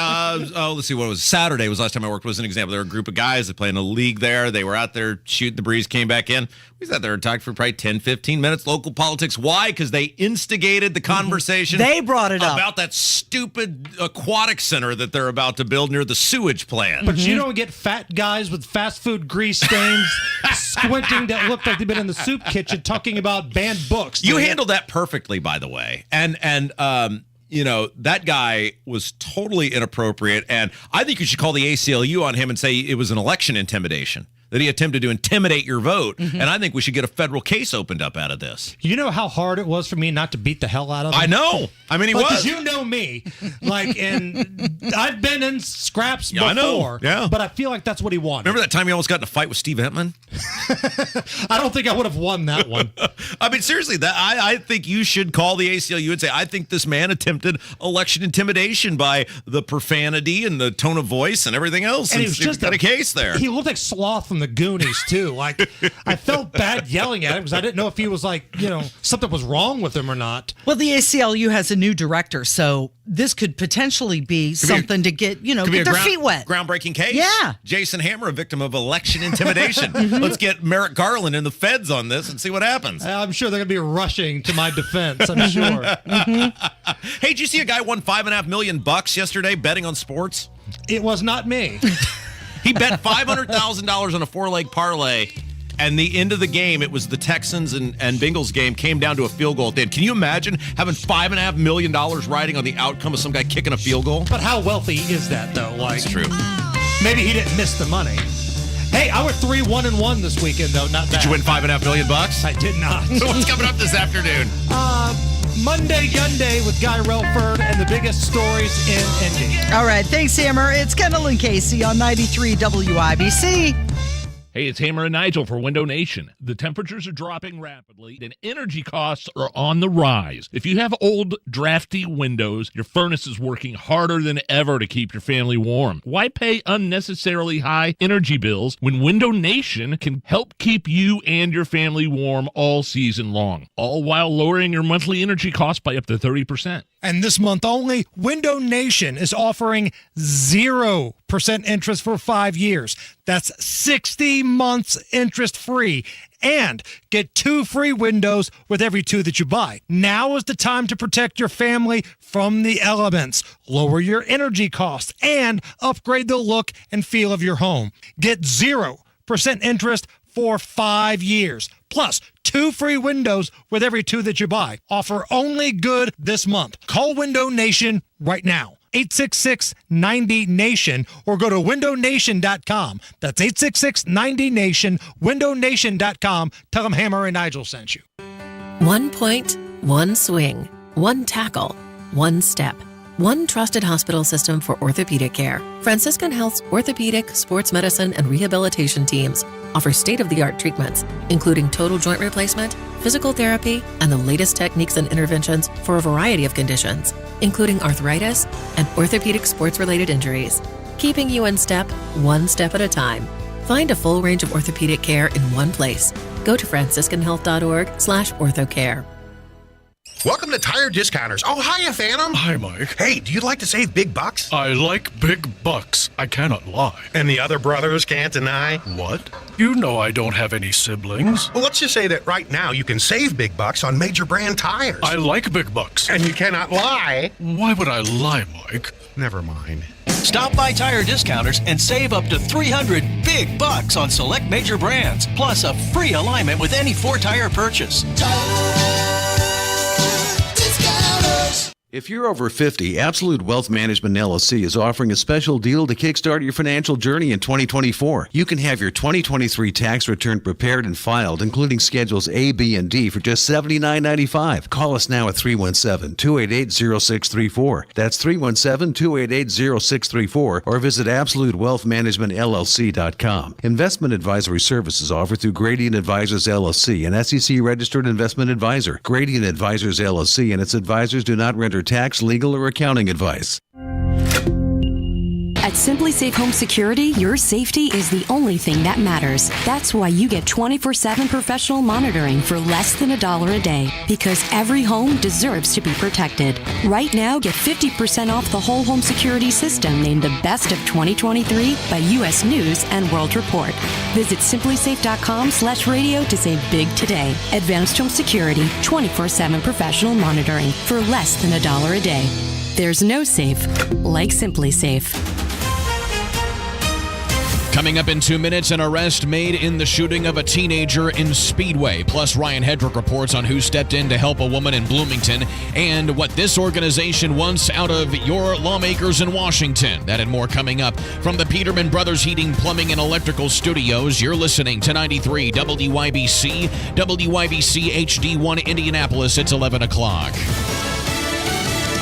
see, what was Saturday was the last time I worked was an example. There were a group of guys that play in a league there. They were out there shooting the breeze, came back in. We sat there and talked for probably 10, 15 minutes, local politics. Why? Because they instigated the conversation. They brought it up. About that stupid aquatic center that they're about to build near the sewage plant. But you don't get fat guys with fast food grease stains squinting that look like they've been in the soup kitchen talking about banned books. You handled that perfectly, by the way. And that guy was totally inappropriate. And I think you should call the ACLU on him and say it was an election intimidation, that he attempted to intimidate your vote. And I think we should get a federal case opened up out of this. You know how hard it was for me not to beat the hell out of him? I know. I mean, he was. Because you know me. And I've been in scraps before. I know. Yeah. But I feel like that's what he wanted. Remember that time you almost got in a fight with Steve Entman? I don't think I would have won that one. I mean, seriously, I think you should call the ACLU and say, I think this man attempted election intimidation by the profanity and the tone of voice and everything else. And he was just got a case there. He looked like Sloth from the Goonies, too. I felt bad yelling at him because I didn't know if he was something was wrong with him or not. Well, the ACLU has a new director, so this could potentially be something to get their feet wet. Groundbreaking case. Yeah. Jason Hammer, a victim of election intimidation. Let's get Merrick Garland and the feds on this and see what happens. I'm sure they're going to be rushing to my defense, I'm sure. Hey, did you see a guy won $5.5 million yesterday betting on sports? It was not me. He bet $500,000 on a 4-leg parlay, and the end of the game, it was the Texans and Bengals game, came down to a field goal at the end. Can you imagine having $5.5 million riding on the outcome of some guy kicking a field goal? But how wealthy is that, though? That's true. Maybe he didn't miss the money. Hey, I went 3-1-1 this weekend, though. Not bad. Did you win $5.5 million? I did not. So what's coming up this afternoon? Monday Gun Day with Guy Relford and the biggest stories in Indy. All right, thanks, Hammer. It's Kendall and Casey on 93 WIBC. Hey, it's Hammer and Nigel for Window Nation. The temperatures are dropping rapidly and energy costs are on the rise. If you have old, drafty windows, your furnace is working harder than ever to keep your family warm. Why pay unnecessarily high energy bills when Window Nation can help keep you and your family warm all season long, all while lowering your monthly energy costs by up to 30%. And this month only, Window Nation is offering 0% interest for 5 years. That's 60 months interest free. And get 2 free windows with every 2 that you buy. Now is the time to protect your family from the elements, lower your energy costs, and upgrade the look and feel of your home. Get 0% interest for 5 years. Plus, 2 free windows with every 2 that you buy. Offer only good this month. Call Window Nation right now. 866-90-NATION or go to windownation.com. That's 866-90-NATION, windownation.com. Tell them Hammer and Nigel sent you. 1 point, 1 swing, 1 tackle, 1 step. 1 trusted hospital system for orthopedic care. Franciscan Health's orthopedic, sports medicine, and rehabilitation teams offer state-of-the-art treatments, including total joint replacement, physical therapy, and the latest techniques and interventions for a variety of conditions, including arthritis and orthopedic sports-related injuries, keeping you in step, 1 step at a time. Find a full range of orthopedic care in one place. Go to franciscanhealth.org/orthocare. Welcome to Tire Discounters. Oh, hiya, Phantom. Hi, Mike. Hey, do you like to save big bucks? I like big bucks. I cannot lie. And the other brothers can't deny? What? You know I don't have any siblings. Well, let's just say that right now you can save big bucks on major brand tires. I like big bucks. And you cannot lie. Why would I lie, Mike? Never mind. Stop by Tire Discounters and save up to $300 big bucks on select major brands, plus a free alignment with any 4-tire purchase. If you're over 50, Absolute Wealth Management LLC is offering a special deal to kickstart your financial journey in 2024. You can have your 2023 tax return prepared and filed, including Schedules A, B, and D, for just $79.95. Call us now at 317-288-0634. That's 317-288-0634, or visit AbsoluteWealthManagementLLC.com. Investment advisory services offered through Gradient Advisors LLC, an SEC-registered investment advisor. Gradient Advisors LLC and its advisors do not render tax, legal, or accounting advice. At Simply Safe Home Security, your safety is the only thing that matters. That's why you get 24/7 professional monitoring for less than $1 a day, because every home deserves to be protected. Right now, get 50% off the whole home security system named the best of 2023 by U.S. News and World Report. Visit simplysafe.com/radio to save big today. Advanced Home Security, 24/7 professional monitoring for less than $1 a day. There's no safe like Simply Safe. Coming up in 2 minutes, an arrest made in the shooting of a teenager in Speedway. Plus, Ryan Hedrick reports on who stepped in to help a woman in Bloomington and what this organization wants out of your lawmakers in Washington. That and more coming up from the Peterman Brothers Heating, Plumbing, and Electrical Studios. You're listening to 93 WYBC, WYBC HD1 Indianapolis. It's 11 o'clock.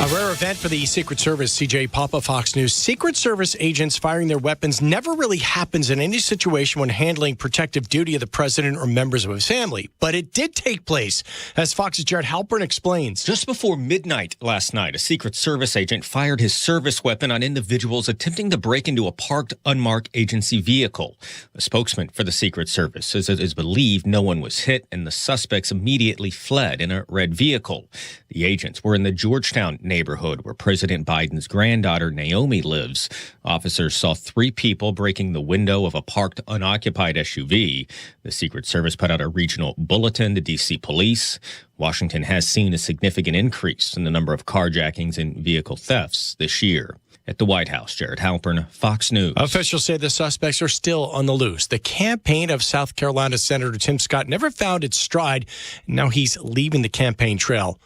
A rare event for the Secret Service. CJ Papa, Fox News. Secret Service agents firing their weapons never really happens in any situation when handling protective duty of the president or members of his family. But it did take place, as Fox's Jared Halpern explains. Just before midnight last night, a Secret Service agent fired his service weapon on individuals attempting to break into a parked, unmarked agency vehicle. A spokesman for the Secret Service says it is believed no one was hit and the suspects immediately fled in a red vehicle. The agents were in the Georgetown neighborhood where President Biden's granddaughter Naomi lives. Officers saw 3 people breaking the window of a parked unoccupied SUV. The Secret Service put out a regional bulletin to D.C. police. Washington has seen a significant increase in the number of carjackings and vehicle thefts this year. At the White House, Jared Halpern, Fox News. Officials say the suspects are still on the loose. The campaign of South Carolina Senator Tim Scott never found its stride. Now he's leaving the campaign trail.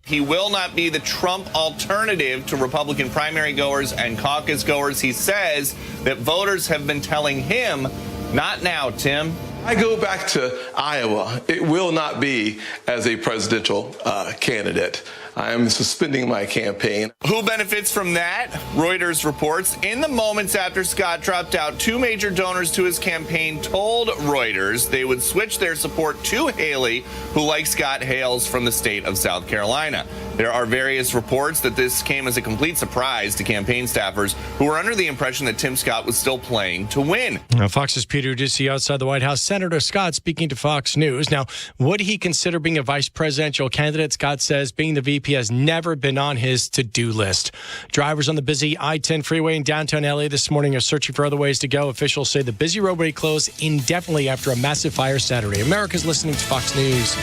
He will not be the Trump alternative to Republican primary goers and caucus goers. He says that voters have been telling him, not now, Tim. I go back to Iowa. It will not be as a presidential candidate. I am suspending my campaign. Who benefits from that? Reuters reports, in the moments after Scott dropped out, 2 major donors to his campaign told Reuters they would switch their support to Haley, who, like Scott, hails from the state of South Carolina. There are various reports that this came as a complete surprise to campaign staffers who were under the impression that Tim Scott was still playing to win. Now, Fox's Peter Doocy outside the White House. Senator Scott speaking to Fox News. Now, would he consider being a vice presidential candidate? Scott says being the VP has never been on his to-do list. Drivers on the busy I-10 freeway in downtown LA this morning are searching for other ways to go. Officials say the busy roadway closed indefinitely after a massive fire Saturday. America's listening to Fox News.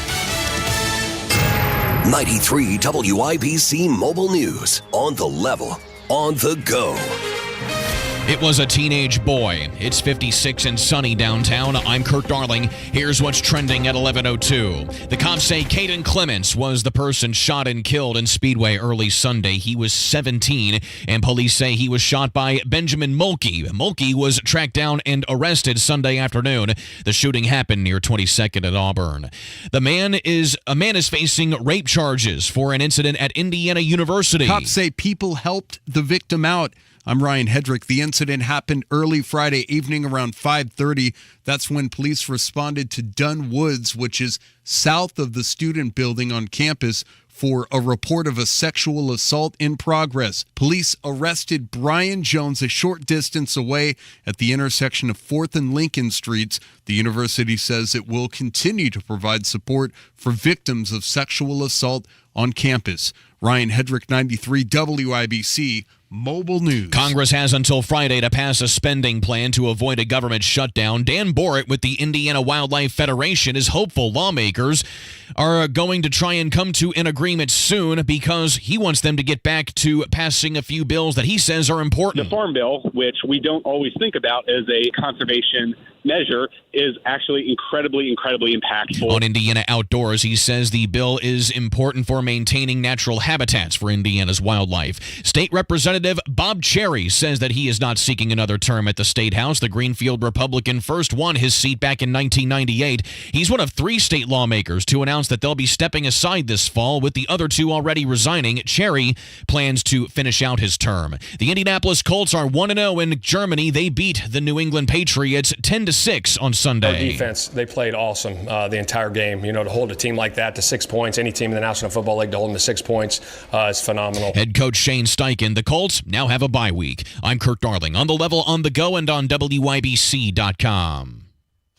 93 WIBC Mobile News. On the level, on the go. It was a teenage boy. It's 56 and sunny downtown. I'm Kurt Darling. Here's what's trending at 11:02. The cops say Caden Clements was the person shot and killed in Speedway early Sunday. He was 17, and police say he was shot by Benjamin Mulkey. Mulkey was tracked down and arrested Sunday afternoon. The shooting happened near 22nd at Auburn. A man is facing rape charges for an incident at Indiana University. Cops say people helped the victim out. I'm Ryan Hedrick. The incident happened early Friday evening around 5:30. That's when police responded to Dunn Woods, which is south of the student building on campus, for a report of a sexual assault in progress. Police arrested Brian Jones a short distance away at the intersection of 4th and Lincoln Streets. The university says it will continue to provide support for victims of sexual assault on campus. Ryan Hedrick, 93 WIBC. Mobile News. Congress has until Friday to pass a spending plan to avoid a government shutdown. Dan Borrett with the Indiana Wildlife Federation is hopeful lawmakers are going to try and come to an agreement soon because he wants them to get back to passing a few bills that he says are important. The Farm Bill, which we don't always think about as a conservation measure, is actually incredibly impactful. On Indiana Outdoors, he says the bill is important for maintaining natural habitats for Indiana's wildlife. State Representative Bob Cherry says that he is not seeking another term at the State House. The Greenfield Republican first won his seat back in 1998. He's one of 3 state lawmakers to announce that they'll be stepping aside this fall, with the other 2 already resigning. Cherry plans to finish out his term. The Indianapolis Colts are 1-0 in Germany. They beat the New England Patriots 10-6 on Sunday. Our defense, they played awesome the entire game. You know, to hold a team like that to 6 points, any team in the National Football League to hold them to 6 points is phenomenal. Head coach Shane Steichen, the Colts now have a bye week. I'm Kurt Darling, on the level, on the go, and on WYBC.com.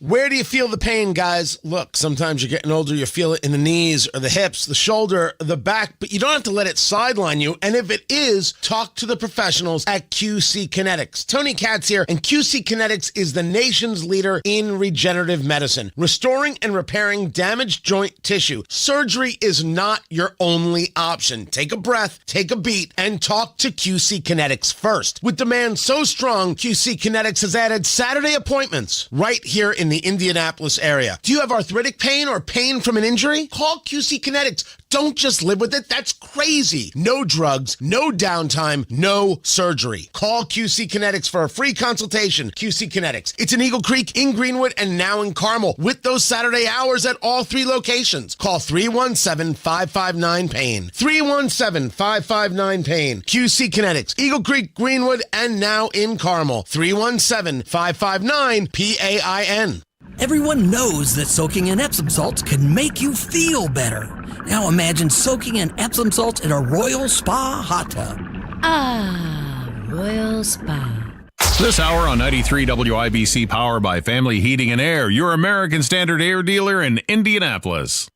Where do you feel the pain, guys? Look, sometimes you're getting older, you feel it in the knees or the hips, the shoulder, the back, but you don't have to let it sideline you. And if it is, talk to the professionals at QC Kinetics. Tony Katz here, and QC Kinetics is the nation's leader in regenerative medicine, restoring and repairing damaged joint tissue. Surgery is not your only option. Take a breath, take a beat, and talk to QC Kinetics first. With demand so strong, QC Kinetics has added Saturday appointments right here in the Indianapolis area. Do you have arthritic pain or pain from an injury? Call QC Kinetics. Don't just live with it. That's crazy. No drugs, no downtime, no surgery. Call QC Kinetics for a free consultation. QC Kinetics. It's in Eagle Creek, in Greenwood, and now in Carmel, with those Saturday hours at all 3 locations. Call 317-559-PAIN. 317-559-PAIN. QC Kinetics. Eagle Creek, Greenwood, and now in Carmel. 317-559-PAIN. Everyone knows that soaking in Epsom salts can make you feel better. Now imagine soaking in Epsom salts in a Royal Spa hot tub. Ah, Royal Spa. This hour on 93 WIBC, powered by Family Heating and Air, your American Standard air dealer in Indianapolis.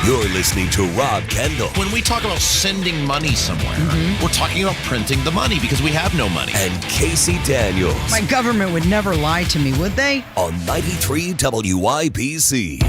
You're listening to Rob Kendall. When we talk about sending money somewhere, we're talking about printing the money because we have no money. And Casey Daniels. My government would never lie to me, would they? On 93 WIBC.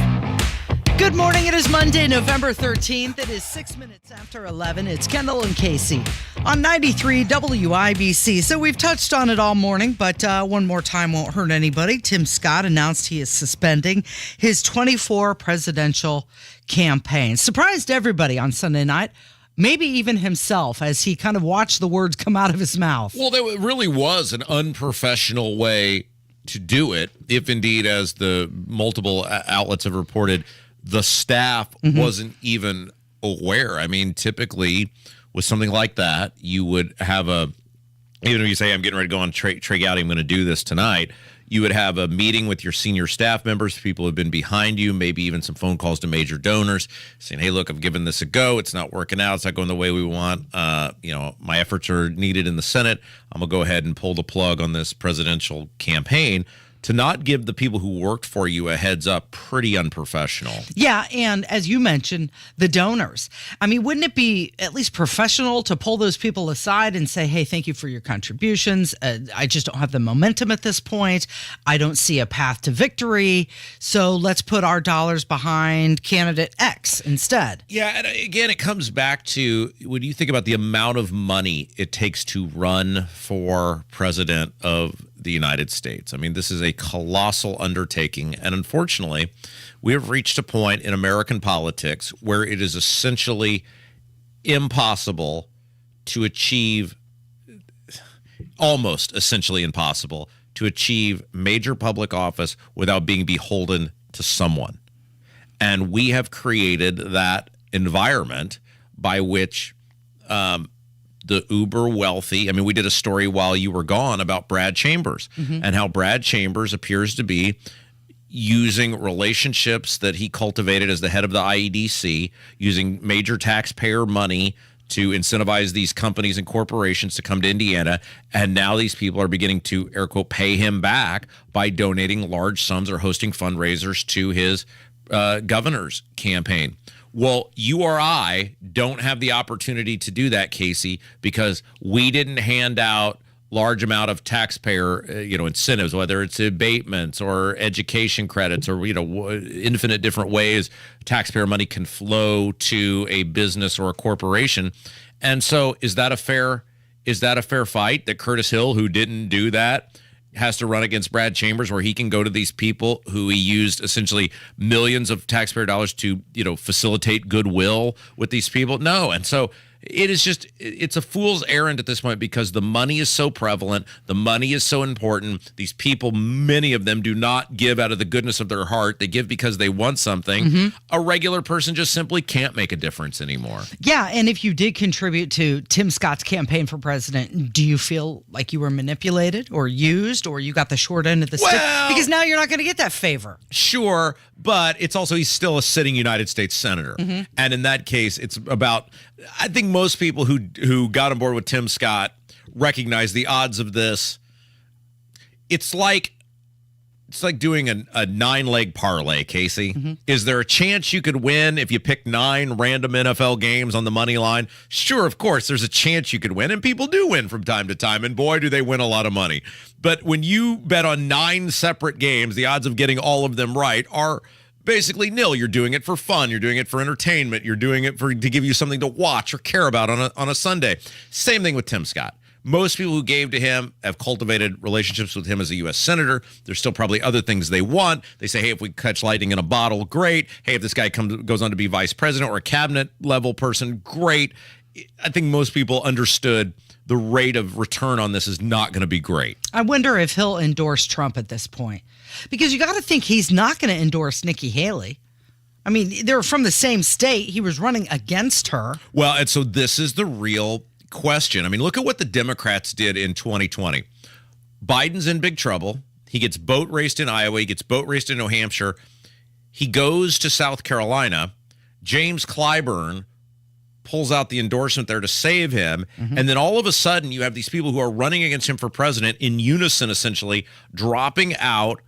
Good morning. It is Monday, November 13th. It is 6 minutes after 11. It's Kendall and Casey on 93 WIBC. So we've touched on it all morning, but one more time won't hurt anybody. Tim Scott announced he is suspending his 24 presidential campaign. Surprised everybody on Sunday night, maybe even himself, as he kind of watched the words come out of his mouth. Well, there really was an unprofessional way to do it, if indeed, as the multiple outlets have reported, the staff wasn't even aware. I mean, typically with something like that, you would have even if you say, I'm getting ready to go on Trey Gowdy, I'm going to do this tonight, you would have a meeting with your senior staff members, people who have been behind you, maybe even some phone calls to major donors saying, hey, look, I've given this a go. It's not working out. It's not going the way we want. My efforts are needed in the Senate. I'm going to go ahead and pull the plug on this presidential campaign. to not give the people who worked for you a heads up, pretty unprofessional. Yeah, and as you mentioned, the donors. I mean, wouldn't it be at least professional to pull those people aside and say, hey, thank you for your contributions. I just don't have the momentum at this point. I don't see a path to victory. So let's put our dollars behind candidate X instead. Yeah, and again, it comes back to when you think about the amount of money it takes to run for president of the United States. I mean, this is a colossal undertaking. And unfortunately, we have reached a point in American politics where it is essentially impossible to achieve, almost essentially impossible to achieve major public office without being beholden to someone. And we have created that environment by which the uber wealthy, I mean, we did a story while you were gone about Brad Chambers and how Brad Chambers appears to be using relationships that he cultivated as the head of the IEDC, using major taxpayer money to incentivize these companies and corporations to come to Indiana. And now these people are beginning to, air quote, pay him back by donating large sums or hosting fundraisers to his governor's campaign. Well, you or I don't have the opportunity to do that, Casey, because we didn't hand out large amount of taxpayer, incentives, whether it's abatements or education credits or, infinite different ways taxpayer money can flow to a business or a corporation. And so is that a fair fight that Curtis Hill, who didn't do that, has to run against Brad Chambers, where he can go to these people who he used essentially millions of taxpayer dollars to, facilitate goodwill with these people? No. And so it's a fool's errand at this point because the money is so prevalent. The money is so important. These people, many of them, do not give out of the goodness of their heart. They give because they want something. A regular person just simply can't make a difference anymore. Yeah, and if you did contribute to Tim Scott's campaign for president, do you feel like you were manipulated or used or you got the short end of the stick? Because now you're not going to get that favor. Sure, but it's also he's still a sitting United States senator. And in that case, it's about, I think most people who got on board with Tim Scott recognize the odds of this. It's like doing a 9-leg parlay, Casey. Is there a chance you could win if you pick 9 random NFL games on the money line? Sure, of course, there's a chance you could win, and people do win from time to time, and boy, do they win a lot of money. But when you bet on 9 separate games, the odds of getting all of them right are basically nil. You're doing it for fun. You're doing it for entertainment. You're doing it to give you something to watch or care about on a Sunday. Same thing with Tim Scott. Most people who gave to him have cultivated relationships with him as a U.S. senator. There's still probably other things they want. They say, hey, if we catch lightning in a bottle, great. Hey, if this guy goes on to be vice president or a cabinet level person, great. I think most people understood the rate of return on this is not going to be great. I wonder if he'll endorse Trump at this point. Because you got to think he's not going to endorse Nikki Haley. I mean, they're from the same state. He was running against her. Well, and so this is the real question. I mean, look at what the Democrats did in 2020. Biden's in big trouble. He gets boat raced in Iowa. He gets boat raced in New Hampshire. He goes to South Carolina. James Clyburn pulls out the endorsement there to save him. And then all of a sudden you have these people who are running against him for president in unison, essentially dropping out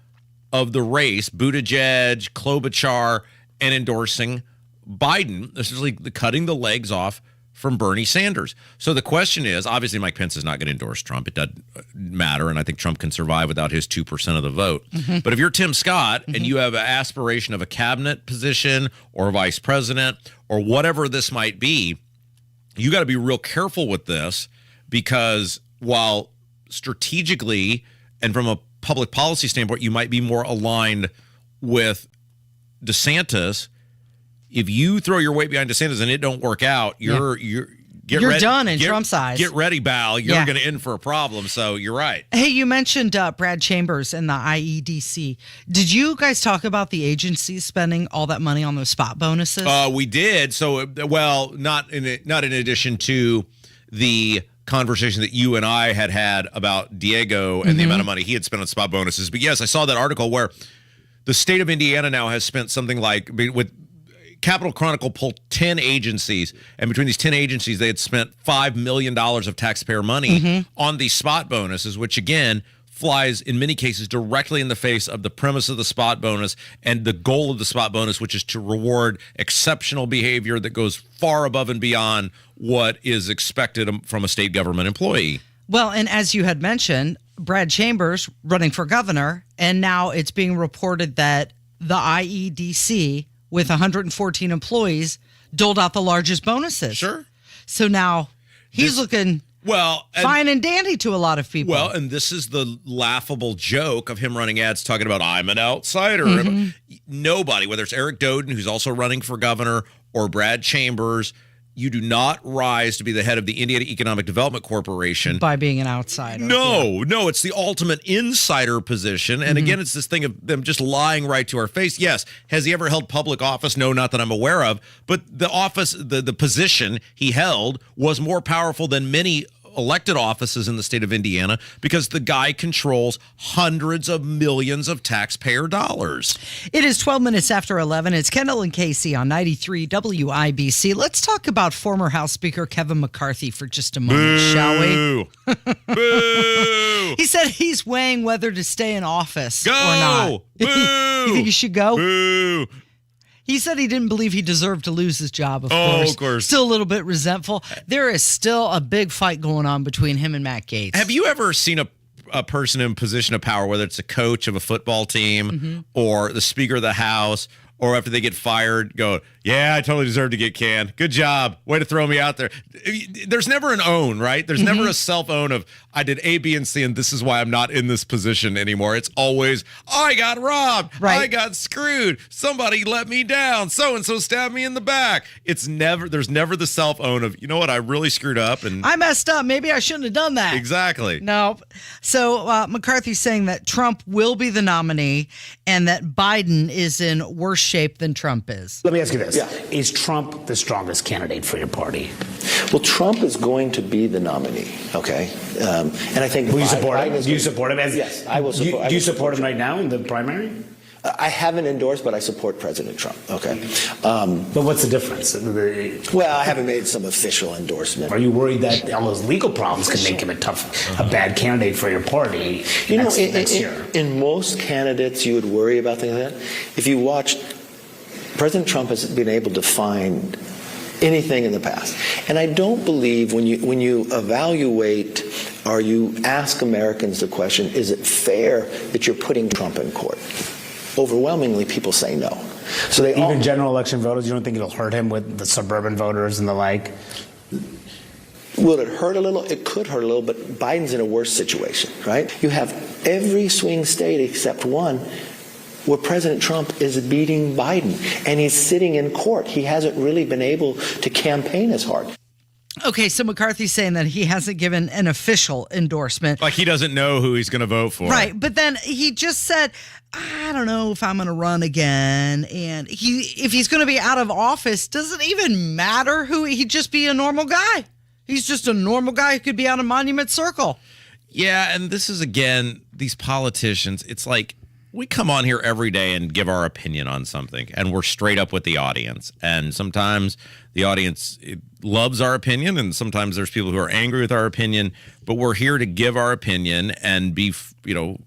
of the race, Buttigieg, Klobuchar, and endorsing Biden, essentially cutting the legs off from Bernie Sanders. So the question is, obviously Mike Pence is not going to endorse Trump. It doesn't matter, and I think Trump can survive without his 2% of the vote. But if you're Tim Scott and you have an aspiration of a cabinet position or vice president or whatever this might be, you got to be real careful with this, because while strategically and from a public policy standpoint, you might be more aligned with DeSantis. If you throw your weight behind DeSantis and it don't work out, you're done in Trump's eyes. Get ready, Bal. You're going to in for a problem. So you're right. Hey, you mentioned Brad Chambers and the IEDC. Did you guys talk about the agencies spending all that money on those spot bonuses? We did. So, well, not in addition to the conversation that you and I had about Diego and the amount of money he had spent on spot bonuses. But yes, I saw that article where the state of Indiana now has spent something like, with Capitol Chronicle pulled 10 agencies, and between these 10 agencies, they had spent $5 million of taxpayer money on these spot bonuses, which again flies in many cases directly in the face of the premise of the spot bonus and the goal of the spot bonus, which is to reward exceptional behavior that goes far above and beyond what is expected from a state government employee. Well, and as you had mentioned, Brad Chambers running for governor, and now it's being reported that the IEDC, with 114 employees, doled out the largest bonuses. Sure. So now he's looking fine and dandy to a lot of people. Well, and this is the laughable joke of him running ads talking about, I'm an outsider. Nobody, whether it's Eric Doden, who's also running for governor, or Brad Chambers, you do not rise to be the head of the Indiana Economic Development Corporation by being an outsider. No, it's the ultimate insider position. And again, it's this thing of them just lying right to our face. Yes. Has he ever held public office? No, not that I'm aware of. But the office, the position he held was more powerful than many elected offices in the state of Indiana because the guy controls hundreds of millions of taxpayer dollars. It is 12 minutes after 11. It's Kendall and Casey on 93 WIBC. Let's talk about former House Speaker Kevin McCarthy for just a moment, shall we? Boo! He said he's weighing whether to stay in office or not. Boo! You think he should go? Boo! He said he didn't believe he deserved to lose his job, Of course. Still a little bit resentful. There is still a big fight going on between him and Matt Gaetz. Have you ever seen a person in position of power, whether it's a coach of a football team or the Speaker of the House, or after they get fired, go, yeah, I totally deserve to get canned. Good job. Way to throw me out there. There's never an own, right? There's never a self-own of, I did A, B, and C, and this is why I'm not in this position anymore. It's always, I got robbed. Right. I got screwed. Somebody let me down. So-and-so stabbed me in the back. There's never the self-own of, you know what, I really screwed up. And I messed up. Maybe I shouldn't have done that. Exactly. No. So McCarthy's saying that Trump will be the nominee and that Biden is in worse shape than Trump is. Let me ask you this. Yeah. Is Trump the strongest candidate for your party? Well, Trump is going to be the nominee, okay? And I think... Will you support him? Do you support him? Yes, I will support him. Do you support him right now in the primary? I haven't endorsed, but I support President Trump, okay? But what's the difference? Well, I haven't made some official endorsement. Are you worried that all those legal problems could make him a bad candidate for your party? You know, in most candidates, you would worry about things like that. If you watch, President Trump has been able to find anything in the past. And I don't believe when you evaluate or you ask Americans the question, is it fair that you're putting Trump in court? Overwhelmingly, people say no. So they even general election voters, you don't think it'll hurt him with the suburban voters and the like? Will it hurt a little? It could hurt a little, but Biden's in a worse situation, right? You have every swing state except one where President Trump is beating Biden, and he's sitting in court. He hasn't really been able to campaign as hard. Okay, so McCarthy's saying that he hasn't given an official endorsement. Like he doesn't know who he's going to vote for. Right, but then he just said, I don't know if I'm going to run again. And if he's going to be out of office, does it even matter who? He'd just be a normal guy. He's just a normal guy who could be out of Monument Circle. Yeah, and this is, again, these politicians, it's like we come on here every day and give our opinion on something, and we're straight up with the audience. And sometimes the audience loves our opinion, and sometimes there's people who are angry with our opinion, but we're here to give our opinion and be,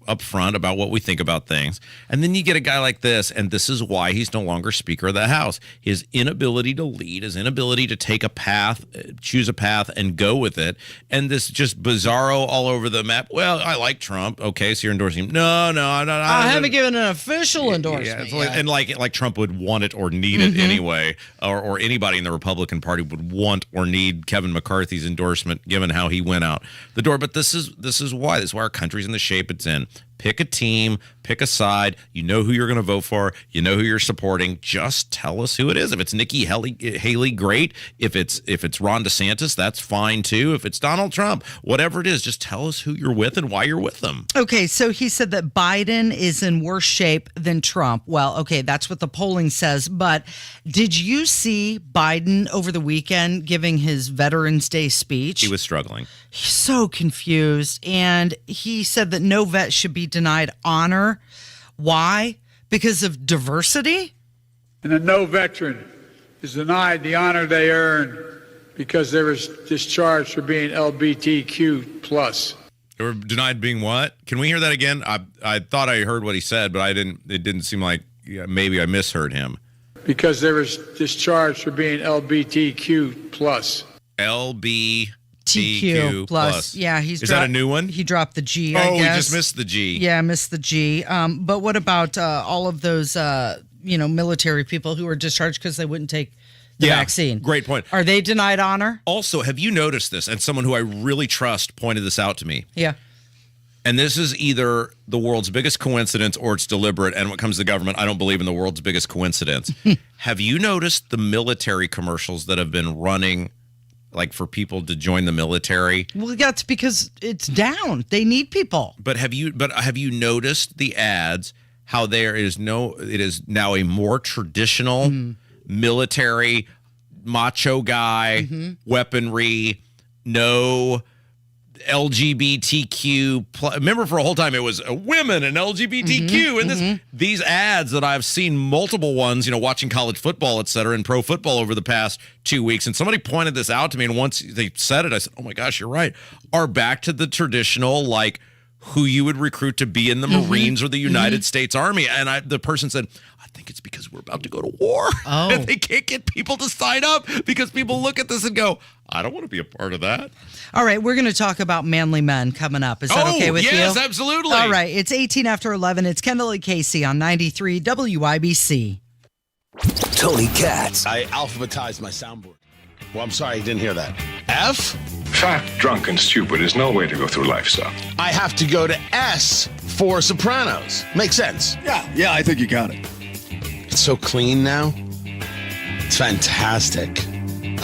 upfront about what we think about things. And then you get a guy like this, and this is why he's no longer Speaker of the House. His inability to lead, his inability to take a path, choose a path, and go with it. And this just bizarro all over the map. Well, I like Trump. Okay, so you're endorsing him. No, I'm not. I haven't given an official endorsement. Yeah, and like Trump would want it or need it anyway, or anybody in the Republican Party would want or need Kevin McCarthy's endorsement, given how he went out the door. But this is why our country's in the shape it's in. Pick a team, pick a side. You know who you're going to vote for. You know who you're supporting. Just tell us who it is. If it's Nikki Haley, great. If it's Ron DeSantis, that's fine too. If it's Donald Trump, whatever it is, just tell us who you're with and why you're with them. Okay, so he said that Biden is in worse shape than Trump. Well, okay, that's what the polling says. But did you see Biden over the weekend giving his Veterans Day speech? He was struggling. He's so confused. And he said that no vet should be denied honor. Why? Because of diversity? And that no veteran is denied the honor they earn because they were discharged for being LGBTQ+. Or denied being what? Can we hear that again? I thought I heard what he said, but I didn't. It didn't seem like maybe I misheard him. Because they were discharged for being LBTQ plus. LBTQ plus. Yeah, Is that a new one? He dropped the G, I guess. He just missed the G. Yeah, missed the G. But what about all of those, military people who were discharged because they wouldn't take the vaccine? Great point. Are they denied honor? Also, have you noticed this? And someone who I really trust pointed this out to me. Yeah. And this is either the world's biggest coincidence or it's deliberate. And when it comes to government, I don't believe in the world's biggest coincidence. Have you noticed the military commercials that have been running, like for people to join the military? Well, that's because it's down. They need people. But have you noticed the ads? How it is now a more traditional military macho guy weaponry, no LGBTQ. Remember, for a whole time it was women and LGBTQ, and these ads that I've seen multiple ones, watching college football, et cetera, and pro football over the past 2 weeks. And somebody pointed this out to me, and once they said it, I said, "Oh my gosh, you're right." Are back to the traditional, like, who you would recruit to be in the Marines or the United States Army. And the person said, "I think it's because we're about to go to war." Oh. And they can't get people to sign up because people look at this and go, "I don't want to be a part of that." All right, we're going to talk about manly men coming up. Is that okay with you? Yes, absolutely. All right, it's 18 after 11. It's Kendall and Casey on 93 WIBC. Tony Katz. I alphabetized my soundboard. Well, I'm sorry, I didn't hear that. F? Fat, drunk, and stupid is no way to go through life, sir. I have to go to S for Sopranos. Makes sense. Yeah, I think you got it. It's so clean now. It's fantastic.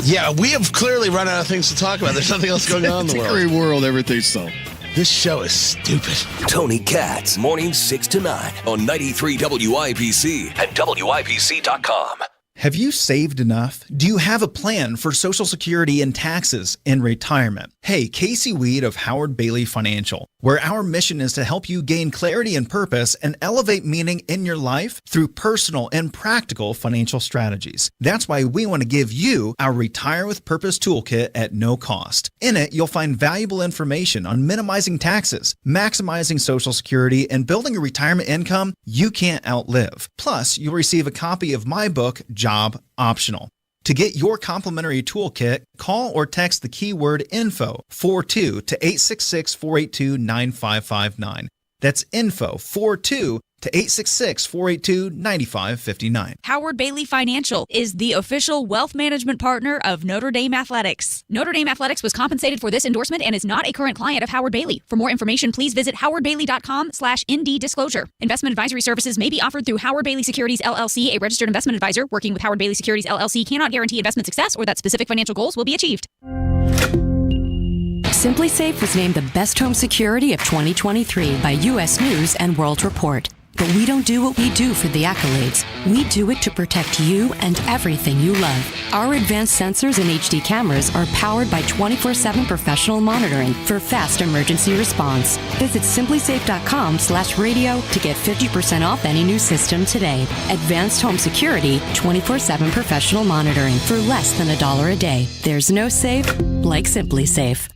Yeah, we have clearly run out of things to talk about. There's nothing else going on in the world. It's a great world, everything's so. This show is stupid. Tony Katz, mornings 6 to 9 on 93 WIBC and WIBC.com. Have you saved enough? Do you have a plan for Social Security and taxes in retirement? Hey, Casey Weed of Howard Bailey Financial, where our mission is to help you gain clarity and purpose and elevate meaning in your life through personal and practical financial strategies. That's why we want to give you our Retire with Purpose toolkit at no cost. In it, you'll find valuable information on minimizing taxes, maximizing Social Security, and building a retirement income you can't outlive. Plus, you'll receive a copy of my book, Job Optional. To get your complimentary toolkit, call or text the keyword info 42 to 866-482-9559. That's info 42 to 866-482-9559. Howard Bailey Financial is the official wealth management partner of Notre Dame Athletics. Notre Dame Athletics was compensated for this endorsement and is not a current client of Howard Bailey. For more information, please visit howardbailey.com/ND disclosure. Investment advisory services may be offered through Howard Bailey Securities LLC, a registered investment advisor. Working with Howard Bailey Securities LLC cannot guarantee investment success or that specific financial goals will be achieved. Simply Safe was named the best home security of 2023 by U.S. News and World Report. But we don't do what we do for the accolades. We do it to protect you and everything you love. Our advanced sensors and HD cameras are powered by 24/7 professional monitoring for fast emergency response. Visit simplysafe.com/radio to get 50% off any new system today. Advanced home security, 24/7 professional monitoring for less than $1 a day. There's no safe like Simply Safe.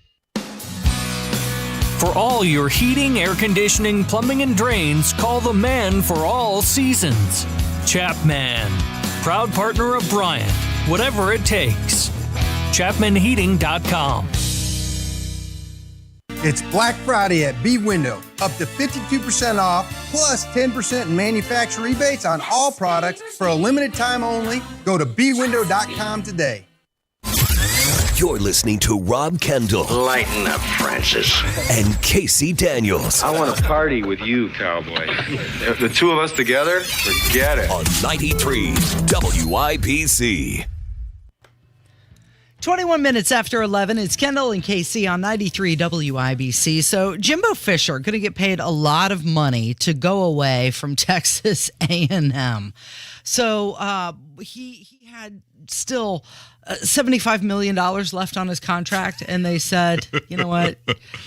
For all your heating, air conditioning, plumbing, and drains, call the man for all seasons. Chapman. Proud partner of Bryant. Whatever it takes. ChapmanHeating.com. It's Black Friday at B Window. Up to 52% off, plus 10% in manufacturer rebates on all products for a limited time only. Go to bwindow.com today. You're listening to Rob Kendall. Lighten up, Francis. And Casey Daniels. I want to party with you, cowboy. The two of us together, forget it. On 93 WIBC. 21 minutes after 11, it's Kendall and Casey on 93 WIBC. So Jimbo Fisher going to get paid a lot of money to go away from Texas A&M. So he had still $75 million left on his contract, and they said, you know what,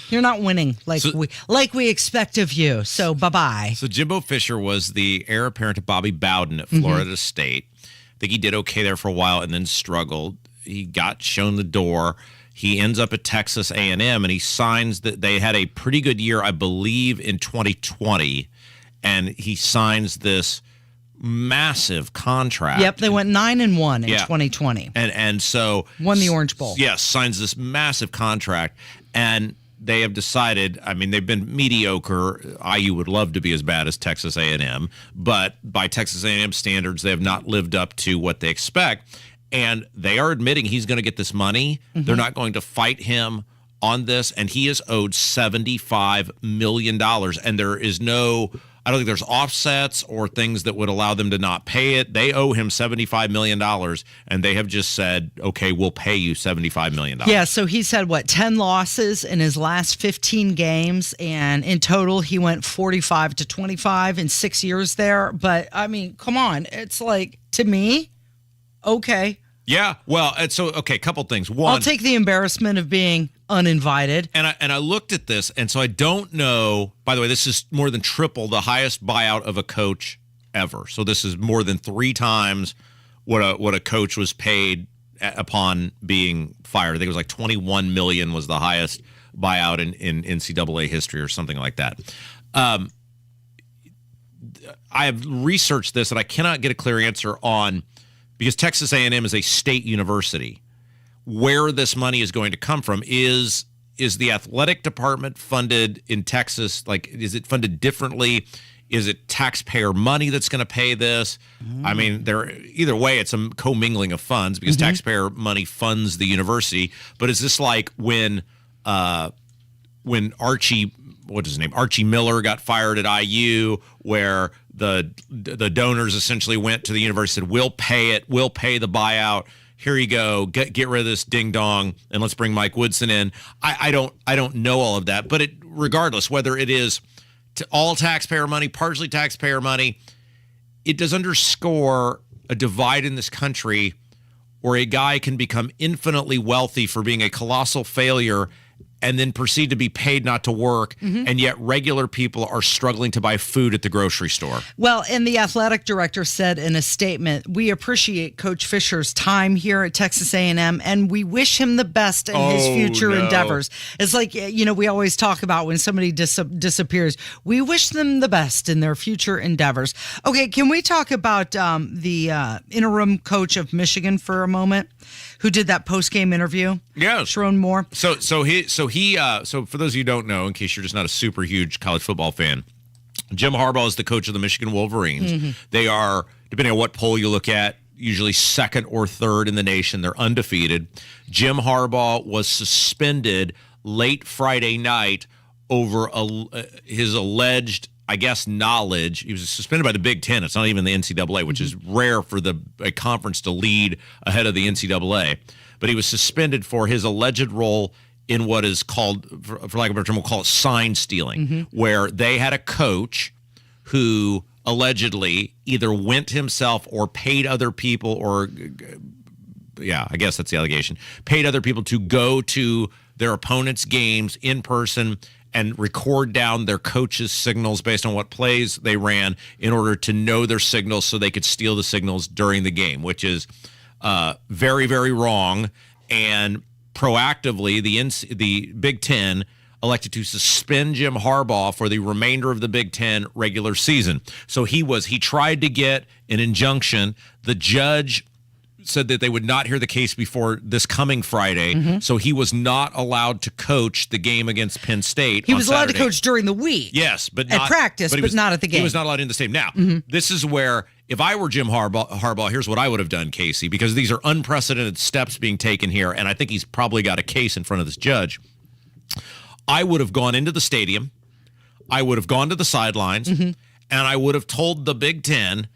you're not winning like we expect of you, so bye-bye. So Jimbo Fisher was the heir apparent to Bobby Bowden at Florida State. I think he did okay there for a while and then struggled. He got shown the door. He ends up at Texas A&M, and he signs that they had a pretty good year, I believe, in 2020, and he signs this massive contract. Yep, they went 9-1 in 2020. And so won the Orange Bowl. Yes, signs this massive contract, and they have decided, I mean, they've been mediocre. IU would love to be as bad as Texas A&M, but by Texas A&M standards, they have not lived up to what they expect. And they are admitting he's going to get this money. Mm-hmm. They're not going to fight him on this, and he is owed $75 million. And there is I don't think there's offsets or things that would allow them to not pay it. They owe him $75 million, and they have just said, okay, we'll pay you $75 million. Yeah, so he's had, 10 losses in his last 15 games, and in total, he went 45-25 in 6 years there. But, I mean, come on. It's like, to me, okay. Yeah, well, and so, okay, a couple things. One, I'll take the embarrassment of being uninvited. And I looked at this, and so I don't know. By the way, this is more than triple the highest buyout of a coach ever. So this is more than 3 times what a coach was paid upon being fired. I think it was like $21 million was the highest buyout in NCAA history or something like that. I have researched this, and I cannot get a clear answer on, because Texas A&M is a state university, where this money is going to come from. Is the athletic department funded in Texas? Like, is it funded differently? Is it taxpayer money that's going to pay this? I mean, either way, it's a commingling of funds because taxpayer money funds the university. But is this like when Archie, what's his name? Archie Miller got fired at IU, where the donors essentially went to the university and said, we'll pay it, we'll pay the buyout. Here you go, get rid of this ding dong, and let's bring Mike Woodson in. I don't know all of that, but regardless, whether it is all taxpayer money, partially taxpayer money, it does underscore a divide in this country where a guy can become infinitely wealthy for being a colossal failure and then proceed to be paid not to work, and yet regular people are struggling to buy food at the grocery store. Well, and the athletic director said in a statement, we appreciate Coach Fisher's time here at Texas A&M, and we wish him the best in his future endeavors. It's like, we always talk about when somebody disappears, we wish them the best in their future endeavors. Okay, can we talk about the interim coach of Michigan for a moment, who did that post-game interview? Yeah. Sharon Moore. So for those of you who don't know, in case you're just not a super huge college football fan, Jim Harbaugh is the coach of the Michigan Wolverines. They are, depending on what poll you look at, usually second or third in the nation. They're undefeated. Jim Harbaugh was suspended late Friday night over his alleged, I guess, knowledge. He was suspended by the Big Ten. It's not even the NCAA, which is rare for a conference to lead ahead of the NCAA. But he was suspended for his alleged role in what is called, for lack of a better term, we'll call it sign stealing, where they had a coach who allegedly either went himself or paid other people, or, yeah, I guess that's the allegation, paid other people to go to their opponents' games in person and record down their coaches' signals based on what plays they ran in order to know their signals so they could steal the signals during the game, which is very, very wrong. And proactively, the Big Ten elected to suspend Jim Harbaugh for the remainder of the Big Ten regular season. So he tried to get an injunction. The judge said that they would not hear the case before this coming Friday, so he was not allowed to coach the game against Penn State. He was allowed to coach during the week. Yes, but at practice, but not at the game. He was not allowed in the stadium. Now, this is where, if I were Jim Harbaugh, here's what I would have done, Casey, because these are unprecedented steps being taken here, and I think he's probably got a case in front of this judge. I would have gone into the stadium, I would have gone to the sidelines, and I would have told the Big Ten,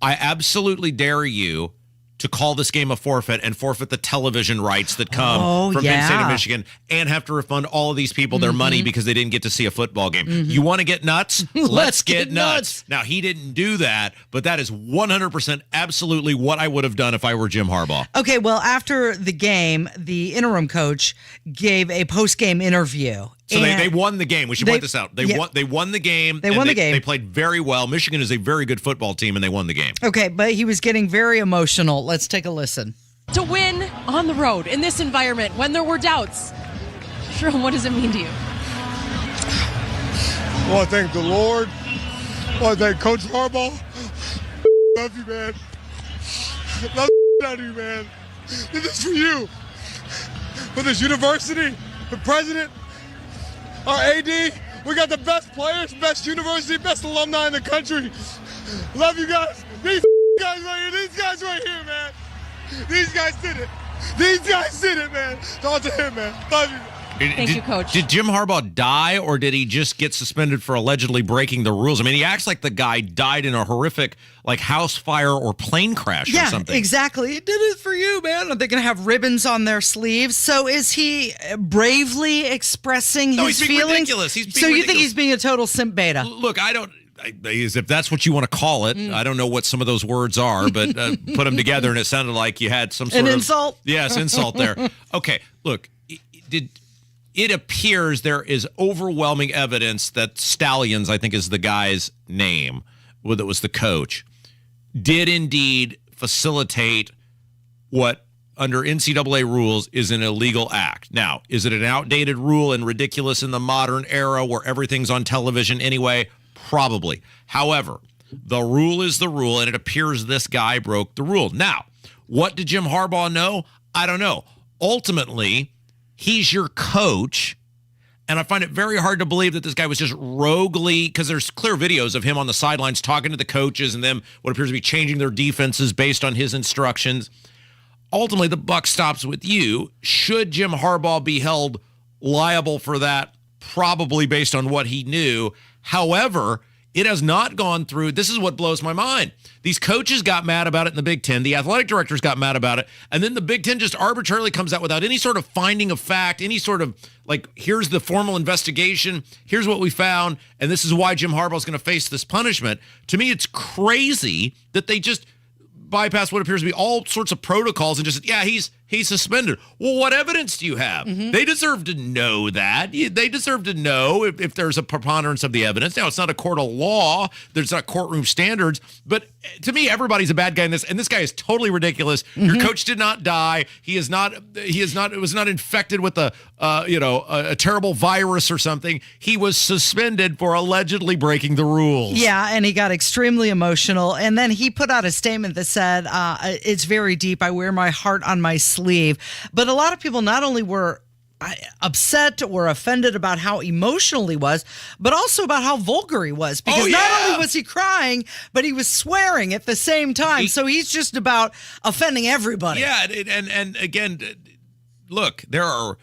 I absolutely dare you to call this game a forfeit and forfeit the television rights that come from Penn State and Michigan, and have to refund all of these people their money because they didn't get to see a football game. You want to get nuts? Let's get nuts. Now, he didn't do that, but that is 100% absolutely what I would have done if I were Jim Harbaugh. Okay, well, after the game, the interim coach gave a post-game interview. So they won the game. We should point this out. They won the game. They won the game. They played very well. Michigan is a very good football team, and they won the game. Okay, but he was getting very emotional. Let's take a listen. To win on the road in this environment when there were doubts. Sherm, what does it mean to you? I want to thank the Lord. I want to thank Coach Harbaugh. Love you, man. Love the out of you, man. This is for you. For this university, the president, our AD. We got the best players, best university, best alumni in the country. Love you guys. These guys right here, man. These guys did it. These guys did it, man. Talk to him, man. Love you. Thank you, Coach. Did Jim Harbaugh die, or did he just get suspended for allegedly breaking the rules? I mean, he acts like the guy died in a horrific, house fire or plane crash or something. Yeah, exactly. He did it for you, man. Are they going to have ribbons on their sleeves? So is he bravely expressing his he's being feelings? ridiculous. He's being so you ridiculous. think he's being a total simp beta? Look, if that's what you want to call it, I don't know what some of those words are, but put them together and it sounded like you had some sort An of insult? Yes, insult there. Okay, look, it appears there is overwhelming evidence that Stallions, I think is the guy's name, that was the coach, did indeed facilitate what under NCAA rules is an illegal act. Now, is it an outdated rule and ridiculous in the modern era where everything's on television anyway? Probably. However, the rule is the rule, and it appears this guy broke the rule. Now, what did Jim Harbaugh know? I don't know. Ultimately, he's your coach, and I find it very hard to believe that this guy was just roguely, because there's clear videos of him on the sidelines talking to the coaches and them what appears to be changing their defenses based on his instructions. Ultimately, the buck stops with you. Should Jim Harbaugh be held liable for that? Probably, based on what he knew. However, it has not gone through. This is what blows my mind. These coaches got mad about it in the Big Ten. The athletic directors got mad about it. And then the Big Ten just arbitrarily comes out without any sort of finding of fact, any sort of here's the formal investigation. Here's what we found. And this is why Jim Harbaugh is going to face this punishment. To me, it's crazy that they just bypass what appears to be all sorts of protocols and just, he's suspended. Well, what evidence do you have? Mm-hmm. They deserve to know that. They deserve to know if there's a preponderance of the evidence. Now, it's not a court of law. There's not courtroom standards. But to me, everybody's a bad guy in this. And this guy is totally ridiculous. Mm-hmm. Your coach did not die. It was not infected with a terrible virus or something. He was suspended for allegedly breaking the rules. Yeah, and he got extremely emotional. And then he put out a statement that said, it's very deep. I wear my heart on my sleeve. But a lot of people not only were upset or offended about how emotional he was, but also about how vulgar he was. Because not only was he crying, but he was swearing at the same time. So he's just about offending everybody. Yeah, and again, look, there are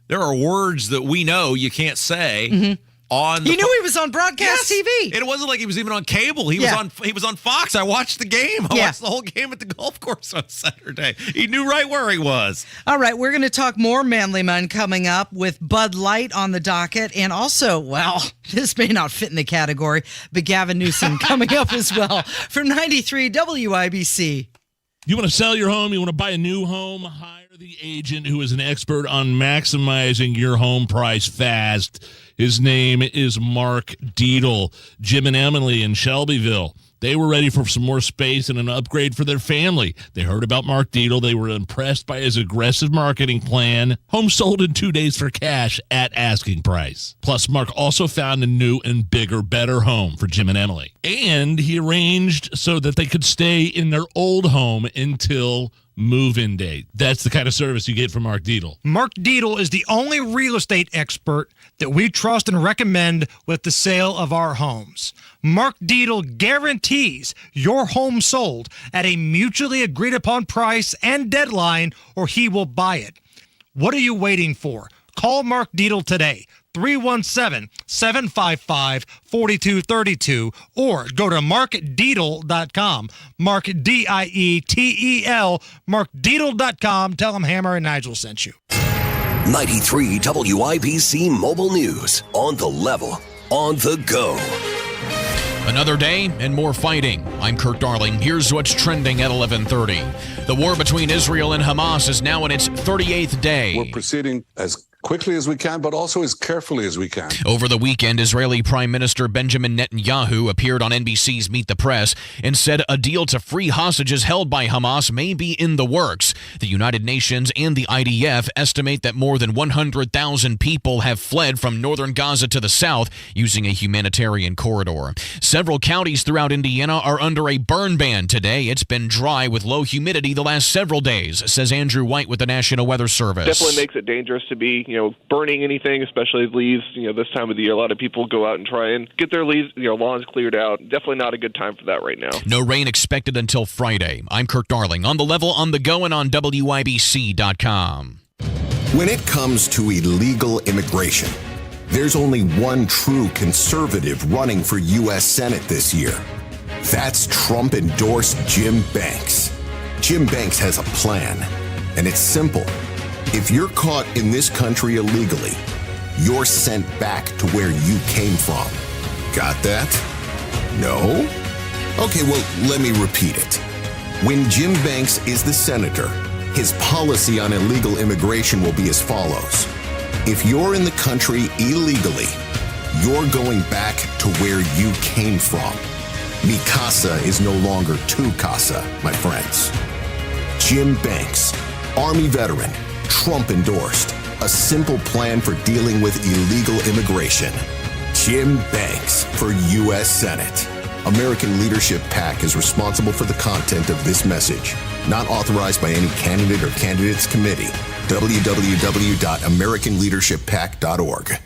words that we know you can't say. Mm-hmm. He knew he was on broadcast TV. It wasn't like he was even on cable. He was on Fox. I watched the game. I watched the whole game at the golf course on Saturday. He knew right where he was. All right, we're going to talk more manly men coming up with Bud Light on the docket. And also, this may not fit in the category, but Gavin Newsom coming up as well from 93 WIBC. You want to sell your home? You want to buy a new home? Hire the agent who is an expert on maximizing your home price fast. His name is Mark Deedle. Jim and Emily in Shelbyville. They were ready for some more space and an upgrade for their family. They heard about Mark Deedle. They were impressed by his aggressive marketing plan. Home sold in 2 days for cash at asking price. Plus, Mark also found a new and bigger, better home for Jim and Emily. And he arranged so that they could stay in their old home until move-in date. That's the kind of service you get from Mark Deedle. Mark Deedle is the only real estate expert that we trust and recommend with the sale of our homes. Mark Deedle guarantees your home sold at a mutually agreed upon price and deadline, or he will buy it. What are you waiting for? Call Mark Deedle today, 317-755-4232, or go to markdeedle.com. Mark, D-I-E-T-E-L, markdeedle.com. Tell him Hammer and Nigel sent you. 93 WIBC Mobile News. On the level, on the go. Another day and more fighting. I'm Kurt Darling. Here's what's trending at 11:30. The war between Israel and Hamas is now in its 38th day. We're proceeding as quickly as we can, but also as carefully as we can. Over the weekend, Israeli Prime Minister Benjamin Netanyahu appeared on NBC's Meet the Press and said a deal to free hostages held by Hamas may be in the works. The United Nations and the IDF estimate that more than 100,000 people have fled from northern Gaza to the south using a humanitarian corridor. Several counties throughout Indiana are under a burn ban today. It's been dry with low humidity the last several days, says Andrew White with the National Weather Service. Definitely makes it dangerous to be, burning anything, especially leaves. This time of the year, a lot of people go out and try and get their leaves, lawns cleared out. Definitely not a good time for that right now. No rain expected until Friday. I'm Kirk Darling on the level, on the go, and on WIBC.com. When it comes to illegal immigration, there's only one true conservative running for U.S. Senate this year. That's Trump-endorsed Jim Banks. Jim Banks has a plan, and it's simple. If you're caught in this country illegally, you're sent back to where you came from. Got that? No? Okay, well, let me repeat it. When Jim Banks is the senator, his policy on illegal immigration will be as follows. If you're in the country illegally, you're going back to where you came from. Mi casa is no longer tu casa, my friends. Jim Banks, Army veteran, Trump endorsed. A simple plan for dealing with illegal immigration. Jim Banks for U.S. Senate. American Leadership PAC is responsible for the content of this message. Not authorized by any candidate or candidates committee. www.americanleadershippac.org.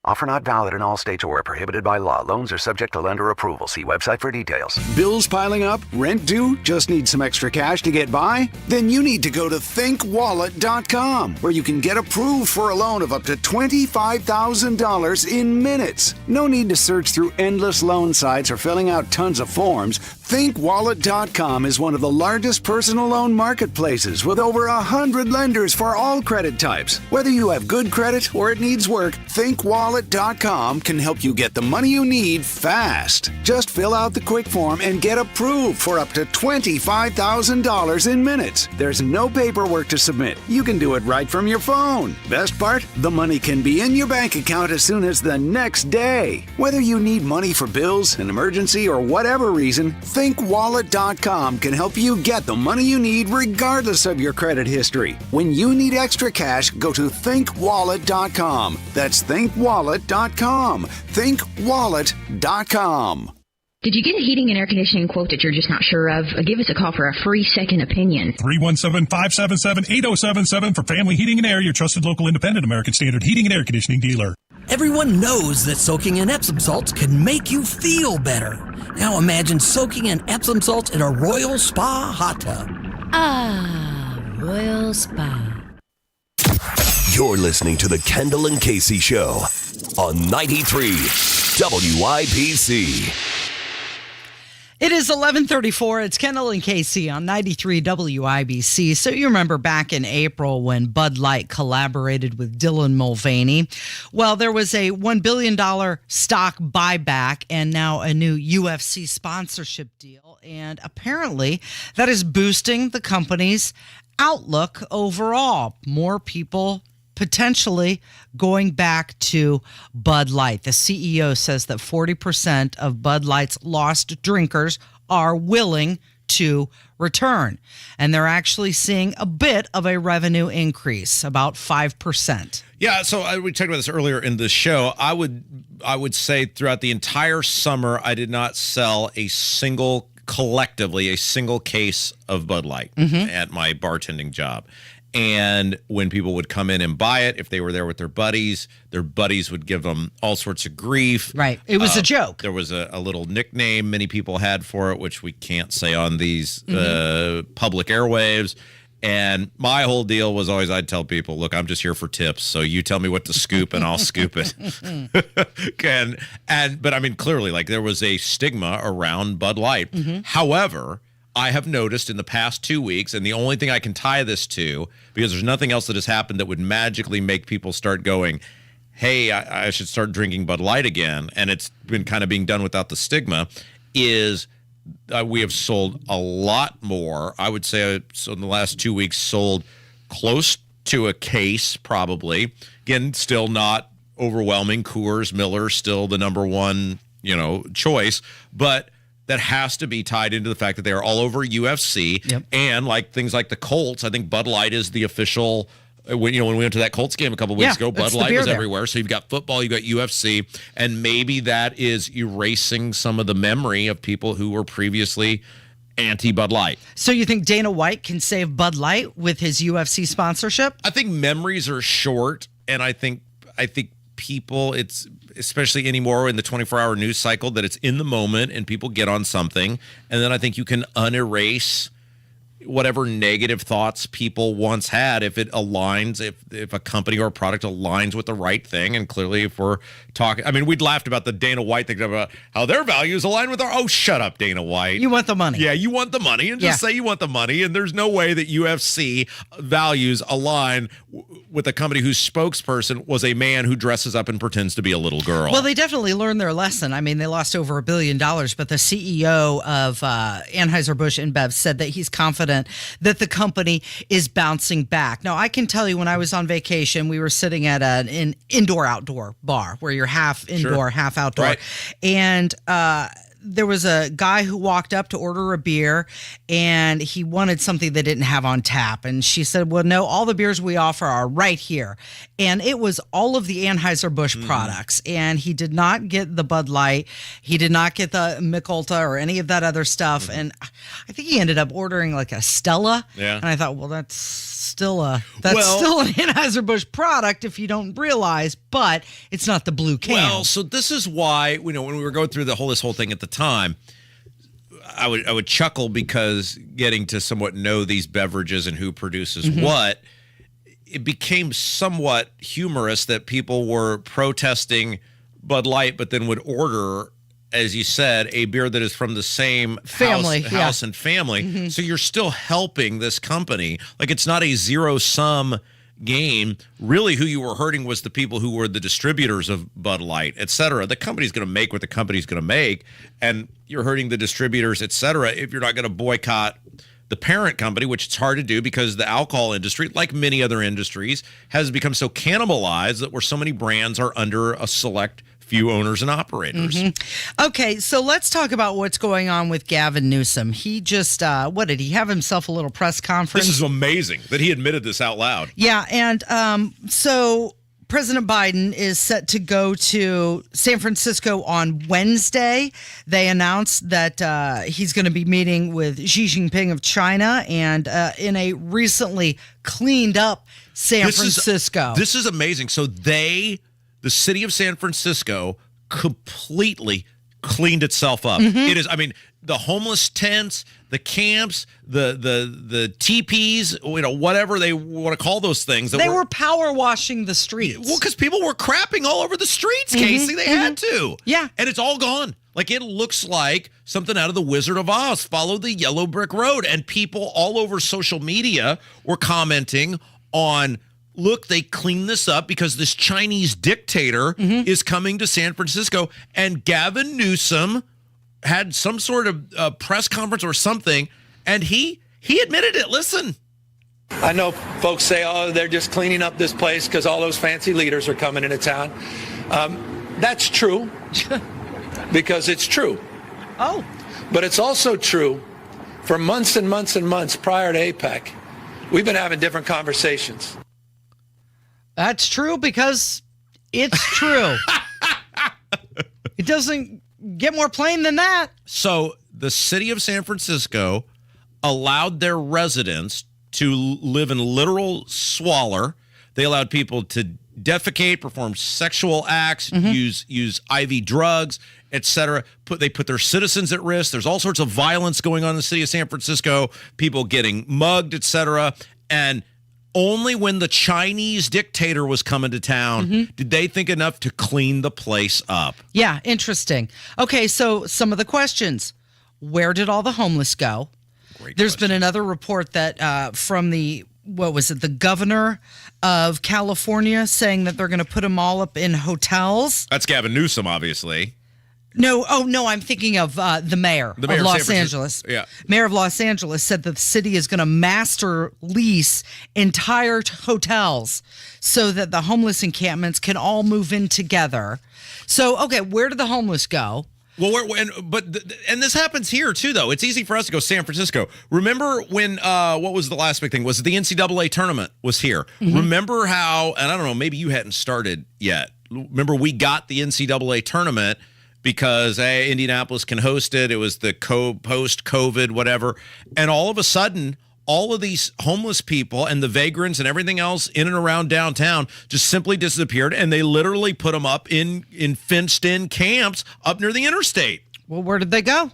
Offer not valid in all states or prohibited by law. Loans are subject to lender approval. See website for details. Bills piling up? Rent due? Just need some extra cash to get by? Then you need to go to thinkwallet.com, where you can get approved for a loan of up to $25,000 in minutes. No need to search through endless loan sites or filling out tons of forms. ThinkWallet.com is one of the largest personal loan marketplaces with over 100 lenders for all credit types. Whether you have good credit or it needs work, ThinkWallet.com can help you get the money you need fast. Just fill out the quick form and get approved for up to $25,000 in minutes. There's no paperwork to submit. You can do it right from your phone. Best part? The money can be in your bank account as soon as the next day. Whether you need money for bills, an emergency, or whatever reason, ThinkWallet.com can help you get the money you need regardless of your credit history. When you need extra cash, go to ThinkWallet.com. That's ThinkWallet.com. ThinkWallet.com. Did you get a heating and air conditioning quote that you're just not sure of? Give us a call for a free second opinion. 317-577-8077 for Family Heating and Air, your trusted local independent American Standard heating and air conditioning dealer. Everyone knows that soaking in Epsom salts can make you feel better. Now imagine soaking in Epsom salts in a Royal Spa hot tub. Ah, Royal Spa. You're listening to the Kendall and Casey Show on 93 WIBC. It is 11:34. It's Kendall and Casey on 93 WIBC. So you remember back in April when Bud Light collaborated with Dylan Mulvaney. Well, there was a $1 billion stock buyback and now a new UFC sponsorship deal. And apparently that is boosting the company's outlook overall. More people potentially going back to Bud Light. The CEO says that 40% of Bud Light's lost drinkers are willing to return. And they're actually seeing a bit of a revenue increase, about 5%. Yeah, so we talked about this earlier in the show. I would say throughout the entire summer, I did not sell a single case of Bud Light at my bartending job. And when people would come in and buy it, if they were there with their buddies would give them all sorts of grief. Right. It was a joke. There was a little nickname many people had for it, which we can't say on these public airwaves. And my whole deal was always, I'd tell people, look, I'm just here for tips. So you tell me what to scoop and I'll scoop it. But I mean, clearly, like there was a stigma around Bud Light. However, I have noticed in the past 2 weeks, and the only thing I can tie this to, because there's nothing else that has happened that would magically make people start going, hey, I should start drinking Bud Light again, and it's been kind of being done without the stigma, is we have sold a lot more. I would say so in the last 2 weeks sold close to a case, probably. Again, still not overwhelming. Coors, Miller, still the number one, choice. But that has to be tied into the fact that they are all over UFC. Yep. And like things like the Colts, I think Bud Light is the official. When we went to that Colts game a couple of weeks ago, Bud Light was everywhere. So you've got football, you've got UFC, and maybe that is erasing some of the memory of people who were previously anti-Bud Light. So you think Dana White can save Bud Light with his UFC sponsorship? I think memories are short, and I think people, it's especially anymore in the 24-hour news cycle, that it's in the moment and people get on something, and then I think you can unerase whatever negative thoughts people once had if it aligns, if a company or a product aligns with the right thing. And clearly, if we're talking, I mean, we'd laughed about the Dana White thing about how their values align with our, oh, shut up, Dana White. You want the money. Yeah, you want the money, and just say you want the money. And there's no way that UFC values align with a company whose spokesperson was a man who dresses up and pretends to be a little girl. Well, they definitely learned their lesson. I mean, they lost over $1 billion, but the CEO of Anheuser-Busch InBev said that he's confident that the company is bouncing back. Now, I can tell you, when I was on vacation, we were sitting at an indoor-outdoor bar where you're half indoor, half outdoor. Right. And there was a guy who walked up to order a beer, and he wanted something they didn't have on tap. And she said, well, no, all the beers we offer are right here. And it was all of the Anheuser-Busch products. And he did not get the Bud Light. He did not get the Mich Ultra or any of that other stuff. And I think he ended up ordering like a Stella. Yeah. And I thought, well, that's still an Anheuser-Busch product if you don't realize, but it's not the blue can. Well, so this is why, when we were going through this whole thing at the time, I would chuckle, because getting to somewhat know these beverages and who produces what, it became somewhat humorous that people were protesting Bud Light, but then would order, as you said, a beer that is from the same house and family. So you're still helping this company. Like, it's not a zero-sum game. Really, who you were hurting was the people who were the distributors of Bud Light, et cetera. The company's going to make what the company's going to make, and you're hurting the distributors, et cetera, if you're not going to boycott the parent company, which it's hard to do because the alcohol industry, like many other industries, has become so cannibalized that where so many brands are under a select few owners and operators. Okay, so let's talk about what's going on with Gavin Newsom. He just, what did he have himself a little press conference? This is amazing that he admitted this out loud. Yeah, and so President Biden is set to go to San Francisco on Wednesday. They announced that he's going to be meeting with Xi Jinping of China, and in a recently cleaned up San Francisco. This is amazing. So the city of San Francisco completely cleaned itself up. It is, I mean, the homeless tents, the camps, the teepees, whatever they want to call those things. They were power washing the streets. Well, because people were crapping all over the streets, Casey. They had to. Yeah. And it's all gone. Like, it looks like something out of the Wizard of Oz. Follow the yellow brick road. And people all over social media were commenting on, look, they cleaned this up because this Chinese dictator is coming to San Francisco. And Gavin Newsom had some sort of press conference or something, and he admitted it. Listen. I know folks say, oh, they're just cleaning up this place because all those fancy leaders are coming into town. That's true, because it's true. Oh. But it's also true, for months and months and months prior to APEC, we've been having different conversations. That's true, because it's true. It doesn't get more plain than that. So the city of San Francisco allowed their residents to live in literal squalor. They allowed people to defecate, perform sexual acts, use IV drugs, etc. They put their citizens at risk. There's all sorts of violence going on in the city of San Francisco, people getting mugged, etc. And only when the Chinese dictator was coming to town did they think enough to clean the place up. Yeah, interesting. Okay, so some of the questions. Where did all the homeless go? There's been another report that from the governor of California saying that they're going to put them all up in hotels. That's Gavin Newsom, obviously. No, I'm thinking of the mayor of Los Angeles. Yeah. Mayor of Los Angeles said that the city is going to master lease entire hotels so that the homeless encampments can all move in together. So, okay, where do the homeless go? Well, and this happens here too, though. It's easy for us to go San Francisco. Remember when, what was the last big thing? Was it the NCAA tournament was here? Mm-hmm. Remember how, and I don't know, maybe you hadn't started yet. Remember we got the NCAA tournament because Indianapolis can host it. It was the post-COVID, whatever. And all of a sudden, all of these homeless people and the vagrants and everything else in and around downtown just simply disappeared, and they literally put them up in fenced-in camps up near the interstate. Well, where did they go?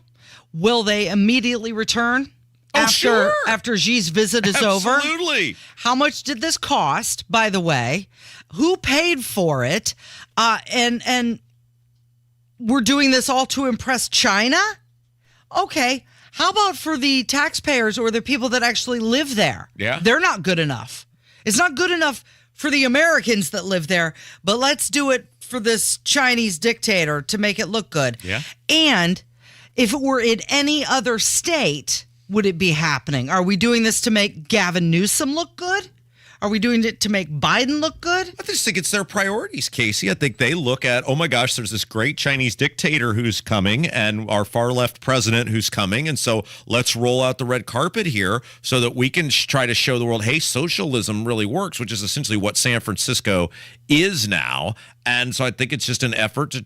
Will they immediately return after Xi's visit is over? Absolutely. How much did this cost, by the way? Who paid for it? And we're doing this all to impress China? Okay. How about for the taxpayers or the people that actually live there? Yeah. They're not good enough. It's not good enough for the Americans that live there, but let's do it for this Chinese dictator to make it look good. Yeah. And if it were in any other state, would it be happening? Are we doing this to make Gavin Newsom look good? Are we doing it to make Biden look good? I just think it's their priorities, Casey. I think they look at, oh my gosh, there's this great Chinese dictator who's coming and our far left president who's coming. And so let's roll out the red carpet here so that we can try to show the world, hey, socialism really works, which is essentially what San Francisco is now. And so I think it's just an effort to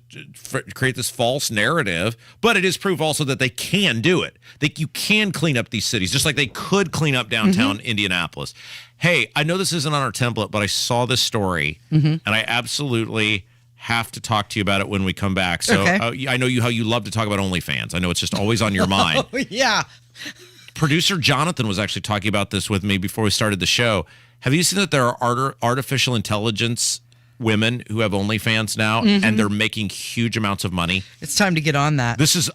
create this false narrative. But it is proof also that they can do it. You can clean up these cities, just like they could clean up downtown Indianapolis. Hey, I know this isn't on our template, but I saw this story, and I absolutely have to talk to you about it when we come back. So I know how you love to talk about OnlyFans. I know it's just always on your mind. Oh, yeah. Producer Jonathan was actually talking about this with me before we started the show. Have you seen that there are artificial intelligence women who have OnlyFans now, and they're making huge amounts of money? It's time to get on that. This is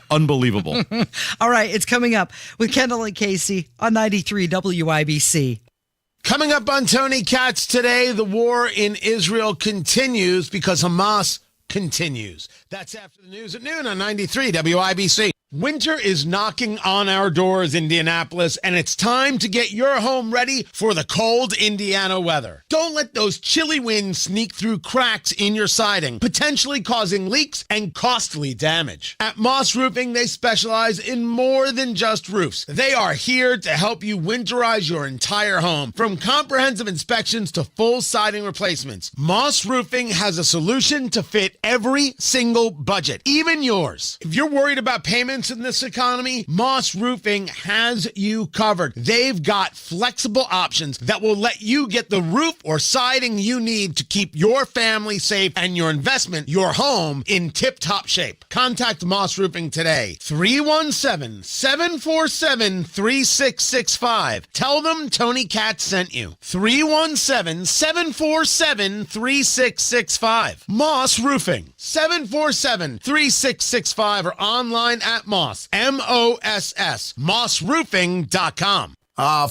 unbelievable. All right, it's coming up with Kendall and Casey on 93 WIBC. Coming up on Tony Katz today, the war in Israel continues because Hamas continues. That's after the news at noon on 93 WIBC. Winter is knocking on our doors, Indianapolis, and it's time to get your home ready for the cold Indiana weather. Don't let those chilly winds sneak through cracks in your siding, potentially causing leaks and costly damage. At Moss Roofing, they specialize in more than just roofs. They are here to help you winterize your entire home, from comprehensive inspections to full siding replacements. Moss Roofing has a solution to fit every single budget, even yours. If you're worried about payments in this economy, Moss Roofing has you covered. They've got flexible options that will let you get the roof or siding you need to keep your family safe and your investment, your home, in tip-top shape. Contact Moss Roofing today. 317-747-3665. Tell them Tony Katz sent you. 317-747-3665. Moss Roofing. 747-3665 or online at Moss, M-O-S-S, mossroofing.com.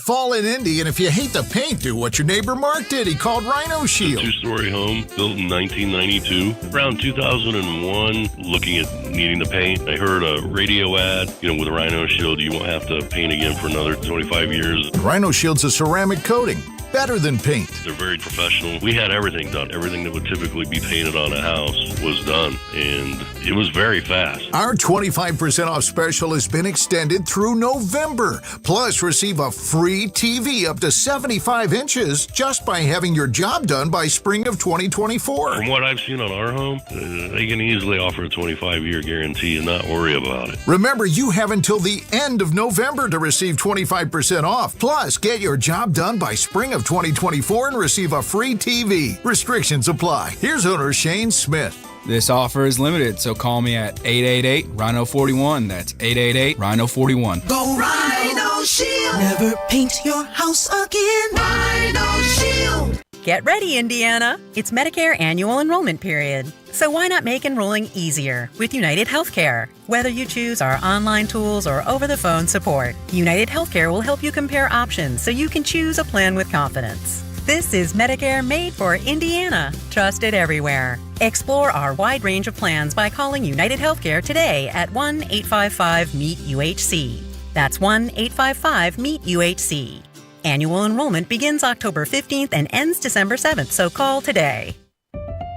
Fall in Indy, and if you hate the paint, do what your neighbor Mark did. He called Rhino Shield. Two-story home built in 1992. Around 2001, looking at needing the paint, I heard a radio ad, with Rhino Shield, you won't have to paint again for another 25 years. Rhino Shield's a ceramic coating. Better than paint. They're very professional. We had everything done. Everything that would typically be painted on a house was done, and it was very fast. Our 25% off special has been extended through November. Plus, receive a free TV up to 75 inches just by having your job done by spring of 2024. From what I've seen on our home, they can easily offer a 25-year guarantee and not worry about it. Remember, you have until the end of November to receive 25% off. Plus, get your job done by spring of 2024 and receive a free TV. Restrictions apply. Here's owner Shane Smith. This offer is limited, so call me at 888-RHINO-41. That's 888-RHINO-41. Go Rhino Shield. Never paint your house again. Rhino Shield. Get ready, Indiana. It's Medicare annual enrollment period. So why not make enrolling easier with United Healthcare? Whether you choose our online tools or over-the-phone support, United Healthcare will help you compare options so you can choose a plan with confidence. This is Medicare made for Indiana, trusted everywhere. Explore our wide range of plans by calling United Healthcare today at 1-855-MEET-UHC. That's 1-855-MEET-UHC. Annual enrollment begins October 15th and ends December 7th, so call today.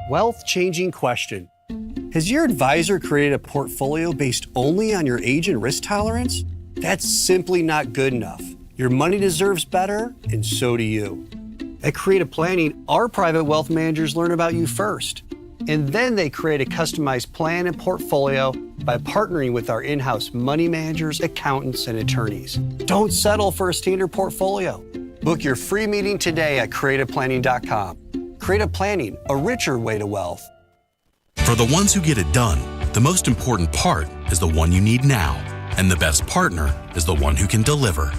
Wealth-changing question. Has your advisor created a portfolio based only on your age and risk tolerance? That's simply not good enough. Your money deserves better, and so do you. At Creative Planning, our private wealth managers learn about you first, and then they create a customized plan and portfolio by partnering with our in-house money managers, accountants, and attorneys. Don't settle for a standard portfolio. Book your free meeting today at creativeplanning.com. Creative Planning, a richer way to wealth. For the ones who get it done, the most important part is the one you need now, and the best partner is the one who can deliver.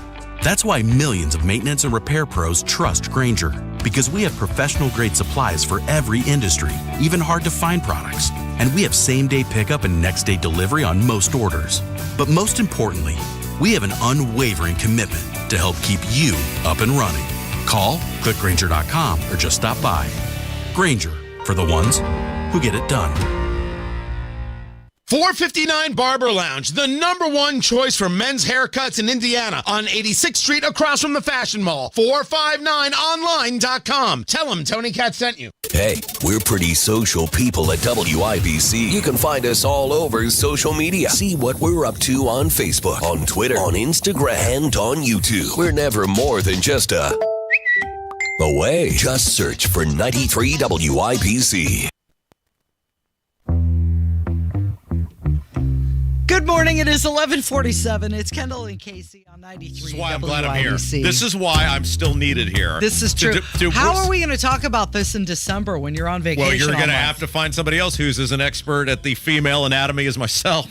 That's why millions of maintenance and repair pros trust Grainger, because we have professional-grade supplies for every industry, even hard-to-find products. And we have same-day pickup and next-day delivery on most orders. But most importantly, we have an unwavering commitment to help keep you up and running. Call, click Grainger.com, or just stop by. Grainger, for the ones who get it done. 459 Barber Lounge, the #1 choice for men's haircuts in Indiana on 86th Street across from the Fashion Mall. 459online.com. Tell them Tony Katz sent you. Hey, we're pretty social people at WIBC. You can find us all over social media. See what we're up to on Facebook, on Twitter, on Instagram, and on YouTube. We're never more than just away. Just search for 93 WIBC. Good morning. It is 11:47. It's Kendall and Casey on 93 This is why I'm WIBC. glad I'm here. This is why I'm still needed here. This is true. How are we going to talk about this in December when you're on vacation? Well, you're going to have to find somebody else who's as an expert at the female anatomy as myself.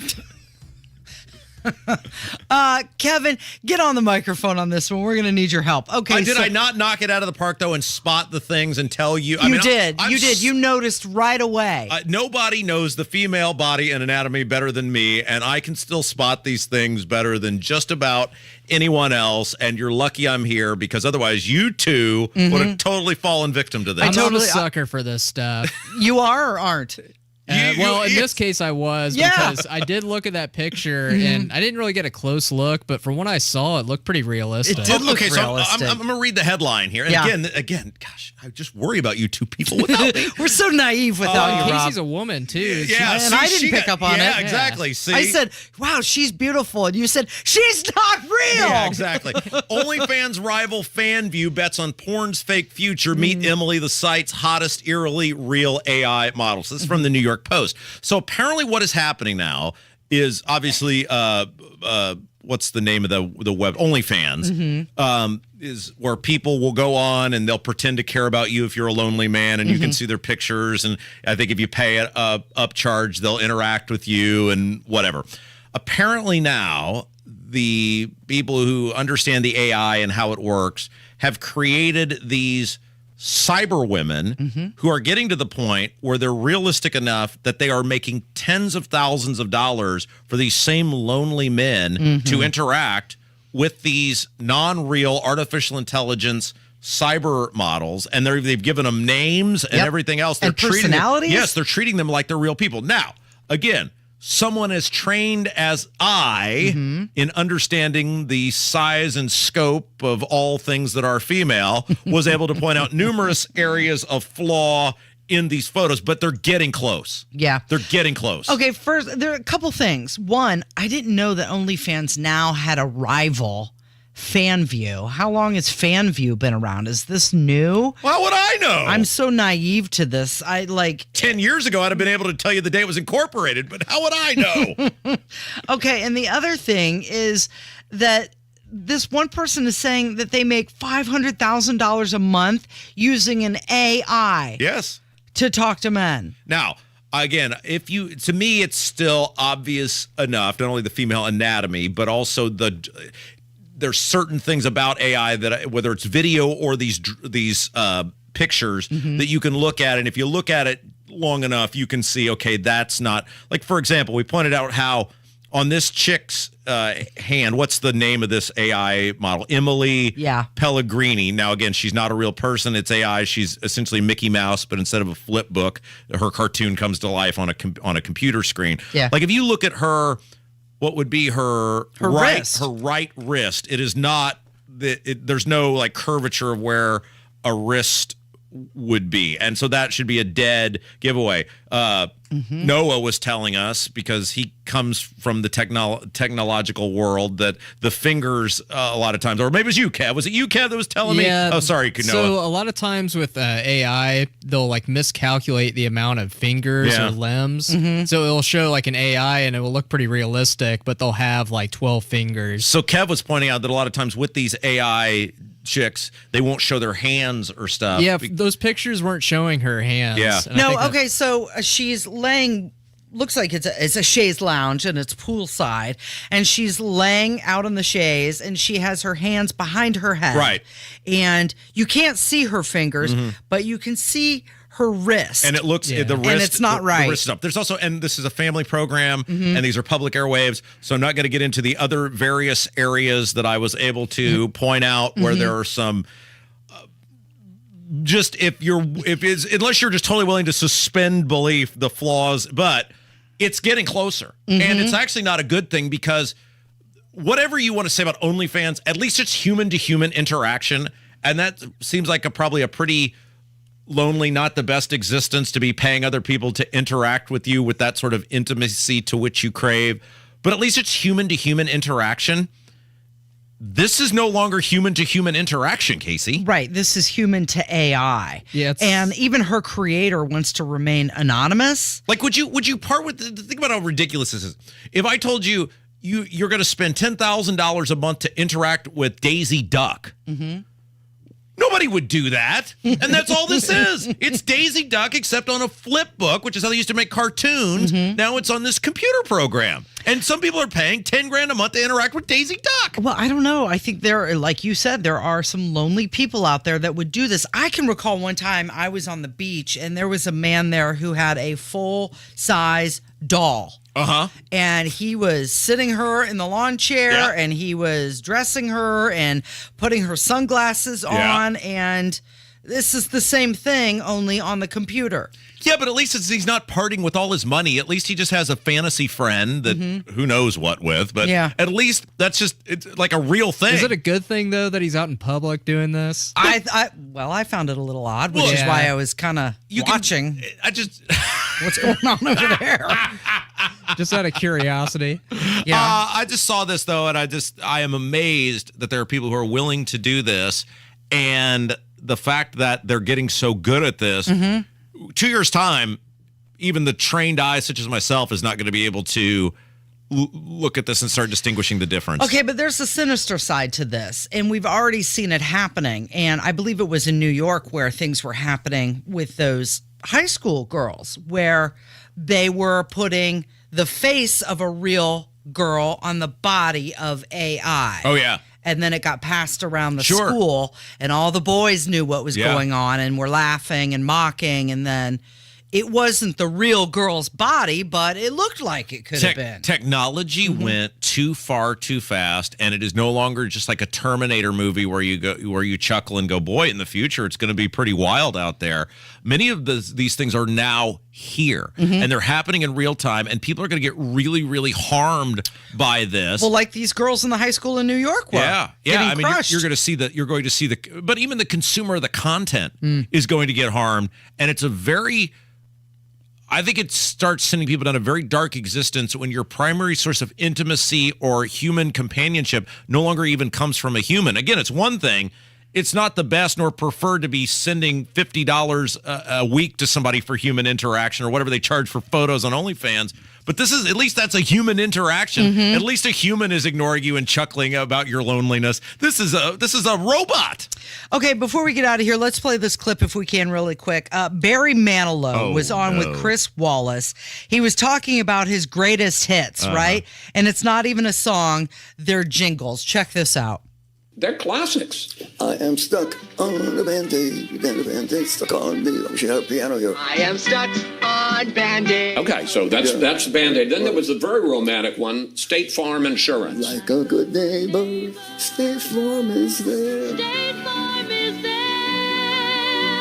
Kevin, get on the microphone on this one. We're going to need your help. Okay. Did I not knock it out of the park, though, and spot the things and tell you? You did. You noticed right away. Nobody knows the female body and anatomy better than me, and I can still spot these things better than just about anyone else, and you're lucky I'm here, because otherwise you two would have totally fallen victim to this. I'm not a sucker for this stuff. You are or aren't? In this case, I was, because I did look at that picture, and I didn't really get a close look, but from what I saw, it looked pretty realistic. It did look realistic. So I'm going to read the headline here. And again, gosh, I just worry about you two people without me. We're so naive without you, Rob. Casey's a woman, too. Yeah, and I didn't pick up on it. Yeah, exactly. See? I said, wow, she's beautiful. And you said, she's not real. Yeah, exactly. OnlyFans rival FanView bets on porn's fake future. Meet Emily, the site's hottest, eerily real AI models. This is from the New York Post. So apparently what is happening now is obviously what's the name of the web? OnlyFans. Is where people will go on and they'll pretend to care about you if you're a lonely man, and you can see their pictures, and I think if you pay a upcharge, they'll interact with you and whatever. Apparently now the people who understand the AI and how it works have created these cyber women who are getting to the point where they're realistic enough that they are making tens of thousands of dollars for these same lonely men to interact with these non-real artificial intelligence cyber models, and they've given them names and everything else. They're and personalities? Yes, they're treating them like they're real people. Now, again, someone as trained as I in understanding the size and scope of all things that are female was able to point out numerous areas of flaw in these photos, but they're getting close. Yeah. They're getting close. Okay, first, there are a couple things. One, I didn't know that OnlyFans now had a rival, FanView. How long has FanView been around? Is this new? How would I know? I'm so naive to this. 10 years ago, I'd have been able to tell you the day it was incorporated, but how would I know? Okay, and the other thing is that this one person is saying that they make $500,000 a month using an AI. Yes. To talk to men. Now, again, to me, it's still obvious enough, not only the female anatomy, but also there's certain things about AI that, whether it's video or these pictures, that you can look at, and if you look at it long enough, you can see, okay, that's not, like, for example, we pointed out how on this chick's hand, what's the name of this AI model? Emily Pellegrini. Now, again, she's not a real person. It's AI. She's essentially Mickey Mouse, but instead of a flip book, her cartoon comes to life on a computer screen. Yeah. Like if you look at her, what would be her right wrist? It is not. There's no like curvature of where a wrist would be, and so that should be a dead giveaway. Noah was telling us, because he comes from the technological world, that the fingers a lot of times, or maybe it was you, Kev. Was it you, Kev, that was telling me? Oh, sorry, Noah. So a lot of times with AI, they'll like miscalculate the amount of fingers or limbs. So it'll show like an AI and it will look pretty realistic, but they'll have like 12 fingers. So Kev was pointing out that a lot of times with these AI chicks, they won't show their hands or stuff. Yeah, those pictures weren't showing her hands. Yeah. No, okay, so she's laying, looks like it's a chaise lounge and it's poolside, and she's laying out on the chaise and she has her hands behind her head. Right. And you can't see her fingers, but you can see her wrist. And it looks, the wrist. And it's not right. The wrist is up. There's also, and this is a family program, and these are public airwaves, so I'm not going to get into the other various areas that I was able to point out where there are some, just unless you're just totally willing to suspend belief, the flaws, but it's getting closer. And it's actually not a good thing, because whatever you want to say about OnlyFans, at least it's human-to-human interaction, and that seems like probably a pretty lonely, not the best existence, to be paying other people to interact with you with that sort of intimacy to which you crave. But at least it's human-to-human interaction. This is no longer human-to-human interaction, Casey. Right. This is human to AI. Yeah, and even her creator wants to remain anonymous. Like, would you part with think about how ridiculous this is. If I told you you're going to spend $10,000 a month to interact with Daisy Duck. Nobody would do that. And that's all this is. It's Daisy Duck, except on a flip book, which is how they used to make cartoons. Now it's on this computer program. And some people are paying $10,000 a month to interact with Daisy Duck. Well, I don't know. I think there, like you said, there are some lonely people out there that would do this. I can recall one time I was on the beach and there was a man there who had a full-size doll. And he was sitting her in the lawn chair and he was dressing her and putting her sunglasses on. And this is the same thing, only on the computer. Yeah, but at least he's not parting with all his money. At least he just has a fantasy friend that who knows what with. But at least it's like a real thing. Is it a good thing, though, that he's out in public doing this? I found it a little odd, which is why I was kind of watching. What's going on over there? Just out of curiosity. I just saw this, though, and I am amazed that there are people who are willing to do this. And the fact that they're getting so good at this, 2 years' time, even the trained eye, such as myself, is not going to be able to look at this and start distinguishing the difference. Okay, but there's a sinister side to this, and we've already seen it happening. And I believe it was in New York where things were happening with those high school girls, where they were putting the face of a real girl on the body of AI. Oh, yeah. And then it got passed around the school, and all the boys knew what was going on and were laughing and mocking. And then it wasn't the real girl's body, but it looked like it could have been. Technology went too far too fast, and it is no longer just like a Terminator movie where you chuckle and go, boy, in the future it's going to be pretty wild out there. Many of these things are now here, and they're happening in real time, and people are going to get really, really harmed by this. Well, like these girls in the high school in New York were. Yeah. I mean, you're going to see that. You're going to see but even the consumer of the content is going to get harmed, and it's I think it starts sending people down a very dark existence when your primary source of intimacy or human companionship no longer even comes from a human. Again, it's one thing. It's not the best nor preferred to be sending $50 a week to somebody for human interaction or whatever they charge for photos on OnlyFans. But at least that's a human interaction. At least a human is ignoring you and chuckling about your loneliness. This is a robot. Okay, before we get out of here, let's play this clip if we can really quick. Barry Manilow was on with Chris Wallace. He was talking about his greatest hits, right? And it's not even a song, they're jingles. Check this out. They're classics. I am stuck on a Band-Aid, and a Band-Aid stuck on me. We should have a piano here. I am stuck on Band-Aid. Okay, so that's Band-Aid. Then there was the very romantic one, State Farm Insurance. Like a good neighbor, State Farm is there. State Farm is there.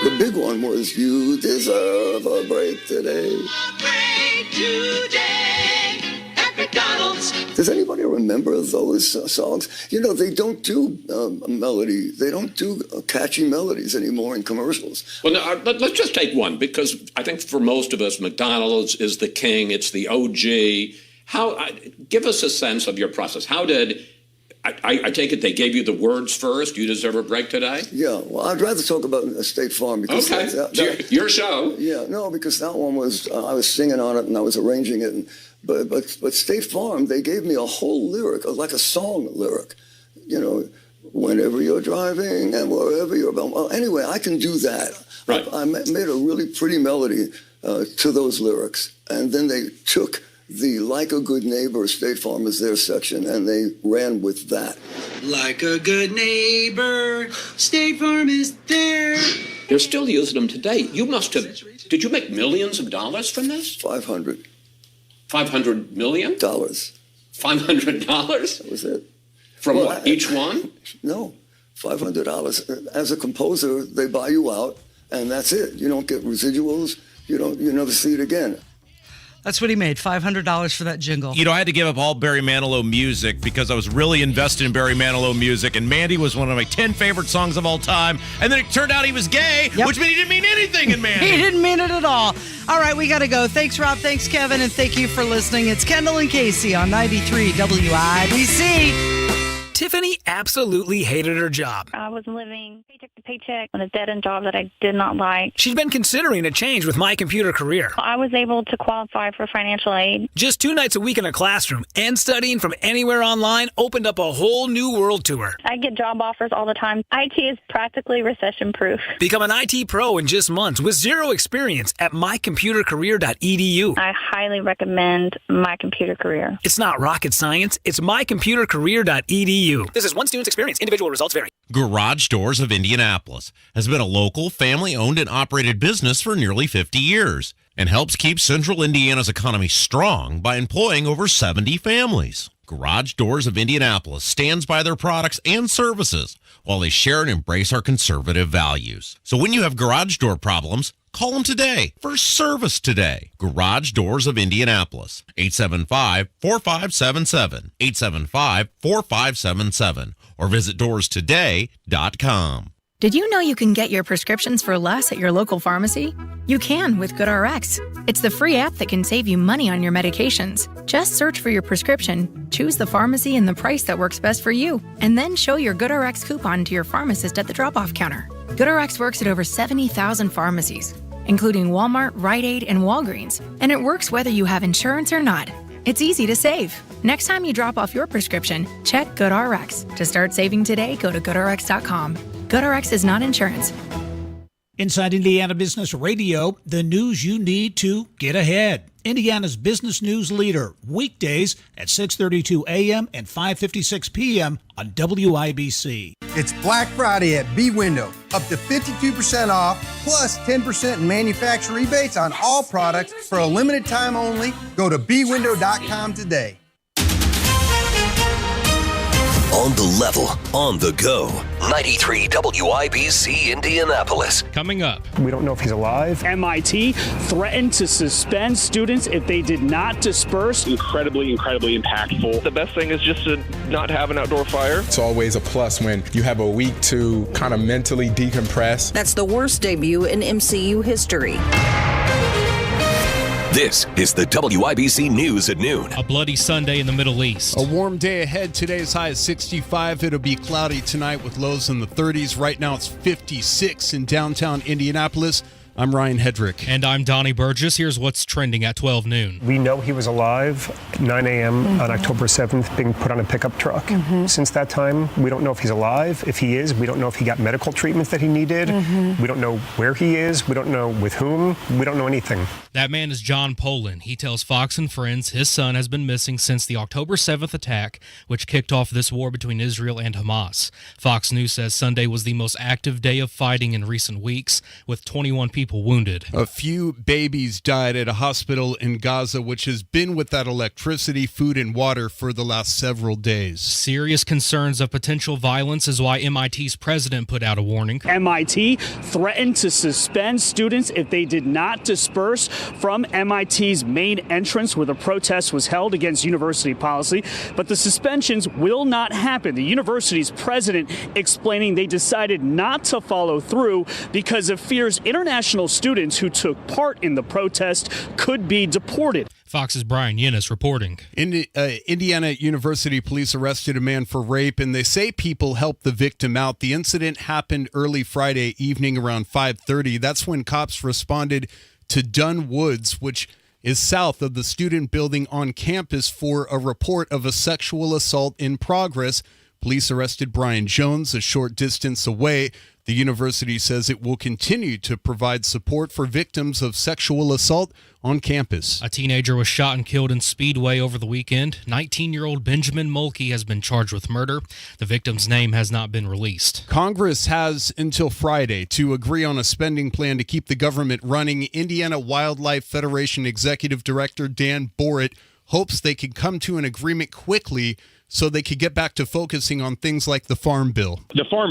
The big one was You Deserve a Break Today. A break today at McDonald's. Does anybody remember those songs? You know, they don't do melody. They don't do catchy melodies anymore in commercials. Well, now, let's just take one, because I think for most of us, McDonald's is the king. It's the OG. Give us a sense of your process. How did... I take it they gave you the words first. You deserve a break today? Yeah, well, I'd rather talk about State Farm. Because okay, your show. Yeah, no, because that one was, I was singing on it and I was arranging it. But State Farm, they gave me a whole lyric, like a song lyric. You know, whenever you're driving and wherever you're going. Well, anyway, I can do that. Right. I made a really pretty melody to those lyrics. And then they took the Like a Good Neighbor, State Farm is there section, and they ran with that. Like a good neighbor, State Farm is there. They're still using them today. You must have... Did you make millions of dollars from this? 500. $500 million? $500? That was it. From what, each one? No, $500. As a composer, they buy you out, and that's it. You don't get residuals. You never see it again. That's what he made, $500 for that jingle. You know, I had to give up all Barry Manilow music because I was really invested in Barry Manilow music, and Mandy was one of my 10 favorite songs of all time. And then it turned out he was gay, which meant he didn't mean anything in Mandy. He didn't mean it at all. All right, we got to go. Thanks, Rob. Thanks, Kevin. And thank you for listening. It's Kendall and Casey on 93 WIBC. Tiffany absolutely hated her job. I was living paycheck to paycheck on a dead-end job that I did not like. She'd been considering a change with My Computer Career. I was able to qualify for financial aid. Just 2 nights a week in a classroom and studying from anywhere online opened up a whole new world to her. I get job offers all the time. IT is practically recession-proof. Become an IT pro in just months with zero experience at mycomputercareer.edu. I highly recommend My Computer Career. It's not rocket science. It's mycomputercareer.edu. This is one student's experience. Individual results vary. Garage Doors of Indianapolis has been a local, family-owned and operated business for nearly 50 years and helps keep central Indiana's economy strong by employing over 70 families. Garage Doors of Indianapolis stands by their products and services while they share and embrace our conservative values. So when you have garage door problems, call them today for service today. Garage Doors of Indianapolis, 875-4577, 875-4577, or visit doorstoday.com. Did you know you can get your prescriptions for less at your local pharmacy? You can with GoodRx. It's the free app that can save you money on your medications. Just search for your prescription, choose the pharmacy and the price that works best for you, and then show your GoodRx coupon to your pharmacist at the drop-off counter. GoodRx works at over 70,000 pharmacies, including Walmart, Rite Aid, and Walgreens, and it works whether you have insurance or not. It's easy to save. Next time you drop off your prescription, check GoodRx. To start saving today, go to GoodRx.com. GoodRx is not insurance. Inside Indiana Business Radio, the news you need to get ahead. Indiana's business news leader, weekdays at 6:32 a.m. and 5:56 p.m. on WIBC. It's Black Friday at B Window. Up to 52% off, plus 10% in manufacturer rebates on all products for a limited time only. Go to bwindow.com today. On the level, on the go. 93 WIBC Indianapolis. Coming up. We don't know if he's alive. MIT threatened to suspend students if they did not disperse. Incredibly impactful. The best thing is just to not have an outdoor fire. It's always a plus when you have a week to kind of mentally decompress. That's the worst debut in MCU history. This is the WIBC News at noon. A bloody Sunday in the Middle East. A warm day ahead. Today's high is 65. It'll be cloudy tonight with lows in the 30s. Right now it's 56 in downtown Indianapolis. I'm Ryan Hedrick. And I'm Donnie Burgess. Here's what's trending at 12 noon. We know he was alive at 9 a.m. on October 7th, being put on a pickup truck. Since that time, we don't know if he's alive. If he is, we don't know if he got medical treatment that he needed. We don't know where he is. We don't know with whom. We don't know anything. That man is John Poland. He tells Fox and Friends his son has been missing since the October 7th attack, which kicked off this war between Israel and Hamas. Fox News says Sunday was the most active day of fighting in recent weeks, with 21 people wounded. A few babies died at a hospital in Gaza, which has been without electricity, food, and water for the last several days. Serious concerns of potential violence is why MIT's president put out a warning. MIT threatened to suspend students if they did not disperse from MIT's main entrance where the protest was held against university policy. But the suspensions will not happen. The university's president explaining they decided not to follow through because of fears international students who took part in the protest could be deported. Fox's Brian Yennis reporting. Indiana University police arrested a man for rape, and they say people helped the victim out. The incident happened early Friday evening around 5:30. That's when cops responded to Dunn Woods, which is south of the student building on campus, for a report of a sexual assault in progress. Police arrested Brian Jones a short distance away. The university says it will continue to provide support for victims of sexual assault on campus. A teenager was shot and killed in Speedway over the weekend. 19-year-old Benjamin Mulkey has been charged with murder. The victim's name has not been released. Congress has until Friday to agree on a spending plan to keep the government running. Indiana Wildlife Federation Executive Director Dan Borrett hopes they can come to an agreement quickly so they could get back to focusing on things like the Farm Bill. The Farm Bill